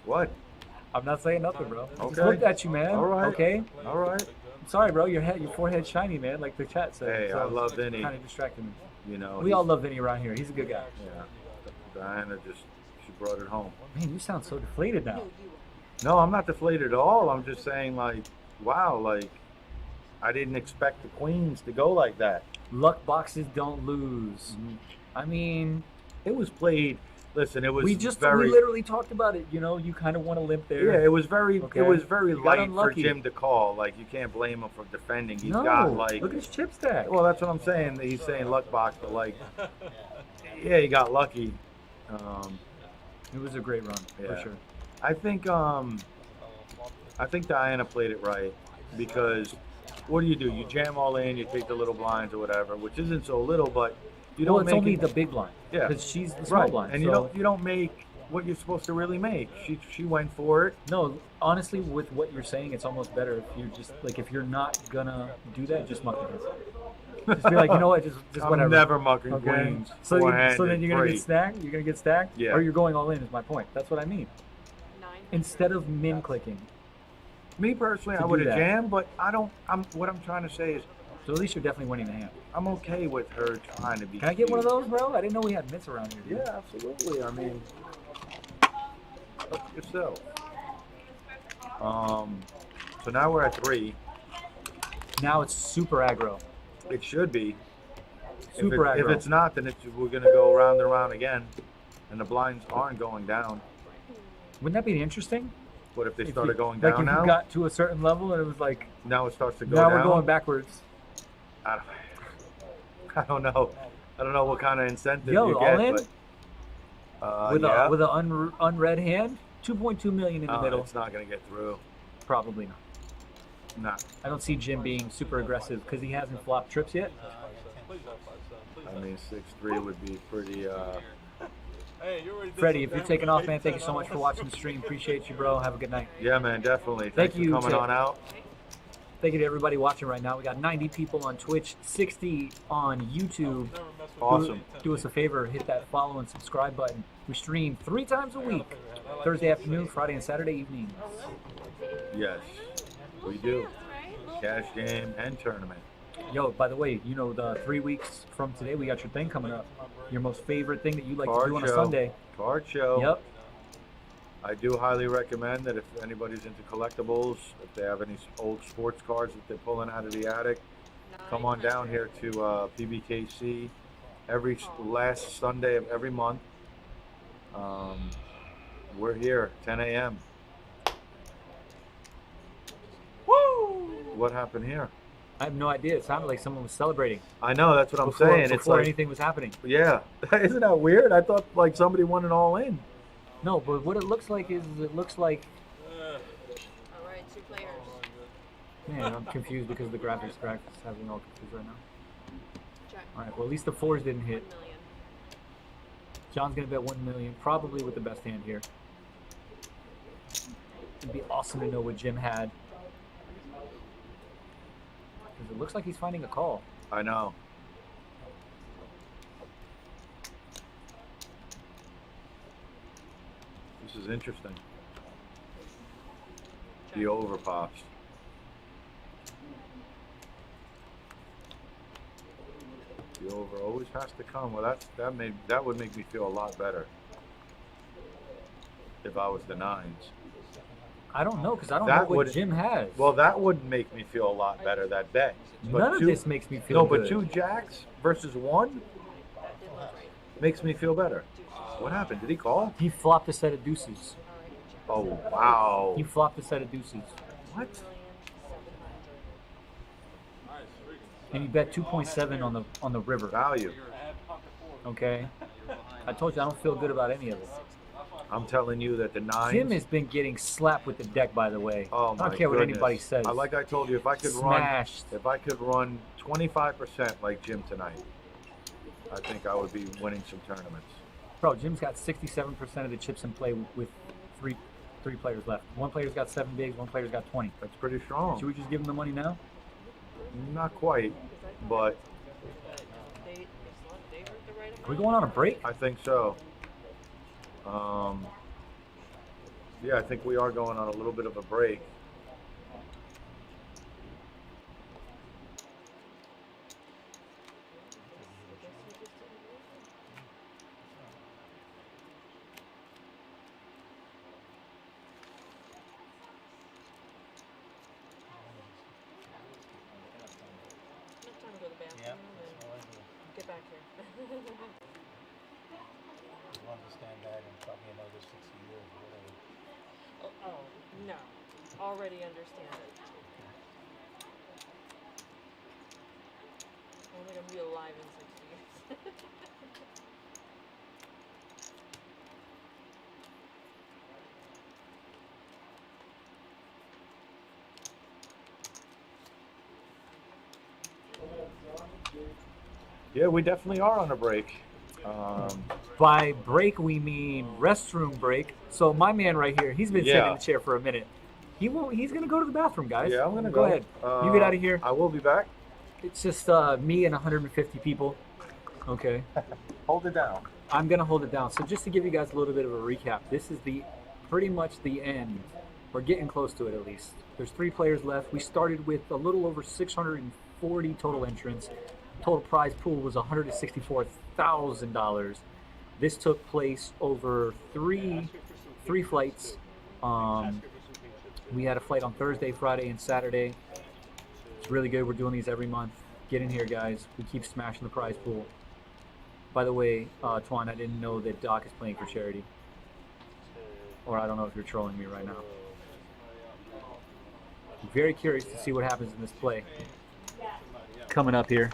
What? I'm not saying nothing, bro. I just Okay. looked at you, man. All right. Okay. All right. I'm sorry, bro. Your forehead's shiny, man. Like the chat said. Hey, I love Vinny. Kind of distracted me. We he's- all love Vinny around here. He's a good guy. Yeah. Diana she brought it home. Man, you sound so deflated now. No, I'm not deflated at all. I'm just saying, like, wow, like, I didn't expect the Queens to go like that. Luck boxes don't lose. I mean, It was played. Listen, it was we very. literally talked about it. You know, you kind of want to limp there. Yeah, it was very. Okay. It was very You got light for unlucky. Jim to call. Like you can't blame him for defending. He's No, got like. look at his chip stack. Well, that's what I'm saying. He's saying luck box, but like, yeah, he got lucky. It was a great run Yeah. for sure. I think Diana played it right because what do? You jam all in, you take the little blinds or whatever, which isn't so little, but you don't Well, it's make only it, the big blind. Yeah. Because she's the small right, blind. and so you don't make what you're supposed to really make. She went for it. No, honestly, with what you're saying, it's almost better if you just like if you're not gonna do that, just muck it. Just be like, you know what, just I'm whatever. never mucking Okay. queens. So forehand then and you're gonna free. get stacked. You're gonna get stacked. Yeah. Or you're going all in. Is my point. That's what I mean. 900. Instead of min clicking. Me personally, To I do would have that. jammed, but I don't. What I'm trying to say is So at least you're definitely winning the hand. I'm okay with her trying to be. Can I get one of cute. those, bro? I didn't know we had mitts around here. Dude. Yeah, absolutely. I mean, help yourself. So now we're at 3. Now it's super aggro. It should be. Super if aggro. it's not, then we're gonna go round and round again, and the blinds aren't going down. Wouldn't that be interesting? But if they If started you- going like down if now, you got to a certain level and it was like, now it starts to go now down. we're going backwards. I don't know. I don't know what kind of incentive Yo, you all get, in? but With yeah. a unread hand, 2.2 million in the middle. It's not gonna get through. Probably not. Nah. I don't see Jim being super aggressive because he hasn't flopped trips yet. I mean, 6-3 would be pretty. Hey, you already did Freddie, some if you're damage taking with off, man, thank you so much for watching the stream. Appreciate you, bro. Have a good night. Yeah, man, definitely. Thank Thanks you for coming to- on out. Thank you to everybody watching right now. We got 90 people on Twitch, 60 on YouTube. Awesome. Do us a favor, hit that follow and subscribe button. We stream 3 times a week, Thursday afternoon, Friday and Saturday evenings. Yes, we do. Cash game and tournament. Yo, by the way, you know, the 3 weeks from today, we got your thing coming up. Your most favorite thing that you like to do on a Sunday. Card show. Yep. I do highly recommend that if anybody's into collectibles, if they have any old sports cards that they're pulling out of the attic, come on down here to PBKC every last Sunday of every month. We're here, 10 a.m. Woo! What happened here? I have no idea. It sounded like someone was celebrating. I know, that's what I'm before, saying. It's Before like, anything was happening. yeah, isn't that weird? I thought like somebody won it all in. No, but what it looks like is it looks like. All right, 2 players. Man, I'm confused because the graphics has me all confused right now. Check. All right, well at least the 4s didn't 1 hit. million. John's gonna bet 1 million, probably with the best hand here. It'd be awesome to know what Jim had. Because it looks like he's finding a call. I know. This is interesting. The over pops. The over always has to come. Well, that would make me feel a lot better if I was the 9s. I don't know, because I don't That know what would- Jim has. Well, that would make me feel a lot better that bet. But None of two- this makes me feel No, good. but 2 jacks versus 1 That did look right. makes me feel better. What happened? Did he call? He flopped a set of deuces. All right, check. Oh, wow. He flopped a set of deuces. What? 1,700,000. And he bet 2.7 on the river. Value. Okay? I told you I don't feel good about any of it. I'm telling you that the 9s. Jim has been getting slapped with the deck, by the way. Oh, I my don't care what goodness. anybody says. Like I told you, if I could Smashed. run, if I could run 25% like Jim tonight, I think I would be winning some tournaments. Bro, Jim's got 67% of the chips in play with three players left. One player's got 7 bigs, one player's got 20. That's pretty strong. Should we just give him the money now? Not quite, but They heard the right amount. Are we going on a break? I think so. Yeah, I think we are going on a little bit of a break. Enough time to go to the bathroom. get back here. You understand that in probably another 60 years or whatever. Oh, no. Already understand it. I don't think I'm gonna be alive in 60 years. Yeah, we definitely are on a break. By break, we mean restroom break. So my man right here, he's been sitting in the chair for a minute. He's gonna go to the bathroom, guys. Yeah, I'm gonna go ahead. You get out of here. I will be back. It's just me and 150 people. Okay. Hold it down. I'm gonna hold it down. So just to give you guys a little bit of a recap, this is pretty much the end. We're getting close to it at least. There's 3 players left. We started with a little over 640 total entrants. Total prize pool was $164,000. This took place over three flights. We had a flight on Thursday, Friday, and Saturday. It's really good. We're doing these every month. Get in here, guys. We keep smashing the prize pool. By the way, Twan, I didn't know that Doc is playing for charity. Or I don't know if you're trolling me right now. I'm very curious to see what happens in this play. Coming up here.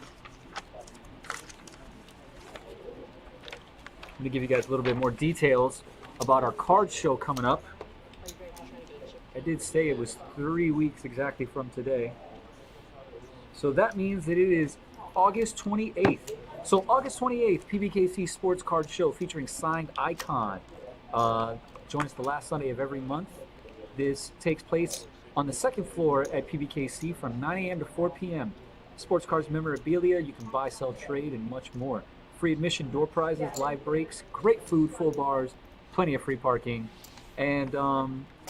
I'm going to give you guys a little bit more details about our card show coming up. I did say it was 3 weeks exactly from today. So that means that it is August 28th. So August 28th, PBKC Sports Card Show featuring Signed Icon. Join us the last Sunday of every month. This takes place on the 2nd floor at PBKC from 9 a.m. to 4 p.m. Sports cards, memorabilia, you can buy, sell, trade, and much more. Free admission, door prizes, live breaks, great food, full bars, plenty of free parking. And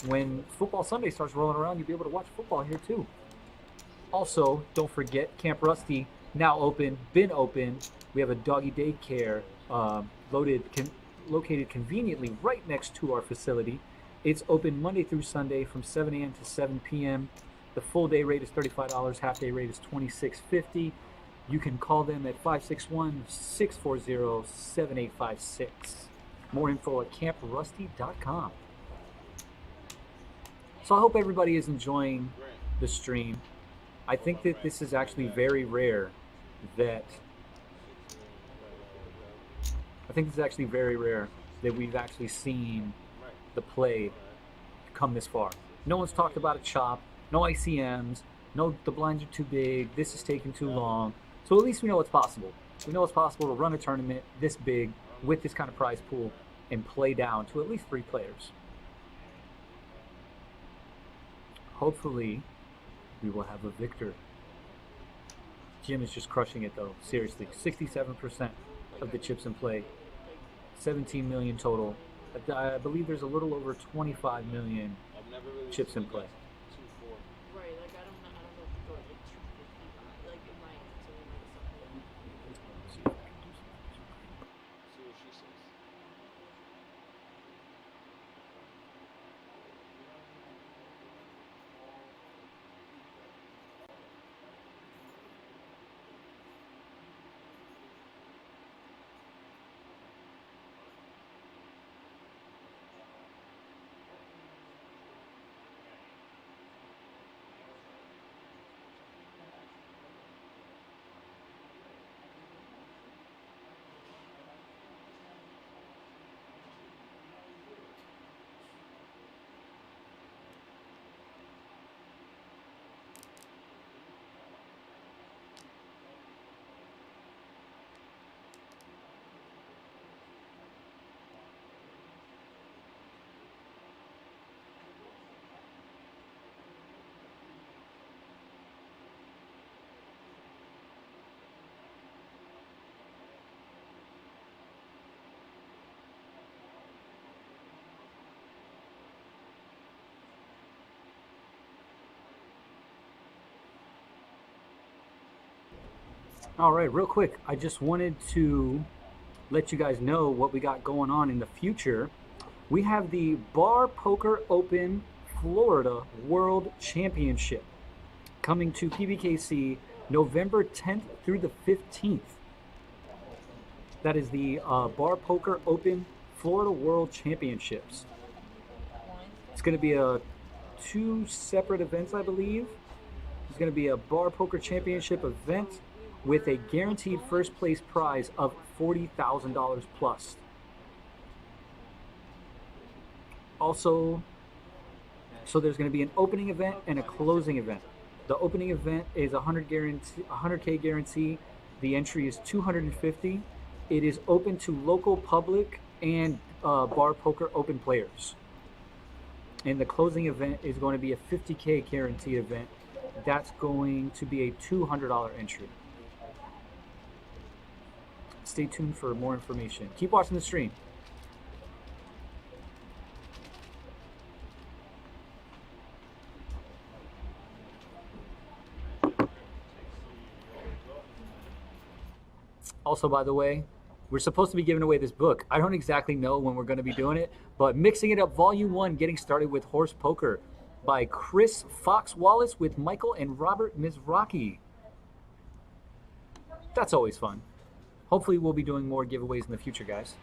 when Football Sunday starts rolling around, you'll be able to watch football here too. Also, don't forget, Camp Rusty, now open, been open. We have a doggy daycare located conveniently right next to our facility. It's open Monday through Sunday from 7 a.m. to 7 p.m. The full day rate is $35, half day rate is $26.50. You can call them at 561-640-7856. More info at camprusty.com. So I hope everybody is enjoying the stream. I think that this is actually very rare that we've actually seen the play come this far. No one's talked about a chop, no ICMs, no the blinds are too big, this is taking too long. So at least we know it's possible. We know it's possible to run a tournament this big with this kind of prize pool and play down to at least 3 players. Hopefully, we will have a victor. Jim is just crushing it though, seriously. 67% of the chips in play. 17 million total. I believe there's a little over 25 million chips in play. Right, like I don't know if you go to like 250, like it might, so we might have something. See what she says. All right, real quick, I just wanted to let you guys know what we got going on in the future. We have the Bar Poker Open Florida World Championship coming to PBKC November 10th through the 15th. That is the Bar Poker Open Florida World Championships. It's going to be two separate events, I believe. There's going to be a Bar Poker Championship event with a guaranteed first place prize of $40,000 plus. Also, so there's going to be an opening event and a closing event. The opening event is 100K guarantee. The entry is $250. It is open to local public and Bar Poker Open players. And the closing event is going to be a $50K guaranteed event. That's going to be a $200 entry. Stay tuned for more information. Keep watching the stream. Also, by the way, we're supposed to be giving away this book. I don't exactly know when we're going to be doing it, but Mixing It Up Volume 1, Getting Started with Horse Poker by Chris Fox Wallace with Michael and Robert Mizraki. That's always fun. Hopefully we'll be doing more giveaways in the future, guys.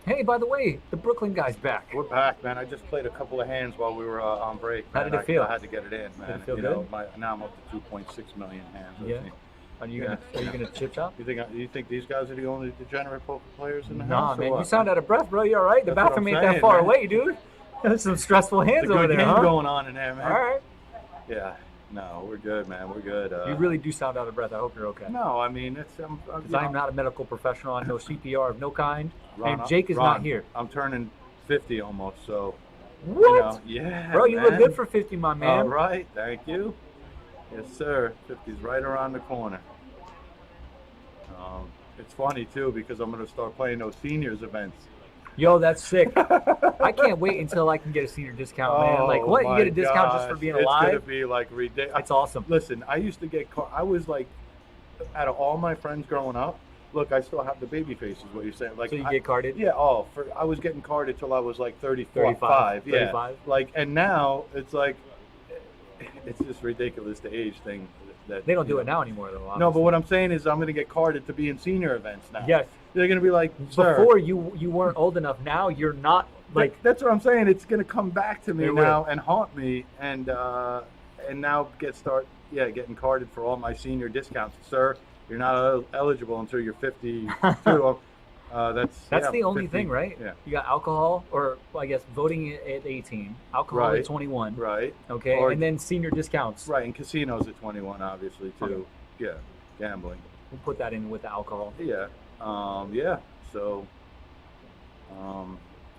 Hey, by the way, the Brooklyn guy's back. We're back, man. I just played a couple of hands while we were on break. How man. did it feel? I had to get it in, man. Did it feel you good? know, now I'm up to 2.6 million hands. I Yeah. think. Are you gonna chip chop? You think these guys are the only degenerate poker players in the Nah, house? or man, what? you sound out of breath, bro. You all right? The That's what bathroom I'm ain't that saying, far man. away, dude. There's some stressful hands It's a over good there, game huh? going on in there, man. All right. Yeah. No, we're good, man. We're good. You really do sound out of breath. I hope you're okay. No, I mean it's. Because I'm not a medical professional. I know CPR of no kind. Ron, and Jake is Ron, not here. I'm turning 50 almost, so. What? You know, yeah. Bro, you look man. good for 50, my man. All right, thank you. Yes, sir. 50's right around the corner. It's funny too because I'm gonna start playing those seniors events. Yo, that's sick. I can't wait until I can get a senior discount, man. Like, what? You my get a discount just for gosh, being It's alive? gonna be like ridiculous. That's awesome. Listen, I used to get I was like, out of all my friends growing up, look, I still have the baby face, is what you're saying. Like, So you get carded? Yeah. I was getting carded till I was like 34, 35. Yeah. 35. Like, and now it's like, it's just ridiculous the age thing. That They don't do you it know. now anymore, though. No, but what I'm saying is I'm gonna get carded to be in senior events now. Yes. They're gonna be like, sir. Before you weren't old enough. Now you're not. Like, that's what I'm saying. It's gonna come back to me It now will. and haunt me, and now getting carded for all my senior discounts, sir. You're not eligible until you're 52. That's the only 50, thing, right? Yeah. You got alcohol, or well, I guess voting at 18, alcohol Right. at 21. Right. Okay, Or- and then senior discounts. Right, and casinos at 21, obviously too. Okay. Yeah, gambling. We'll put that in with the alcohol. Yeah. Yeah. So.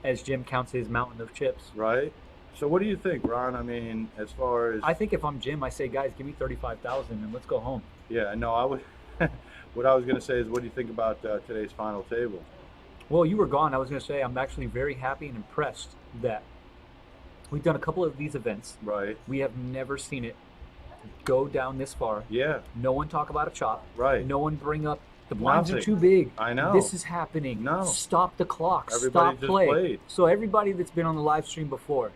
As Jim counts his mountain of chips. Right. So what do you think, Ron? I mean, as far as I think if I'm Jim, I say, guys, give me 35,000 and let's go home. yeah, no, I would. What I was gonna say is, what do you think about today's final table? Well, you were gone. I was going to say I'm actually very happy and impressed that we've done a couple of these events. Right. We have never seen it go down this far. Yeah. No one talk about a chop. Right. No one bring up the blinds are Nothing. too big. I know. This is happening. No. Stop the clock. Everybody Stop just play. played. So everybody that's been on the live stream before,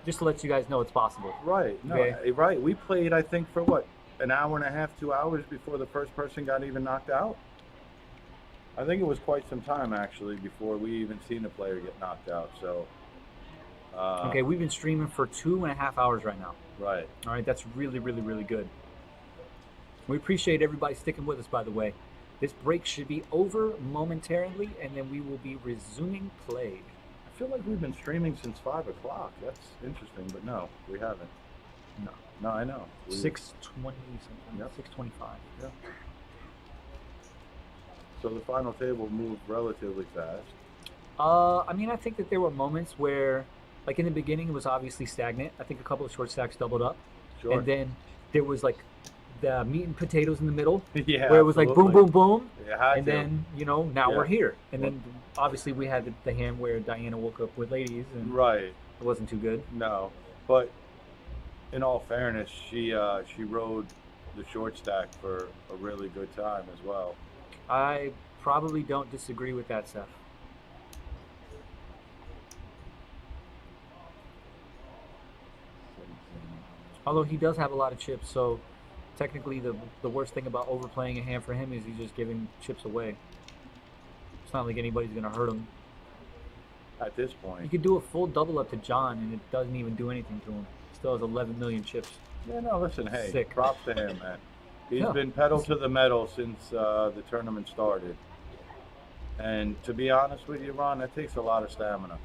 just to let you guys know it's possible. Right. No. Okay. Right. We played, I think, for what, an hour and a half, 2 hours before the first person got even knocked out. I think it was quite some time actually before we even seen a player get knocked out. So. Okay, we've been streaming for 2.5 hours right now. Right. All right, that's really, really, really good. We appreciate everybody sticking with us, by the way. This break should be over momentarily, and then we will be resuming play. I feel like we've been streaming since 5 o'clock. That's interesting, but no, we haven't. No. No, I know. 6:20 something. Yep. 6:25. Yeah. So the final table moved relatively fast. I mean, I think that there were moments where, like in the beginning, it was obviously stagnant. I think a couple of short stacks doubled up. Sure. And then there was like the meat and potatoes in the middle. Yeah, where it was like boom, absolutely. boom, boom. It had And to. then, now Yeah. we're here. And then obviously we had the hand where Diana woke up with ladies and Right. it wasn't too good. No, but in all fairness, she rode the short stack for a really good time as well. I probably don't disagree with that, Seth. Although he does have a lot of chips, so technically the worst thing about overplaying a hand for him is he's just giving chips away. It's not like anybody's gonna hurt him. At this You point. could do a full double up to John, and it doesn't even do anything to him. Still has 11 million chips. Yeah, no, listen, hey, Sick. props to him, man. He's Yeah. been pedal to the metal since the tournament started. And to be honest with you, Ron, that takes a lot of stamina.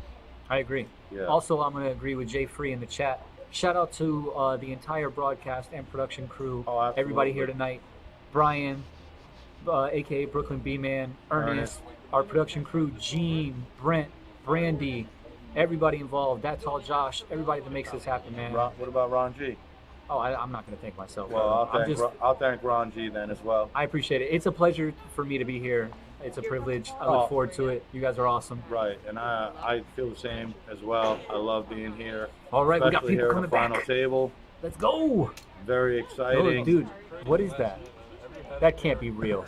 I agree. Yeah. Also, I'm going to agree with Jay Free in the chat. Shout out to the entire broadcast and production crew. Oh, absolutely. Everybody here tonight. Brian, a.k.a. Brooklyn B-Man, Ernest, our production crew, Gene, Brent, Brandy, everybody involved. That's all Josh. Everybody that makes this happen, man. What about Ron G? Oh, I'm not going to thank myself. Well, I'm I'll thank Ron G then as well. I appreciate it. It's a pleasure for me to be here. It's a privilege. I look forward to it. You guys are awesome. Right, and I feel the same as well. I love being here. All right, we got especially people here at coming the final back. table. Let's go. Very exciting. Oh, dude, what is that? That can't be real.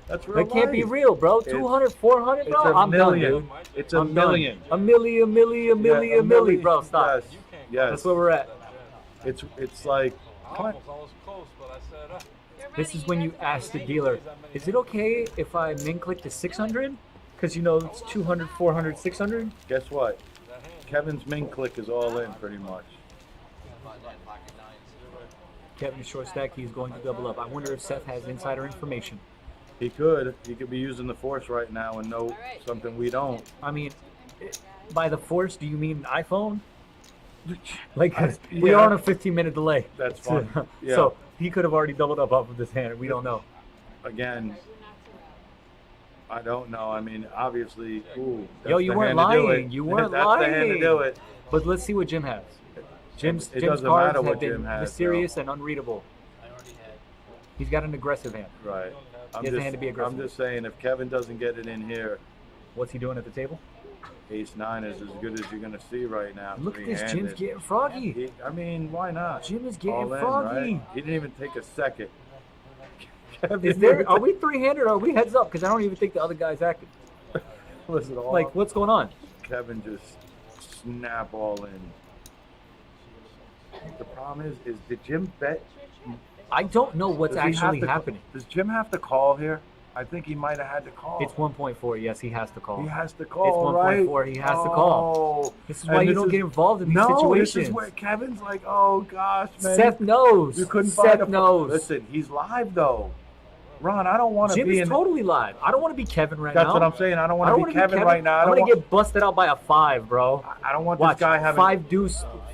That's real That can't be life. real, bro. It's- 200, 400, bro. It's a I'm million. done, dude. It's a I'm million. done. A million, bro. Stop. Yes, yes. That's where we're at. It's like, I was close, but I said, This is when you ask the dealer, is it okay if I min click to 600? Because you know it's 200, 400, 600. guess what? Kevin's min click is all in pretty much. Kevin short stack, he's going to double up. I wonder if Seth has insider information. He could be using the force right now and know something we don't. I mean, by the force, do you mean iPhone? Like, Yeah. we are on a 15-minute delay. That's fine. Yeah. So he could have already doubled up off of this hand. We don't know. Again, I don't know. I mean, obviously, ooh, that's Yo, you the weren't hand to do lying. it. You weren't That's lying. the hand to do it. But let's see what Jim has. Jim's It doesn't cards matter have what been Jim has, mysterious and unreadable. He's got an aggressive hand. Right. He has a hand to be aggressive. I'm just saying, if Kevin doesn't get it in here, What's he doing at the table? Ace-9 is as good as you're going to see right now. Look at this. Jim's three-handed. getting froggy. I mean, why not? Jim is getting All in, froggy. right? He didn't even take a second. Is there? Are we three-handed or are we heads up? Because I don't even think the other guy's active. Listen, Like, what's going on? Kevin just snap all in. The problem is did Jim bet? I don't know what's Does he have actually to- happening. Does Jim have to call here? I think he might have had to call. It's 1.4. Yes, he has to call. He has to call, It's 1.4. right? He has to call. Oh. This is And why you this don't is- get involved in these No, situations. this is where Kevin's like, oh gosh, man. Seth knows. You couldn't Seth find a knows. Listen, he's live though. Ron, I don't want to Jim be is in. totally live. I don't want to be Kevin right That's now. what I'm saying. I don't want to wanna be Kevin right now. I'm gonna get busted out by a 5, bro. I don't want Watch, this guy having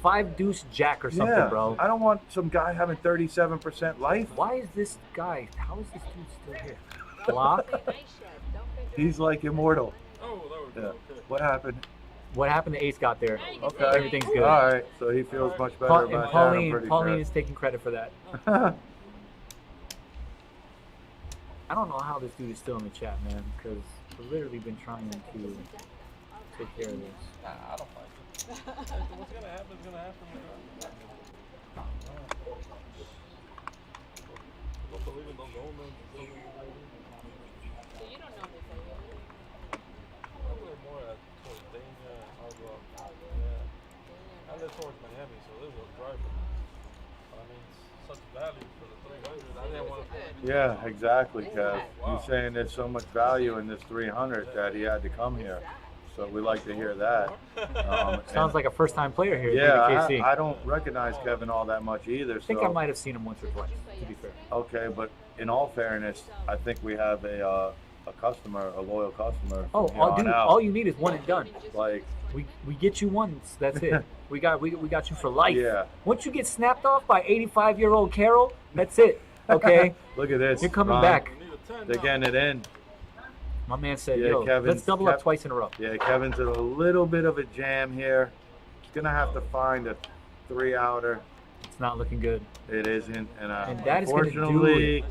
5 deuce jack or something, yeah, bro. I don't want some guy having 37% life. Why is this guy? How is this dude still here? Block. He's like immortal. oh, that was Yeah. What happened? What happened to Ace got there? Okay. Everything's good. All right. So he feels much better And about that. I'm Pauline pretty is taking credit for that. sure. I don't know how this dude is still in the chat, man, because I've literally been trying to take care of this. Nah, I don't like it. What's gonna happen is gonna happen. Don't believe in those omens. So you don't know this, I live more towards Dania, Hardrock. Yeah. I live towards Miami, so this was driving. But I mean, such value for the 300. I didn't want to. Yeah, exactly, Kev. He's saying there's so much value in this 300 that he had to come here. So we like to hear that. Sounds like a first-time player here Yeah, at PBKC. I don't recognize Kevin all that much either. I think I might have seen him once or twice, to be fair. Okay, but in all fairness, I think we have a customer, a loyal customer. Oh, from here on dude, out. all you need is one and done. Like, We get you once. That's it. we got you for life. Yeah. Once you get snapped off by 85-year-old Carol, that's it. Okay. look at this. You're coming Ron. back. We need a 10 They're now. getting it in. My man said, Yeah, "Yo, Kevin's- let's double up twice in a row." Yeah, Kevin's in a little bit of a jam here. He's gonna have to find a 3-outer. It's not looking good. It isn't, and that is gonna do unfortunately,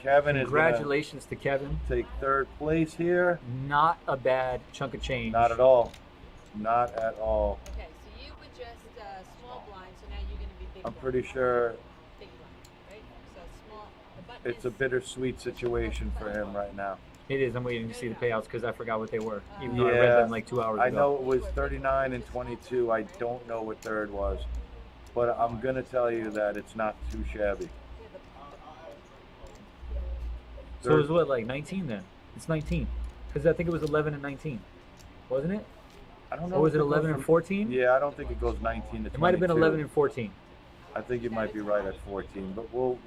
Kevin is gonna Congratulations to Kevin. take 3rd place here. Not a bad chunk of change. Not at all. Not at all. Okay, so you were just small blind, so now you're going to be big I'm blind. pretty sure Big blind, right? So small, the button it's a is- bittersweet situation for him right now. It is. I'm waiting to see the payouts because I forgot what they were. Even though I Yeah, read them like 2 hours I ago. know it was 39 and 22. I don't know what 3rd was, but I'm gonna tell you that it's not too shabby. So it was what, like 19 then? It's 19. Because I think it was 11 and 19. Wasn't it? I don't know. Or was if it goes 11 and from- 14? Yeah, I don't think it goes 19 to 22. It might have been 11 and 14. I think you might be right at 14, but we'll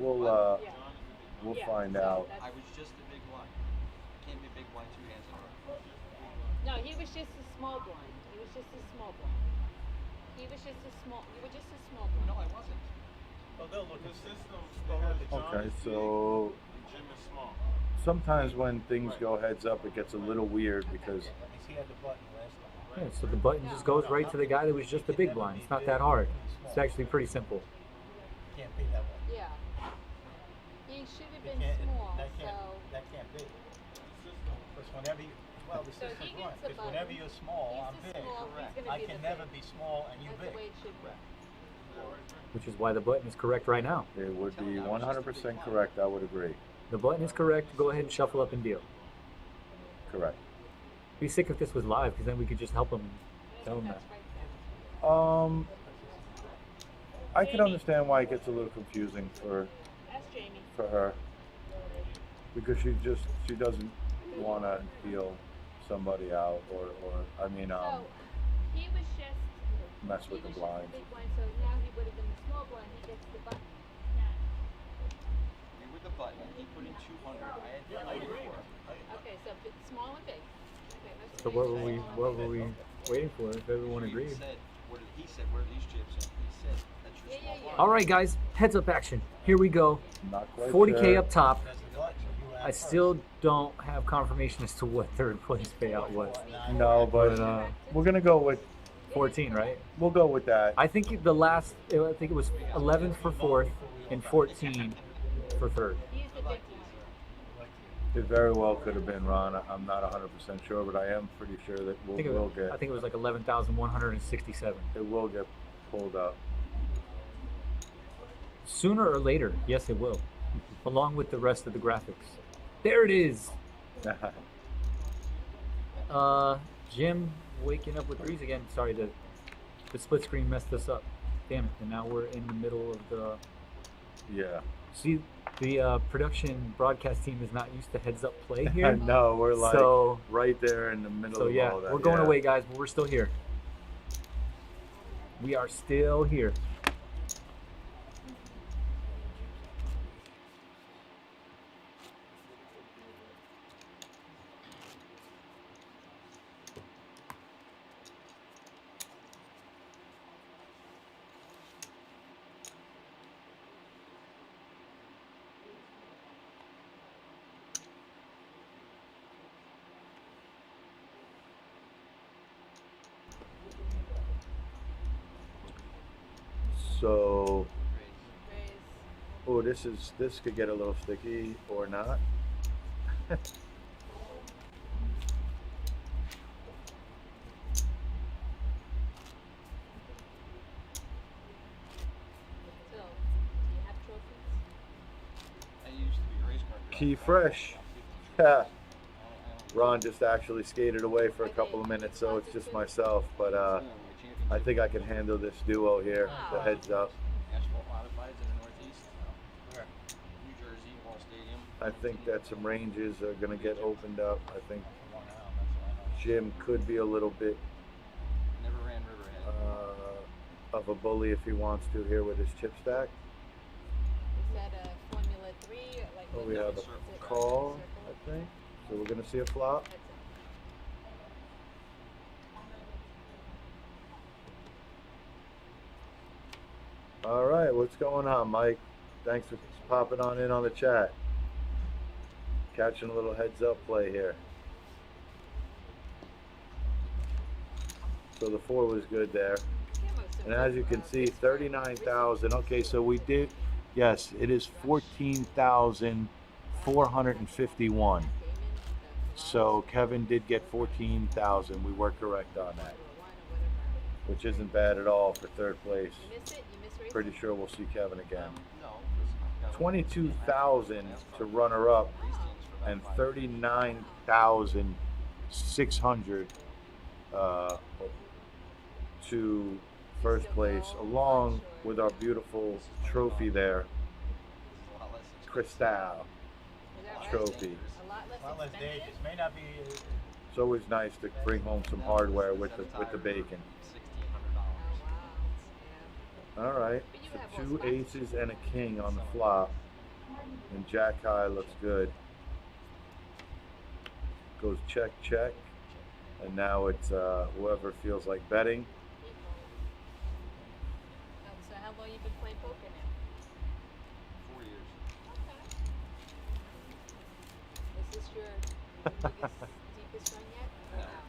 find out. I was just a big blind. Can't be a big blind, 2 hands in a row. No, he was just a small blind. He was just a small blind. He was just a small. You were just a small blind. No, I wasn't. Well, they'll look. The system, they have the John Okay, is so big, Jim is small. sometimes when things go heads up, it gets a little weird because He had the button last time. Yeah, so the button just goes right to the guy that was just a big blind. It's not that hard. It's actually pretty simple. Can't be that way. Yeah. He should have It been can't, small. that can't, So that can't be. Because whenever you, well, the So he system's gets right. the Because whenever button. you're small, He's I'm the big. small, he's gonna I be can the never big. be small and you That's big. the way it should be. Which is why the button is correct right now. it would be 100% correct. I would agree. The button is correct. Go ahead and shuffle up and deal. Correct. Be sick if this was live, because then we could just help him. Tell him that. I can understand why it gets a little confusing for That's Jamie. her because she doesn't want to deal somebody out or I mean So he was just. mess He with the was just blinds. the big blind, so now he would have been the small blind. He gets the button. You were the button. He put in 200. I had the idea for it. Okay, so small and big. Okay, that's So what were we waiting for? If everyone He agreed. said, he said, where are these chips? And he said, that's your small blind. All right, guys. Heads up action. Here we go. Not quite 40K sure. up top. That's the button. You I still don't have confirmation as to what third place payout was. No, but But, we're gonna go with 14, right? we'll go with that. I think I think it was 11 for fourth and 14 for third. He's the big blind. It very well could have been Ron. I'm not 100% sure, but I am pretty sure that I think it was like 11,167. it will get pulled up. Sooner or later, yes, it will, along with the rest of the graphics. There it is. Jim waking up with threes again. Sorry, the split screen messed us up. Damn it! And now we're in the middle of the. Yeah. See, the production broadcast team is not used to heads up play here. No, we're like So- right there in the middle So of yeah, all that. we're going yeah. away, guys, but we're still here. We are still here. So, Raise. oh, this could get a little sticky or not. So, do you have trophies? I used to be a race car driver. Key fresh. Yeah. Ron just actually skated away for a couple of minutes, so it's just myself. But I think I can handle this duo here. The heads up. Asphalt modifieds in the Northeast. Where? New Jersey, Ball Stadium. I think that some ranges are going to get opened up. I think Jim could be a little bit Never ran Riverhead. of a bully if he wants to here with his chip stack. Is that a Formula 3? Or like Oh, what we is have it? a call, I think. So we're going to see a flop. That's it. All right, what's going on, Mike? Thanks for popping on in on the chat. Catching a little heads up play here. So the 4 was good there. And as you can see, 39,000. Okay, so we did, yes, it is 14,451. So Kevin did get 14,000. We were correct on that, which isn't bad at all for third place. You miss it? You miss racing? Pretty sure we'll see Kevin again. No, 'cause 22,000 to runner up race teams for about and 5 years. 39,600 to first place, along with our beautiful trophy there, It's a lot less expensive. Cristal. It that right? trophy. A lot less Well, less expensive. dangerous. May not be. It's always nice to bring home some hardware with the bacon. Oh wow. Yeah. All right, But you so have all two spots. aces and a king on the flop, and jack high looks good. Goes check, check, and now it's whoever feels like betting. So how long you been playing poker now? 4 years. Okay. Is this your biggest, deepest run yet? No. Wow.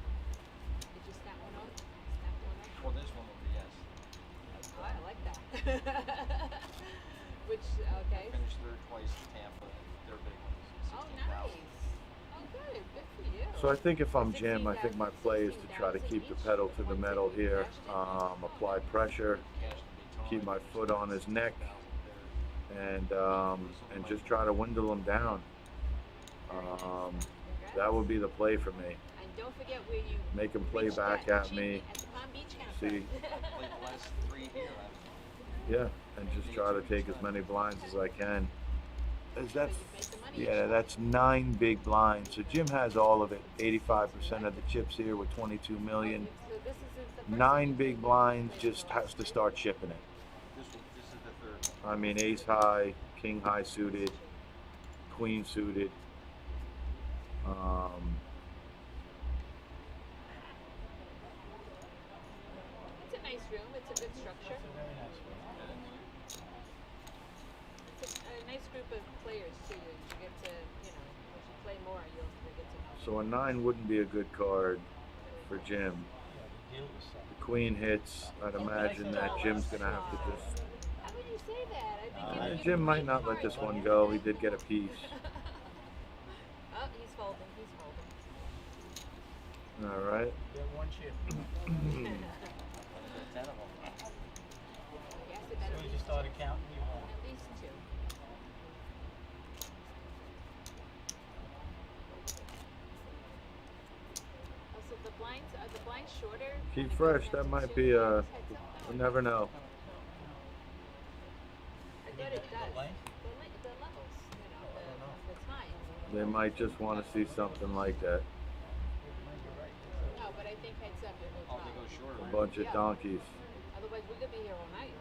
Did you snap one on? Snap one on? Well, this one will be yes. Oh, I like that. Which, okay. Finished third twice in Tampa. Their big ones. Oh, 16,000. nice. Oh, good. Good for you. So I think if I'm Jim, I think my play is to try to keep the pedal to the metal here, apply pressure, Cash to be keep my Tony, foot on his neck, 16,000 there. and just try to windle him down. That would be the play for me. And don't forget where you Make him play reached back that at me. achievement at the Palm Beach Cafe. See, Played the last 3 here. yeah, and just try to take as many blinds as I can. That's, yeah, that's 9 big blinds. So Jim has all of it, 85% of the chips here with 22 million. So this isn't the first 9 one. big blinds, just has to start shipping it. This is the third one. I mean, ace high, king high suited, queen suited. It's a nice room. It's a good structure. Very nice. It's a nice group of players too. You get to, you know, as you play more, you'll get to know. So a 9 wouldn't be a good card for Jim. Yeah, the deal was something. The queen hits. I'd imagine that Jim's gonna have to just. How would you say that? I think Jim might not let this one go. He did get a piece. Oh, he's folding. He's folding. All right. Get one chip. There's 10 of them. Yes, it So better you be just started counting. You won. at least 2. Oh, so the blinds are the blinds shorter? Keep When it goes fresh. down That to might 2 be heads up? you never know. I thought it does. The length? The levels, you know, the time. They might just want to see something like that. No, but I think heads up it will Oh, they drop. go shorter. A bunch of donkeys. Otherwise, we could be here all night.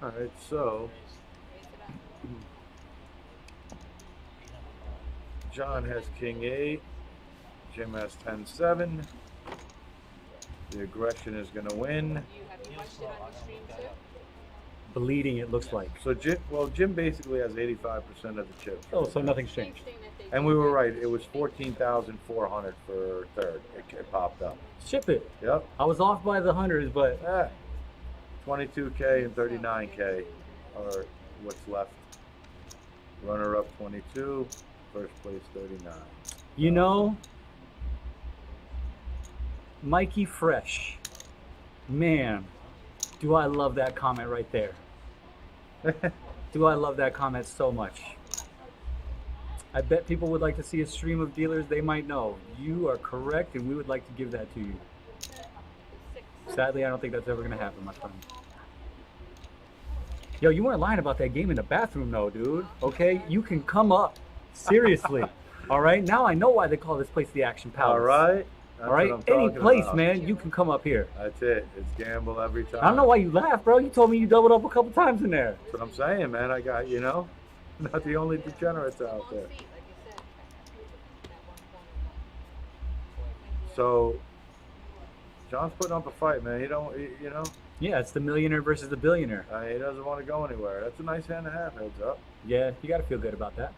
All right. So Raise it up. John has king 8. Jim has 10-7. The aggression is gonna win. Have you watched it on the stream too? Bleeding, it looks like. So Jim basically has 85% of the chips. Oh, so nothing's Same changed. thing that they And do we were with right. the It was stream. 14,400 for third. It popped up. Ship it. Yep. I was off by the hundreds, but 22K and 39K are what's left. Runner up 22, first place 39. you know, Mikey Fresh, man, do I love that comment right there. Do I love that comment so much. I bet people would like to see a stream of dealers they might know. You are correct, and we would like to give that to you. Sadly, I don't think that's ever going to happen, my friend. Yo, you weren't lying about that game in the bathroom, though, dude. Okay? You can come up. Seriously. All right? Now I know why they call this place the Action Palace. All right. That's All right? what I'm Any talking place, about. man, you can come up here. That's it. It's gamble every time. I don't know why you laugh, bro. You told me you doubled up a couple times in there. That's what I'm saying, man. I got, not the only degenerates out Long there. seat, like you said. That one corner. So, John's putting up a fight, man. Yeah, it's the millionaire versus the billionaire. He doesn't want to go anywhere. That's a nice hand and a half, heads up. Yeah, you got to feel good about that.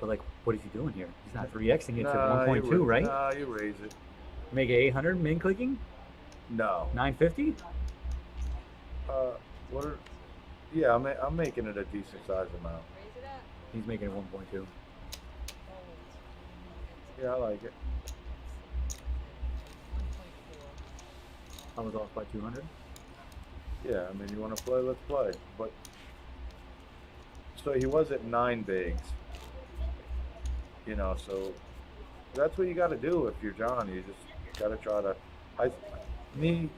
But, like, what is he doing here? He's not 3xing it to 1.2, right? Nah, you raise it. Make it 800 min clicking? No. 950? Yeah, I'm making it a decent size amount. Raise it up. He's making it 1.2. Yeah, I like it. 1.4. I was off by 200. Yeah, I mean, you want to play, let's play. But so he was at 9 bigs. So That's what you got to do if you're John. You just got to try to. When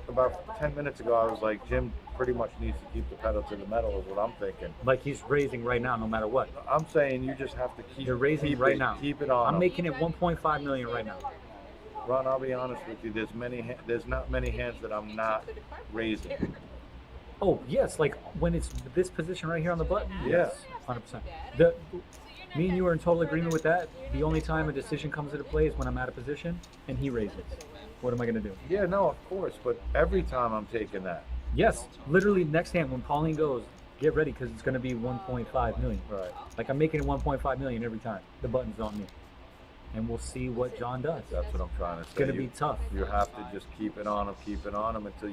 about 10 minutes ago, I was like, Jim pretty much needs to keep the pedal to the metal. Is what I'm thinking. Like he's raising right now, no matter what. I'm saying you just have to keep. You're raising keep right it, now. Keep it on. I'm him. making it 1.5 million right now. Ron, I'll be honest with you. There's not many hands that I'm not raising. Oh yes, like when it's this position right here on the button. Yeah. 100%. Me and you are in total agreement with that. The only time a decision comes into play is when I'm out of position and he raises. What am I gonna do? Yeah, no, of course, but every time I'm taking that. Yes, literally next hand when Pauline goes, get ready because it's gonna be 1.5 million. Right. Like I'm making it 1.5 million every time. The button's on me, and we'll see what John does. That's what I'm trying to say. It's gonna be tough. You have to just keep it on him until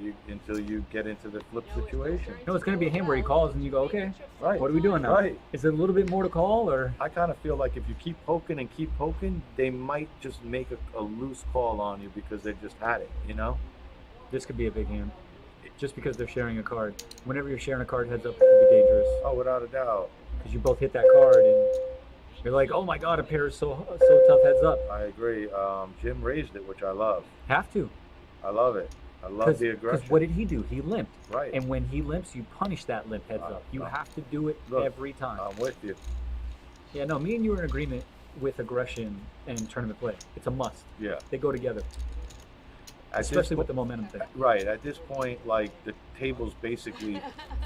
you get into the flip situation. No, it's gonna be a hand where he calls and you go, okay, Right. what are we doing now? Right. Is it a little bit more to call or? I kind of feel like if you keep poking, they might just make a loose call on you because they just had it, you know? This could be a big hand. Just because they're sharing a card. Whenever you're sharing a card heads up, it could be dangerous. Oh, without a doubt. Because you both hit that card and you're like, oh my god, a pair is so tough heads up. I agree. Jim raised it, which I love. Have to. I love it. I love the aggression. Because what did he do? He limped. Right. And when he limps, you punish that limp heads up. You have to do it every time. I'm with you. Yeah, no, me and you are in agreement with aggression and tournament play. It's a must. Yeah. They go together. Especially with the momentum thing. Right. At this point, like, the table's basically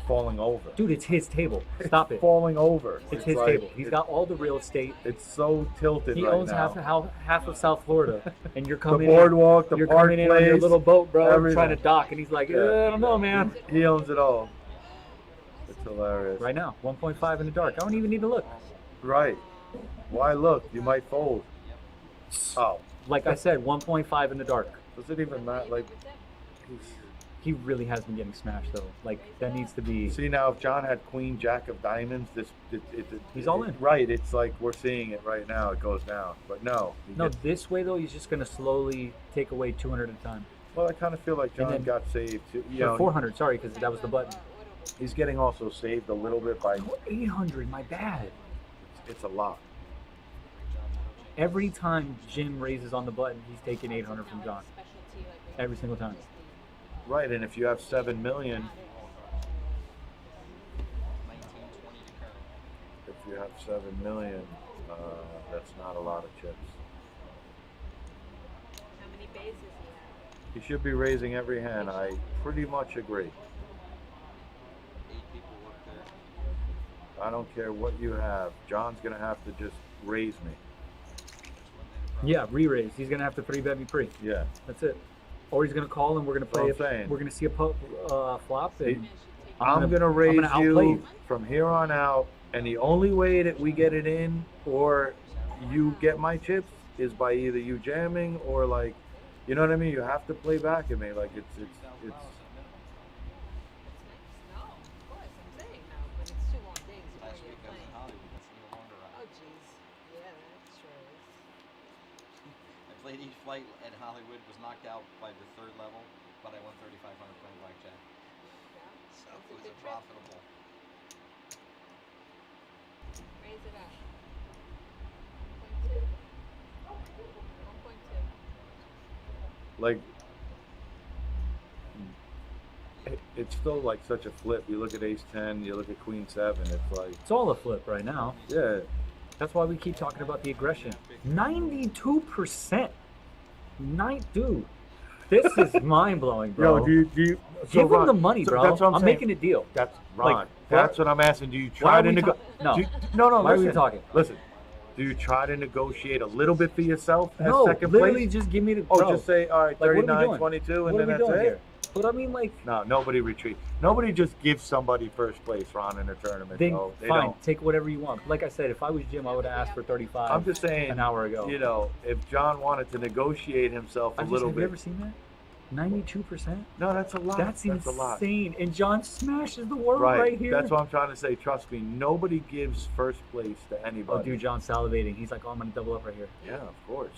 falling over. Dude, it's his table. Stop it. Falling over. It's his table. He's got all the real estate. It's so tilted He right owns now. half of South Florida, and you're The coming boardwalk, the you're park coming in on your place, little boat, bro, everything. trying to dock, and he's like, I don't know, man. He owns it all. It's hilarious. Right now, 1.5 in the dark. I don't even need to look. Right. Why look? You might fold. Oh. Like I said, 1.5 in the dark. Does it even matter? Like, He really has been getting smashed, though. Like, that needs to be... see, now, if John had Queen, Jack of Diamonds, He's all in. Right. It's like we're seeing it right now. It goes down. But no. No, this way, though, he's just going to slowly take away 200 at a time. Well, I kind of feel like John then- got saved, too. You Or know, 400, sorry, because that was the button. he's getting also saved a little bit by... 800, my bad. It's a lot. Every time Jim raises on the button, he's taking 800 from John. Every single time. Right, and if you have 7 million, 19, 20 to current. if you have 7 million, that's not a lot of chips. How many bases he have? He should be raising every hand. I pretty much agree. 8 people work there. I don't care what you have. John's gonna have to just raise me. Yeah, re-raise. He's going to have to 3-bet me pre. Yeah. That's it. Or he's going to call and we're going to play That's what I'm saying. We're going to see a flop. And I'm gonna raise outplay you from here on out, and the only way that we get it in, or you get my chips, is by either you jamming or like, you know what I mean? You have to play back at me. Like it's. No, of course, I'm saying no, but it's 2 long days before Last you're week I was in playing. Hollywood. That's no longer Oh, right. jeez. Yeah, that sure is. I played each flight at Hollywood, was knocked out by the 3rd level, but I won 3,500 playing blackjack. Yeah. So It's a it was good a trip. profitable. Raise it up. 1.2. 1.2. like. It's still like such a flip. You look at Ace 10, you look at Queen 7. It's like, it's all a flip right now. yeah. That's why we keep talking about the aggression. 92%. Dude, this is mind blowing, bro. Yo, do you Give him the money, bro. That's what I'm saying. making a deal. That's Ron. Like, that's what I'm asking. Do you why try are to we negotiate? No. No. Why are we Listen, talking? Listen. Do you try to negotiate a little bit for yourself as No, second literally place? just give me the. Oh, bro. just say all right, Like, what are we 39, doing? 22, and What are then we that's doing it. here? But I mean, like, No, nobody retreat. Nobody just gives somebody first place, Ron, in a tournament. then No, they fine, don't. take whatever you want. Like I said, if I was Jim, I would have asked for 35. I'm just saying, an hour ago. You know, if John wanted to negotiate himself a little have bit. you ever seen that? 92%. No, that's a lot. That's a lot. insane. And John smashes the world right here. That's what I'm trying to say. Trust me, nobody gives first place to anybody. Oh, dude, John's salivating. He's like, oh, I'm gonna double up right here. Yeah, of course.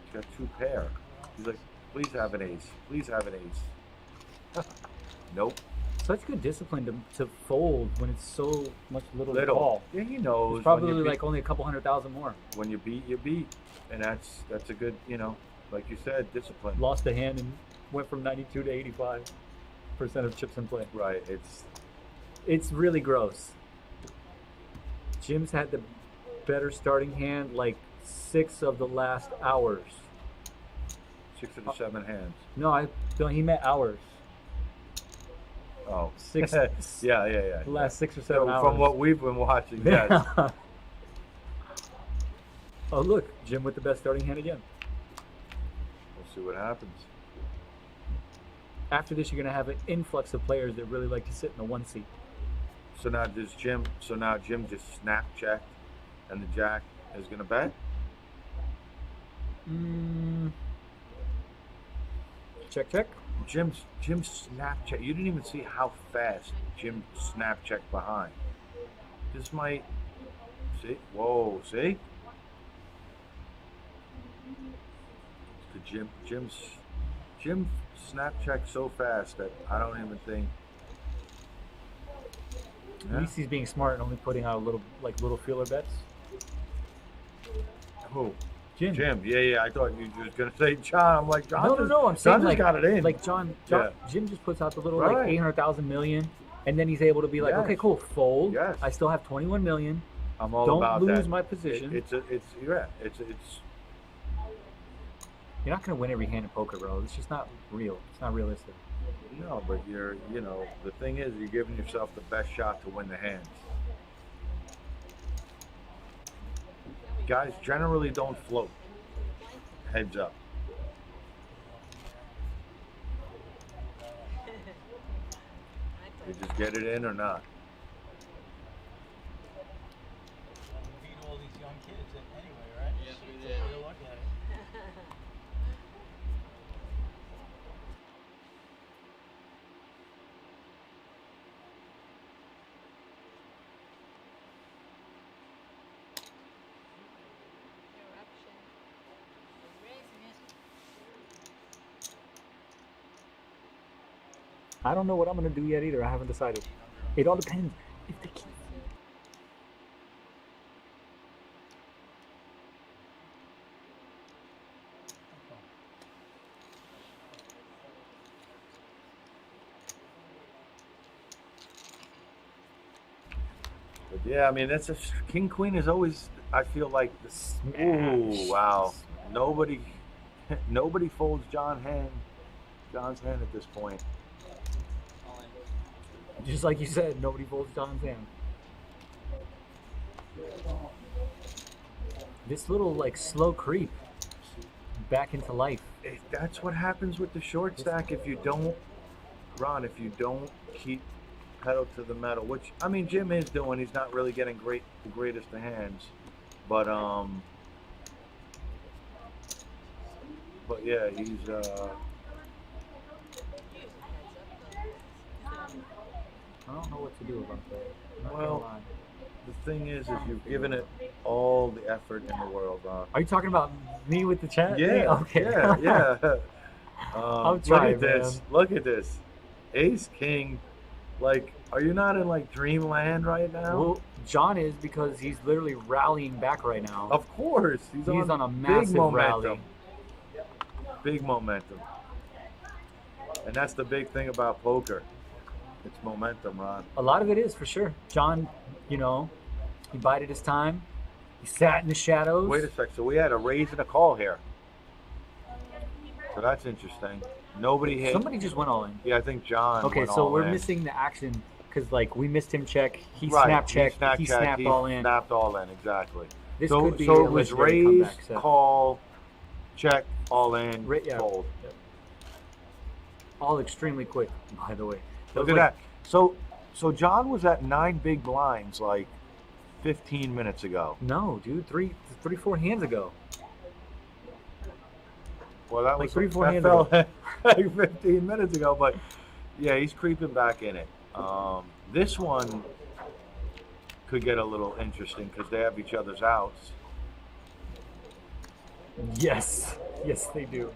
He's got 2 pair. He's like, please have an ace. Please have an ace. Nope. such good discipline to fold when it's so much little to Little. call. Yeah, he knows. It's probably when you like only a couple 100,000 more. when you beat, you beat, and that's a good, like you said, discipline. Lost a hand and went from 92 to 85% of chips in play. Right. It's really gross. Jim's had the better starting hand like 6 of the last hours. 6 of the 7 hands. No, he meant hours. Oh. 6. Yeah. The last 6 or So 7 hours. from what we've been watching, yes. Oh look, Jim with the best starting hand again. We'll see what happens. After this, you're gonna have an influx of players that really like to sit in the 1 seat. So now Jim just snap checked, and the jack is gonna bet. Check. Jim snap check. You didn't even see how fast Jim snap checked behind. This might see. Whoa, see. Jim snap checked so fast that I don't even think. At least he's being smart and only putting out little feeler bets. Who? Jim. Yeah. I thought you were just gonna say John. I'm like, John. No. I'm saying John just got it in. Like John. Yeah. Jim just puts out the little Right. 800,000 million, and then he's able to be like, Yes. okay, cool, fold. Yes. I still have 21 million. I'm all Don't about lose that. my position. It's You're not gonna win every hand in poker, bro. It's just not real. It's not realistic. no, but the thing is, you're giving yourself the best shot to win the hands. Guys generally don't float. Heads up. You just get it in or not. We beat all these young kids anyway, right? Yes, we did. Good luck at it. Eruption. I don't know what I'm gonna do yet either. I haven't decided. It all depends. If they keep. But yeah, I mean, that's King Queen is always. I feel like this. Ooh, wow! Nobody folds John's hand at this point. All in. Just like you said, nobody folds John's hand. This little slow creep back into life. That's what happens with the short stack if you don't, Ron. If you don't keep pedal to the metal, which I mean Jim is doing. He's not really getting the greatest of hands, but yeah, he's I don't know what to do about that. I'm not Well, gonna lie. the thing is you've given it all the effort in the world, Ron. Are you talking about me with the chat? thing? Yeah, Okay. yeah. I'll Look try, at this. man. Look at this. Ace King. Like, are you not in dreamland right now? Well, John is because he's literally rallying back right now. Of course, he's on a big massive momentum. rally. Big momentum. And that's the big thing about poker. It's momentum, Ron. A lot of it is for sure. John, he bided his time. He sat in the shadows. Wait a sec. So we had a raise and a call here. So that's interesting. Nobody hit. Somebody just went all in. Yeah, I think John. Okay, went so all we're in. missing the action because we missed him check. He Right, snap checked. He snapped he all in. Snapped all in, exactly. This so could be so a it was legendary raise, comeback, so. call, check, all in, Yeah. fold. All extremely quick, by the way. Look at that. So John was at 9 big blinds 15 minutes ago. No, dude, 4 hands ago. Well, that Like was 3-4 that hands fell ago. 15 minutes ago, but yeah, he's creeping back in it. This one could get a little interesting because they have each other's outs. Yes, they do.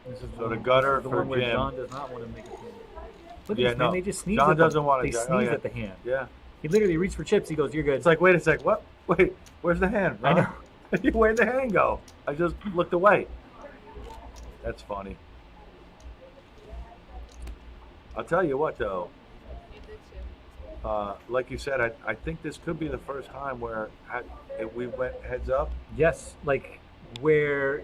This is So the one- gutter the for one where Jim. John does not want to make a hand. Look at Yeah, this, man. no. They just sneeze John at the, doesn't want to They go- sneeze oh, yeah. at the hand. Yeah. He literally reached for chips. He goes, "You're good." It's like, wait a sec. What? Wait, where's the hand? I Ron? know. Where'd the hand go? I just looked away. That's funny. I'll tell you what, though. You did too. Like you said, I think this could be the first time where we went heads up. Yes, like where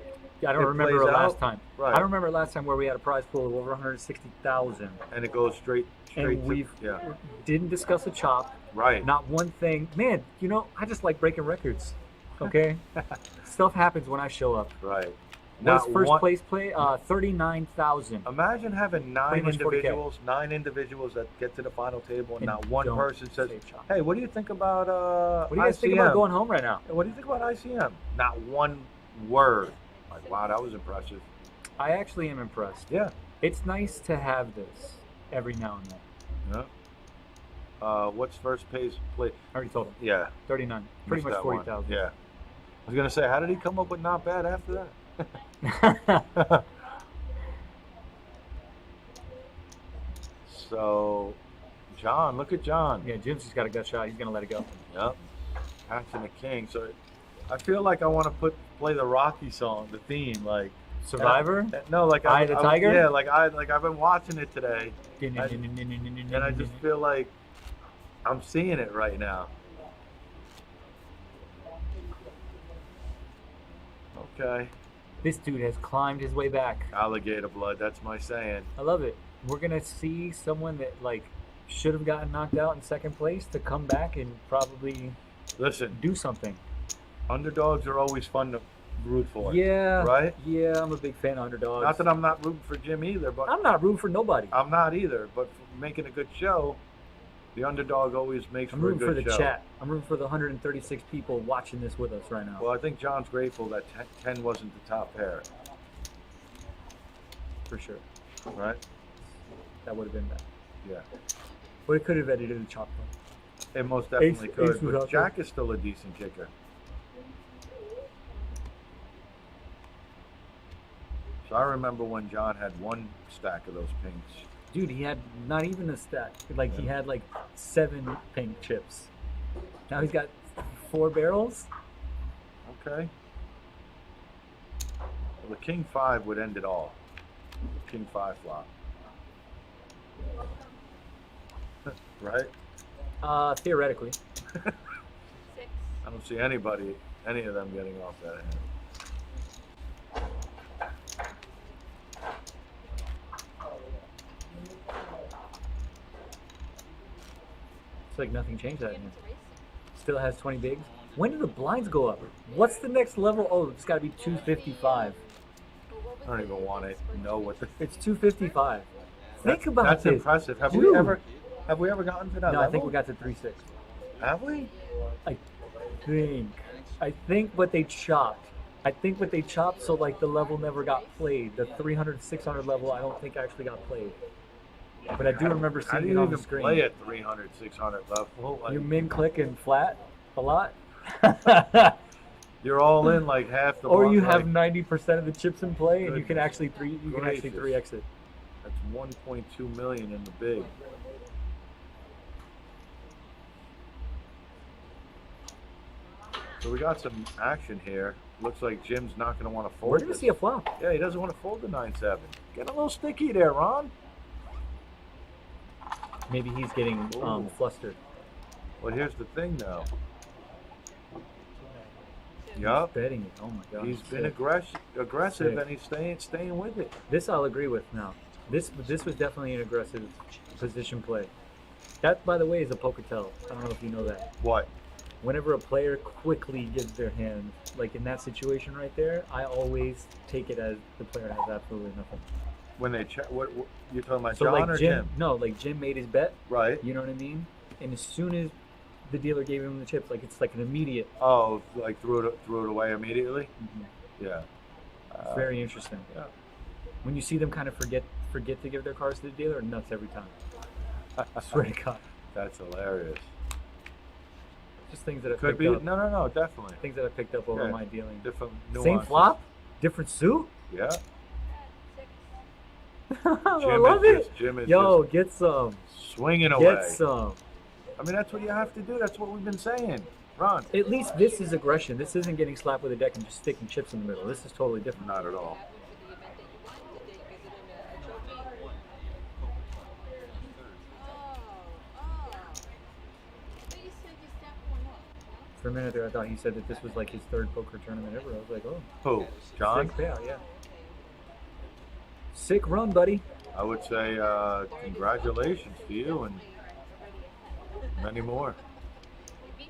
I don't It remember plays last out? time. Right. I don't remember last time where we had a prize pool of over 160,000 And it goes straight and to, we yeah. didn't discuss a chop. Right. Not one thing. Man, you know, I just like breaking records. Okay, stuff happens when I show up. Right. What's Not first one- place play? 39,000. Imagine having Pretty much 40K. nine individuals that get to the final table, and And not one don't person says, say chop. "Hey, what do you think about What do you guys think about ICM? going home right now? What do you think about ICM?" Not one word. Like, wow, that was impressive. I actually am impressed. Yeah. It's nice to have this every now and then. Yeah. What's first place play? I already told him. Yeah. 39. Pretty missed much that one. 40,000. Yeah. I was gonna say, how did he come up with not bad after that? So, John, look at John. Yeah, Jim's just got a gut shot. He's gonna let it go. Yep. Catching the king. So, I feel like I want to play the Rocky song, the theme, like Survivor? No, like Eye of the Tiger? Yeah, I've been watching it today, and I just feel like I'm seeing it right now. Okay. This dude has climbed his way back. Alligator blood. That's my saying. I love it. We're gonna see someone that like should have gotten knocked out in second place to come back and probably Listen, do something. underdogs are always fun to root for. Yeah. Right? Yeah, I'm a big fan of underdogs. Not that I'm not rooting for Jim either, but I'm not rooting for nobody. I'm not either. But for making a good show, the underdog always makes I'm for a rooting for good the show. chat. I'm rooting for the 136 people watching this with us right now. Well, I think John's grateful that 10 wasn't the top pair, For sure. right? That would have been bad. Yeah. But it could have edited the chop. It most definitely Ace could. was But out there. Jack is still a decent kicker. So I remember when John had one stack of those pinks. Dude, he had not even a stack. Like he had like 7 pink chips. Now he's got 4 barrels. Okay. Well, the King 5 would end it all. King 5 flop. Right? Theoretically. 6. I don't see any of them getting off that hand. It's like nothing changed that Get hand. into racing. Still has 20 bigs. When do the blinds go up? What's the next level? Oh, it's got to be 255. Well, what was I don't the even want to first know what the. It's 255. Think about That's this. impressive. Have Dude. we ever gotten to that No, level? I think we got to 3.6. Have we? I think what they chopped. So like the level never got played. The 300, 600 level, I don't think actually got played. But I do remember How do seeing it you on the even screen. play at 300, 600 level? Like, You min click and flat a lot. you're all in like half the. Or you like, have 90% of the chips in play, and you can Goodness actually gracious. 3x it. That's 1.2 million in the big. So we got some action here. Looks like Jim's not going to want to fold We're gonna this. see a flop. Yeah, he doesn't want to fold the 9-7. Getting a little sticky there, Ron. Maybe he's getting Ooh. flustered. Well, here's the thing, though. Two. Yup. Betting it. Oh my god. He's been Sick. aggressive, Sick. and he's staying with it. This I'll agree with now. This was definitely an aggressive position play. That, by the way, is a poker tell. I don't know if you know that. What? Whenever a player quickly gives their hand, like in that situation right there, I always take it as the player has absolutely nothing. When they check, what you talking about, So John like or Jim, Jim? no, like Jim made his bet. Right. You know what I mean? And as soon as the dealer gave him the chips, like it's like an immediate. Oh, like threw it away immediately. Yeah. It's very interesting. Yeah. When you see them kind of forget to give their cards to the dealer, nuts every time. I swear to God. That's hilarious. Just things that I've Could picked be. up. No, definitely. Things that I picked up over Yeah. my dealing. Different Same nuances. flop, different suit. Yeah. 6. I love it. Jim is Yo, just get some. swinging away. Get some. I mean, that's what you have to do. That's what we've been saying. Ron. At least this is aggression. This isn't getting slapped with a deck and just sticking chips in the middle. This is totally different. Not at all. For a minute there, I thought he said that this was like his third poker tournament ever. I was like, oh. Who? John? Sick payout, yeah. Sick run, buddy. I would say congratulations to you and many more.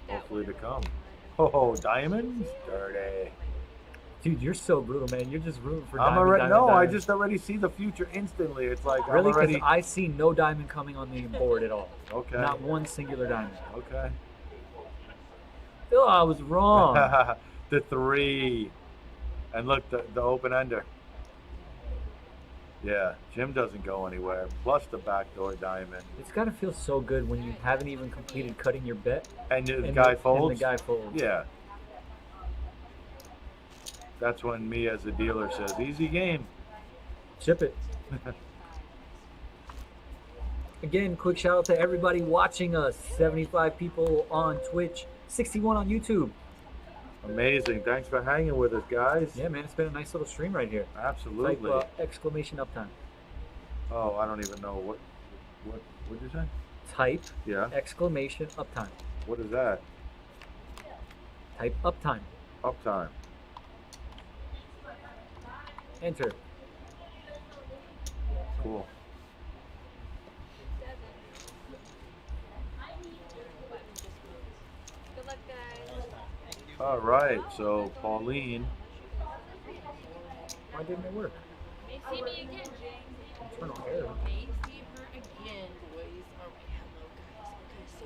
Hopefully to come. Oh, diamonds? Dirty. Dude, you're so brutal, man. You're just rooting for I'm diamond, already diamond, no. I diamond. just already see the future instantly. It's like Really? I'm Because already. I see no diamond coming on the board at all. Okay. Not one singular diamond. Okay. Oh, I was wrong. The 3, and look the open ender. Yeah, Jim doesn't go anywhere. Plus the backdoor diamond. It's got to feel so good when you haven't even completed cutting your bet. And the guy folds. And the guy folds. Yeah. That's when me as a dealer says, easy game. Chip it. Again, quick shout out to everybody watching us. 75 people on Twitch, 61 on YouTube. Amazing. Thanks for hanging with us, guys. Yeah, man, it's been a nice little stream right here. Absolutely. Type exclamation uptime. Oh, I don't even know what did you say? Type Yeah. exclamation uptime. What is that? Type uptime. Uptime. Enter. Cool. Good luck, guys. All right. So Pauline. Why didn't it work? May see me again, James. Internal error. May see her again, boys. Alright, hello guys. Okay, so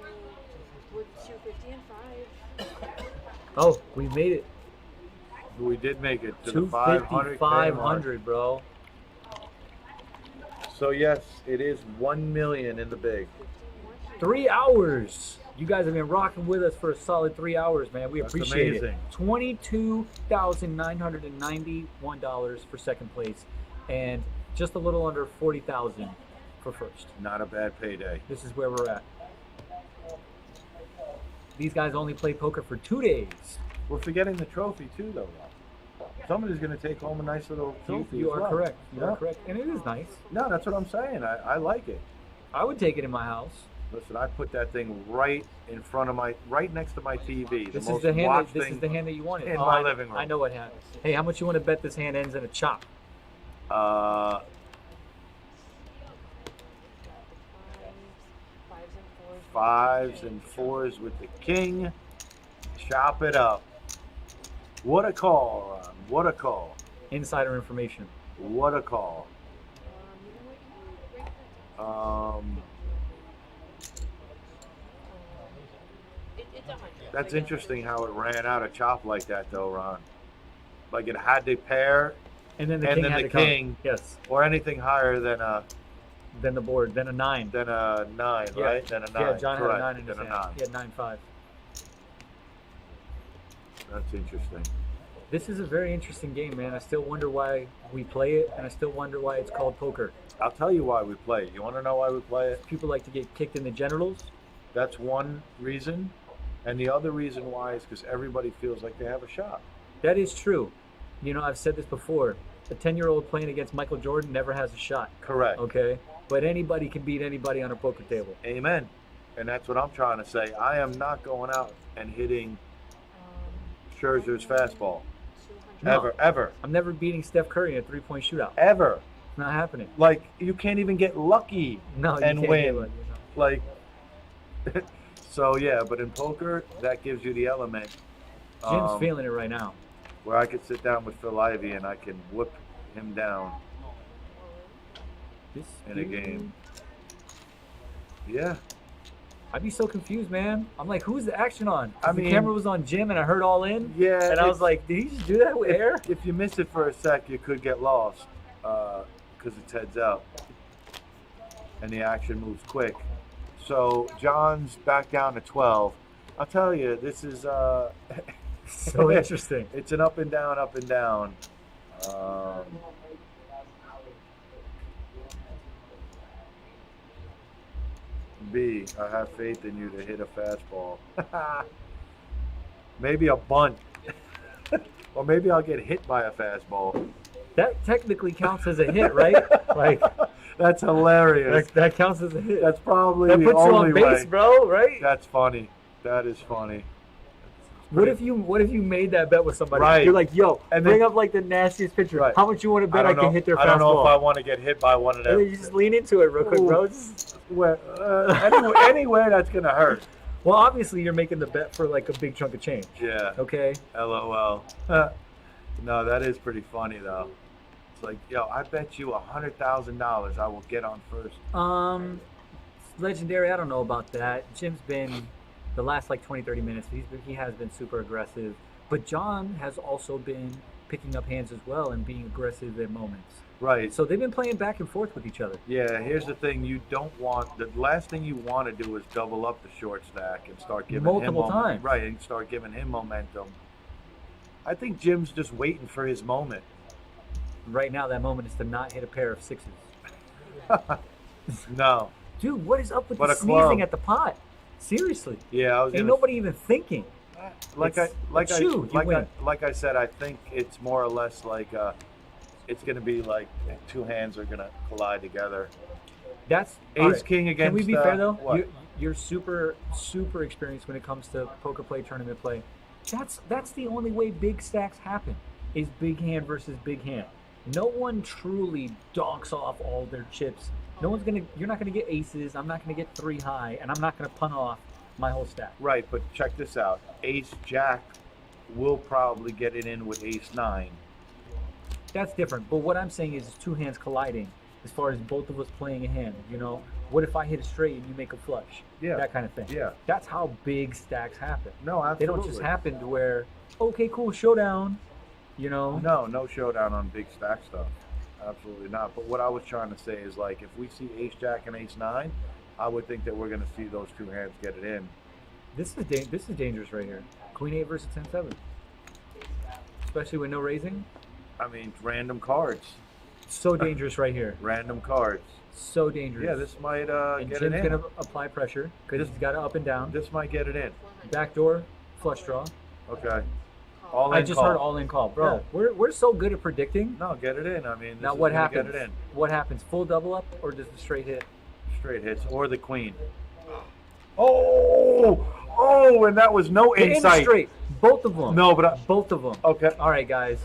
we're 250 and 5. Oh, we made it. We did make it to the 250, 500, bro. So yes, it is 1 million in the big. 3 hours. You guys have been rocking with us for a solid 3 hours, man. We That's appreciate amazing. it. $22,991 for second place, and just a little under 40,000 for first. Not a bad payday. This is where we're at. These guys only play poker for 2 days. We're forgetting the trophy too, though. Somebody's going to take home a nice little trophy. You as are well. correct. You Yeah. are correct, and it is nice. No, that's what I'm saying. I like it. I would take it in my house. Listen, I put that thing right in front of right next to my TV. This most is the hand. watched This thing is the hand that you wanted in my I- living room. I know what hand. Hey, how much you want to bet this hand ends in a chop? Fives and fours with the king. Chop it up. What a call, Ron. What a call. Insider information. What a call. It's on my desk. That's interesting how it ran out of chop like that, though, Ron. Like it had the pair, And then the and king then had the to come. king, Yes. or anything higher than a Then the board. Then a 9. 9, Yeah. right? Than a 9. Yeah, John Correct. had a 9 in his Than a hand. 9. He had 9-5. That's interesting. This is a very interesting game, man. I still wonder why we play it, and I still wonder why it's called poker. I'll tell you why we play it. You want to know why we play it? People like to get kicked in the genitals. That's one reason. And the other reason why is because everybody feels like they have a shot. That is true. You know, I've said this before. A 10-year-old playing against Michael Jordan never has a shot. Correct. Okay? But anybody can beat anybody on a poker table. Amen. And that's what I'm trying to say. I am not going out and hitting Scherzer's fastball. No. Ever. I'm never beating Steph Curry in a 3-point shootout. Ever. It's not happening. Like, you can't even get lucky No, you and can't win. get one, you know. Like, so yeah, but in poker, that gives you the element. Jim's feeling it right now. Where I could sit down with Phil Ivey and I can whip him down This in a dude- game. Yeah. I'd be so confused, man. I'm like, who's the action on? 'Cause I the mean- camera was on Jim and I heard all in. Yeah. And I was like, did he just do that with air? If you miss it for a sec, you could get lost because it's heads up and the action moves quick. So John's back down to 12. I'll tell you, this is So interesting. It's an up and down, up and down. B, I have faith in you to hit a fastball. Maybe a bunt. Or maybe I'll get hit by a fastball. That technically counts as a hit, right? Like That's hilarious. that counts as a hit. That's probably That the puts you only on base, way. bro, right? That's funny. That is funny. What if you made that bet with somebody? Right. You're like, yo, And bring then- up like the nastiest pitcher. Right. How much you want to bet I can hit their fastball? I don't know if I want to get hit by one of them. And then you just lean into it real quick, bro. Just- Well, anywhere that's gonna hurt. well, obviously you're making the bet for like a big chunk of change. Yeah. Okay. LOL. No, that is pretty funny though. It's like, yo, I bet you $100,000 I will get on first. Legendary. I don't know about that. Jim's been the last like 20-30 minutes. He has been super aggressive, but John has also been picking up hands as well and being aggressive at moments. Right. So they've been playing back and forth with each other. Yeah, here's the thing: you don't want the last thing you want to do is double up the short stack and start giving Multiple him times. Right, and start giving him momentum. I think Jim's just waiting for his moment. Right now, that moment is to not hit a pair of sixes. No. Dude, what is up with But the a club. sneezing at the pot? Seriously. Yeah, I was Ain't gonna. nobody even thinking. Like It's I you win. said, I think it's more or less like it's gonna be like two hands are gonna collide together. That's Ace all right. King against. Can we be fair though? What? You're super experienced when it comes to poker play, tournament play. That's the only way big stacks happen is big hand versus big hand. No one truly donks off all their chips. You're not gonna get aces. I'm not gonna get 3 high, and I'm not gonna punt off my whole stack. Right, but check this out. Ace Jack will probably get it in with Ace 9. That's different. But what I'm saying is two hands colliding as far as both of us playing a hand. You know, what if I hit a straight and you make a flush? Yeah. That kind of thing. Yeah. That's how big stacks happen. No, absolutely. They don't just happen to where, okay, cool, showdown, you know? No showdown on big stack stuff. Absolutely not. But what I was trying to say is, like, if we see Ace Jack and Ace 9, I would think that we're going to see those two hands get it in. This is dangerous right here. Queen 8 versus 10-7. Especially with no raising. I mean, random cards. So dangerous right here. Random cards. So dangerous. Yeah, this might and get Jim's it in. going to apply pressure because he's got it up and down. This might get it in. Backdoor, flush draw. Okay. All in I just call. heard all in call. Bro, Yeah. we're so good at predicting. No, get it in. I mean, this Now is what gonna happens? Get it in. What happens? Full double up or does the straight hit? Straight hits or the queen. Oh, and that was no And insight. straight. Both of them. No, but Both of them. okay. All right, guys.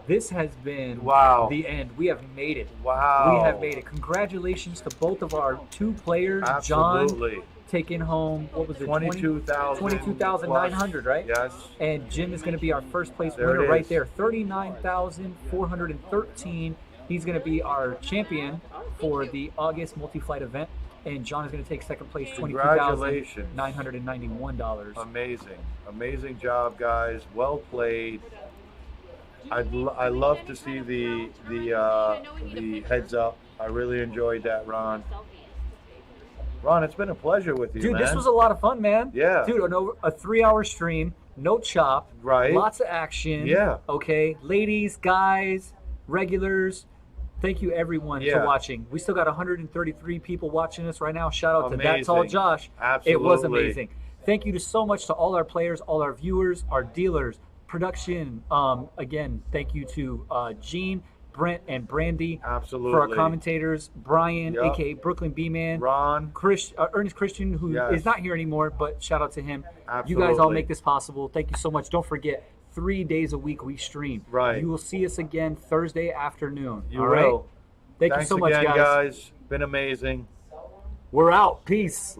This has been Wow. the end. We have made it. Wow. We have made it. Congratulations to both of our 2 players. Absolutely. John taking home, what was it? 22,000. 22,900, right? Yes. And Jim is going to be our first place There it winner right is. there. 39,413. He's going to be our champion for the August multi-flight event. And John is going to take second place, Congratulations. $22,991. Amazing job, guys. Well played. I love to see the heads up. I really enjoyed that, Ron. Ron, it's been a pleasure with you, Dude, man. this was a lot of fun, man. Yeah. Dude, a 3-hour stream, no chop. Right. Lots of action. Yeah. Okay. Ladies, guys, regulars, thank you everyone Yeah. for watching. We still got 133 people watching us right now. Shout out to That's All Amazing. Josh. Absolutely. It was amazing. Thank you so much to all our players, all our viewers, our dealers, production. Again, thank you to Gene, Brent, and Brandy. Absolutely. For our commentators, Brian, Yep. aka Brooklyn B-Man. Ron. Ernest Christian, who is Yes. not here anymore, but shout out to him. You guys all Absolutely. make this possible. Thank you so much. Don't forget, 3 days a week we stream. Right. You will see us again Thursday afternoon. You all right? will. Thank Thanks you so much, again, guys. guys. Been amazing. We're out. Peace.